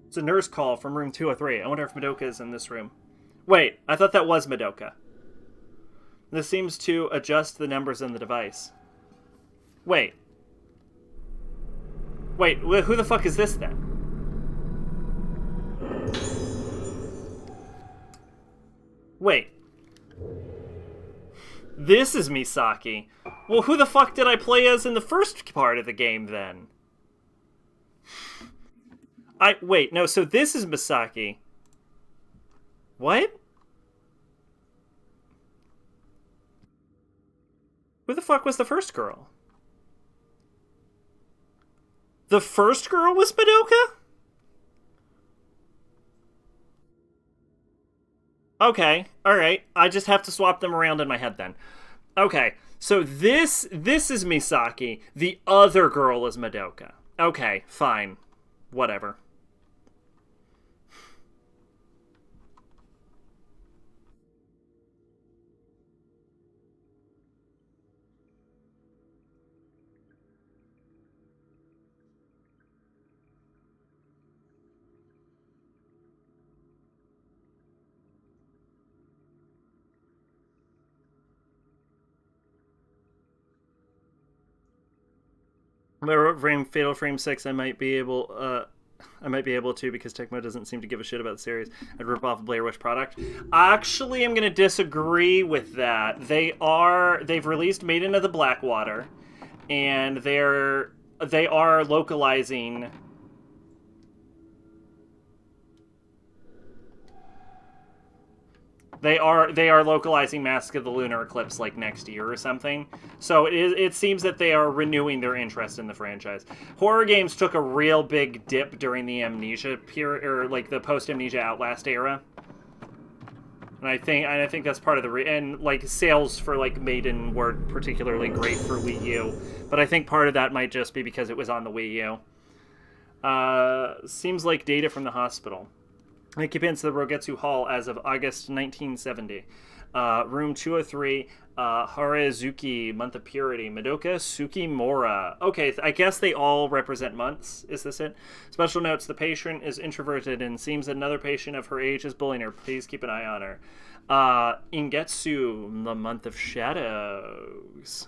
It's a nurse call from room 203. I wonder if Madoka is in this room. Wait, I thought that was Madoka. This seems to adjust the numbers in the device. Wait. Wait, who the fuck is this then? Wait. This is Misaki. Well, who the fuck did I play as in the first part of the game then? Wait, no, so this is Misaki. What? Who the fuck was the first girl? The first girl was Madoka? Okay, alright. I just have to swap them around in my head then. Okay, so this is Misaki. The other girl is Madoka. Okay, fine. Whatever. Fatal Frame 6, I might be able to because Tecmo doesn't seem to give a shit about the series. I'd rip off a Blair Witch product. Actually, I'm going to disagree with that. They've released Maiden of the Blackwater, and they are localizing. They are localizing Mask of the Lunar Eclipse like next year or something. So it seems that they are renewing their interest in the franchise. Horror games took a real big dip during the Amnesia period, or like the post-Amnesia Outlast era. And I think that's part of the and like sales for like Maiden weren't particularly great for Wii U, but I think part of that might just be because it was on the Wii U. Seems like data from the hospital. Occupants of the Rogetsu Hall as of August 1970. Room 203, Harazuki, month of purity. Madoka Tsukimura. Okay, I guess they all represent months. Is this it? Special notes, the patient is introverted and seems that another patient of her age is bullying her. Please keep an eye on her. Ingetsu, the month of shadows.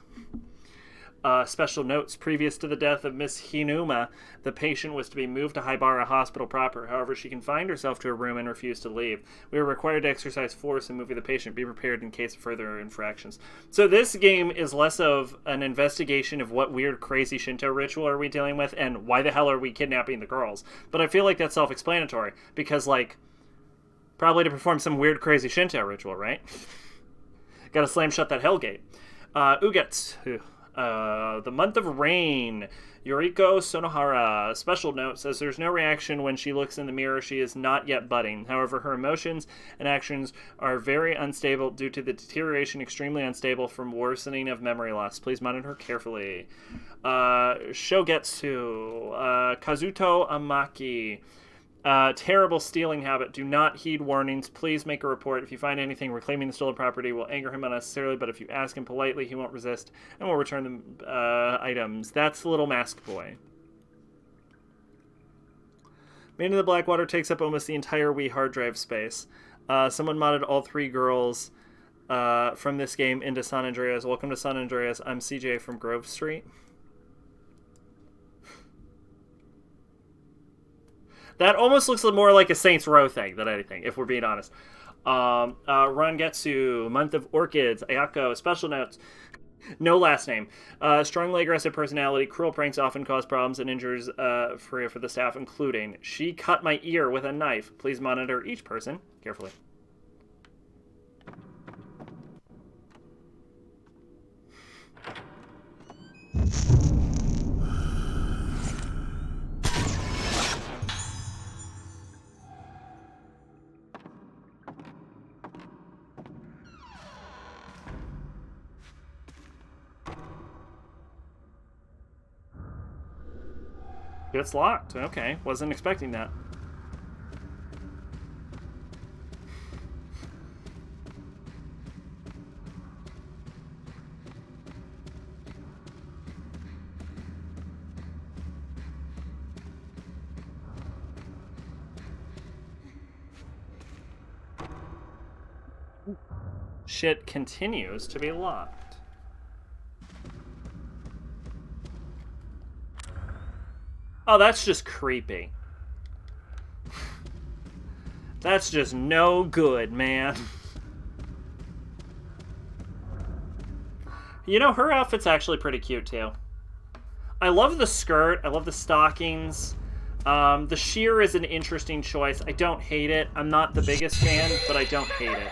Special notes, previous to the death of Miss Hinuma, the patient was to be moved to Haibara Hospital proper. However, she confined herself to a room and refused to leave. We were required to exercise force in moving the patient. Be prepared in case of further infractions. So this game is less of an investigation of what weird, crazy Shinto ritual are we dealing with and why the hell are we kidnapping the girls. But I feel like that's self-explanatory because, like, probably to perform some weird, crazy Shinto ritual, right? Gotta slam shut that hellgate. Ugetsu. The month of rain. Yoriko Sonohara. Special note says there's no reaction when she looks in the mirror. She is not yet budding. However, her emotions and actions are very unstable due to the deterioration, extremely unstable from worsening of memory loss. Please monitor her carefully. Shogetsu. Kazuto Amaki. Terrible stealing habit. Do not heed warnings. Please make a report. If you find anything reclaiming the stolen property will anger him unnecessarily, but if you ask him politely, he won't resist and will return the items. That's the little mask boy. Maiden of the Blackwater takes up almost the entire Wii hard drive space. Someone modded all three girls from this game into San Andreas. Welcome to San Andreas. I'm CJ from Grove Street. That almost looks more like a Saints Row thing than anything, if we're being honest. Rangetsu, month of orchids. Ayako, special notes. No last name. Strongly aggressive personality. Cruel pranks often cause problems and injures for the staff, including she cut my ear with a knife. Please monitor each person carefully. It's locked. Okay, wasn't expecting that. Shit continues to be locked. Oh, that's just creepy. That's just no good, man. You know, her outfit's actually pretty cute, too. I love the skirt. I love the stockings. The sheer is an interesting choice. I don't hate it. I'm not the biggest fan, but I don't hate it.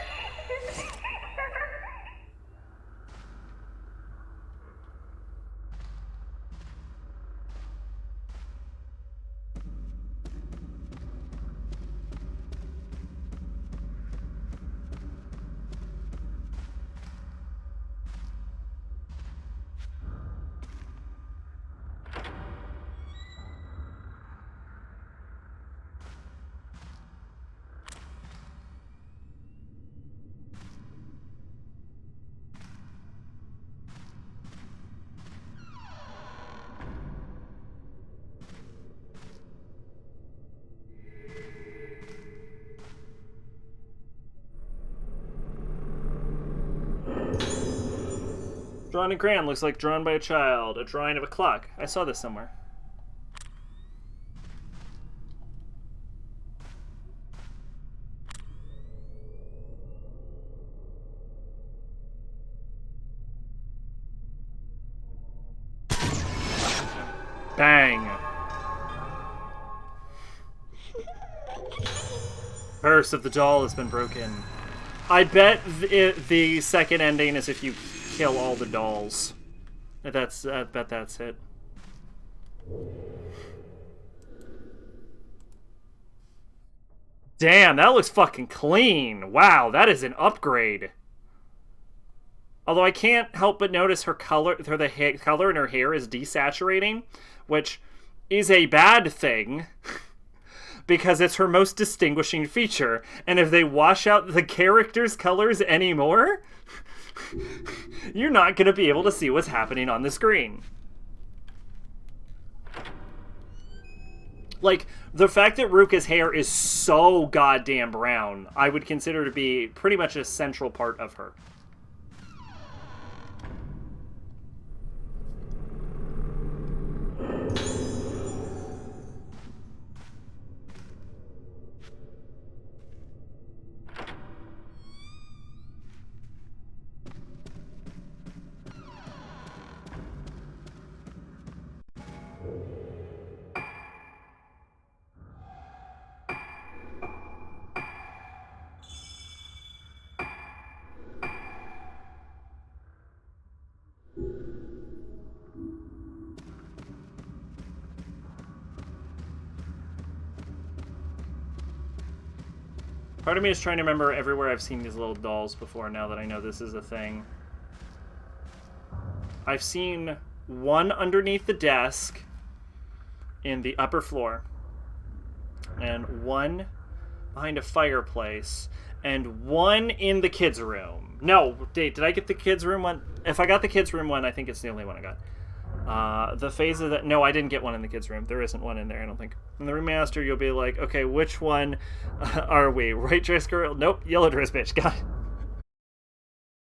Drawn in crayon, looks like drawn by a child. A drawing of a clock. I saw this somewhere. Bang. Curse of the doll has been broken. I bet the second ending is if you kill all the dolls. I bet that's it. Damn, that looks fucking clean. Wow, that is an upgrade. Although I can't help but notice her color, color in her hair is desaturating, which is a bad thing because it's her most distinguishing feature. And if they wash out the character's colors anymore, you're not going to be able to see what's happening on the screen. Like, the fact that Ruka's hair is so goddamn brown, I would consider to be pretty much a central part of her. Part of me is trying to remember everywhere I've seen these little dolls before now that I know this is a thing. I've seen one underneath the desk in the upper floor, and one behind a fireplace, and one in the kids' room. No, did I get the kids' room one? If I got the kids' room one, I think it's the only one I got. The phase of that. No, I didn't get one in the kids' room. There isn't one in there, I don't think. In the remaster, you'll be like, okay, which one are we? Right dress girl? Nope, yellow dress bitch. Got it.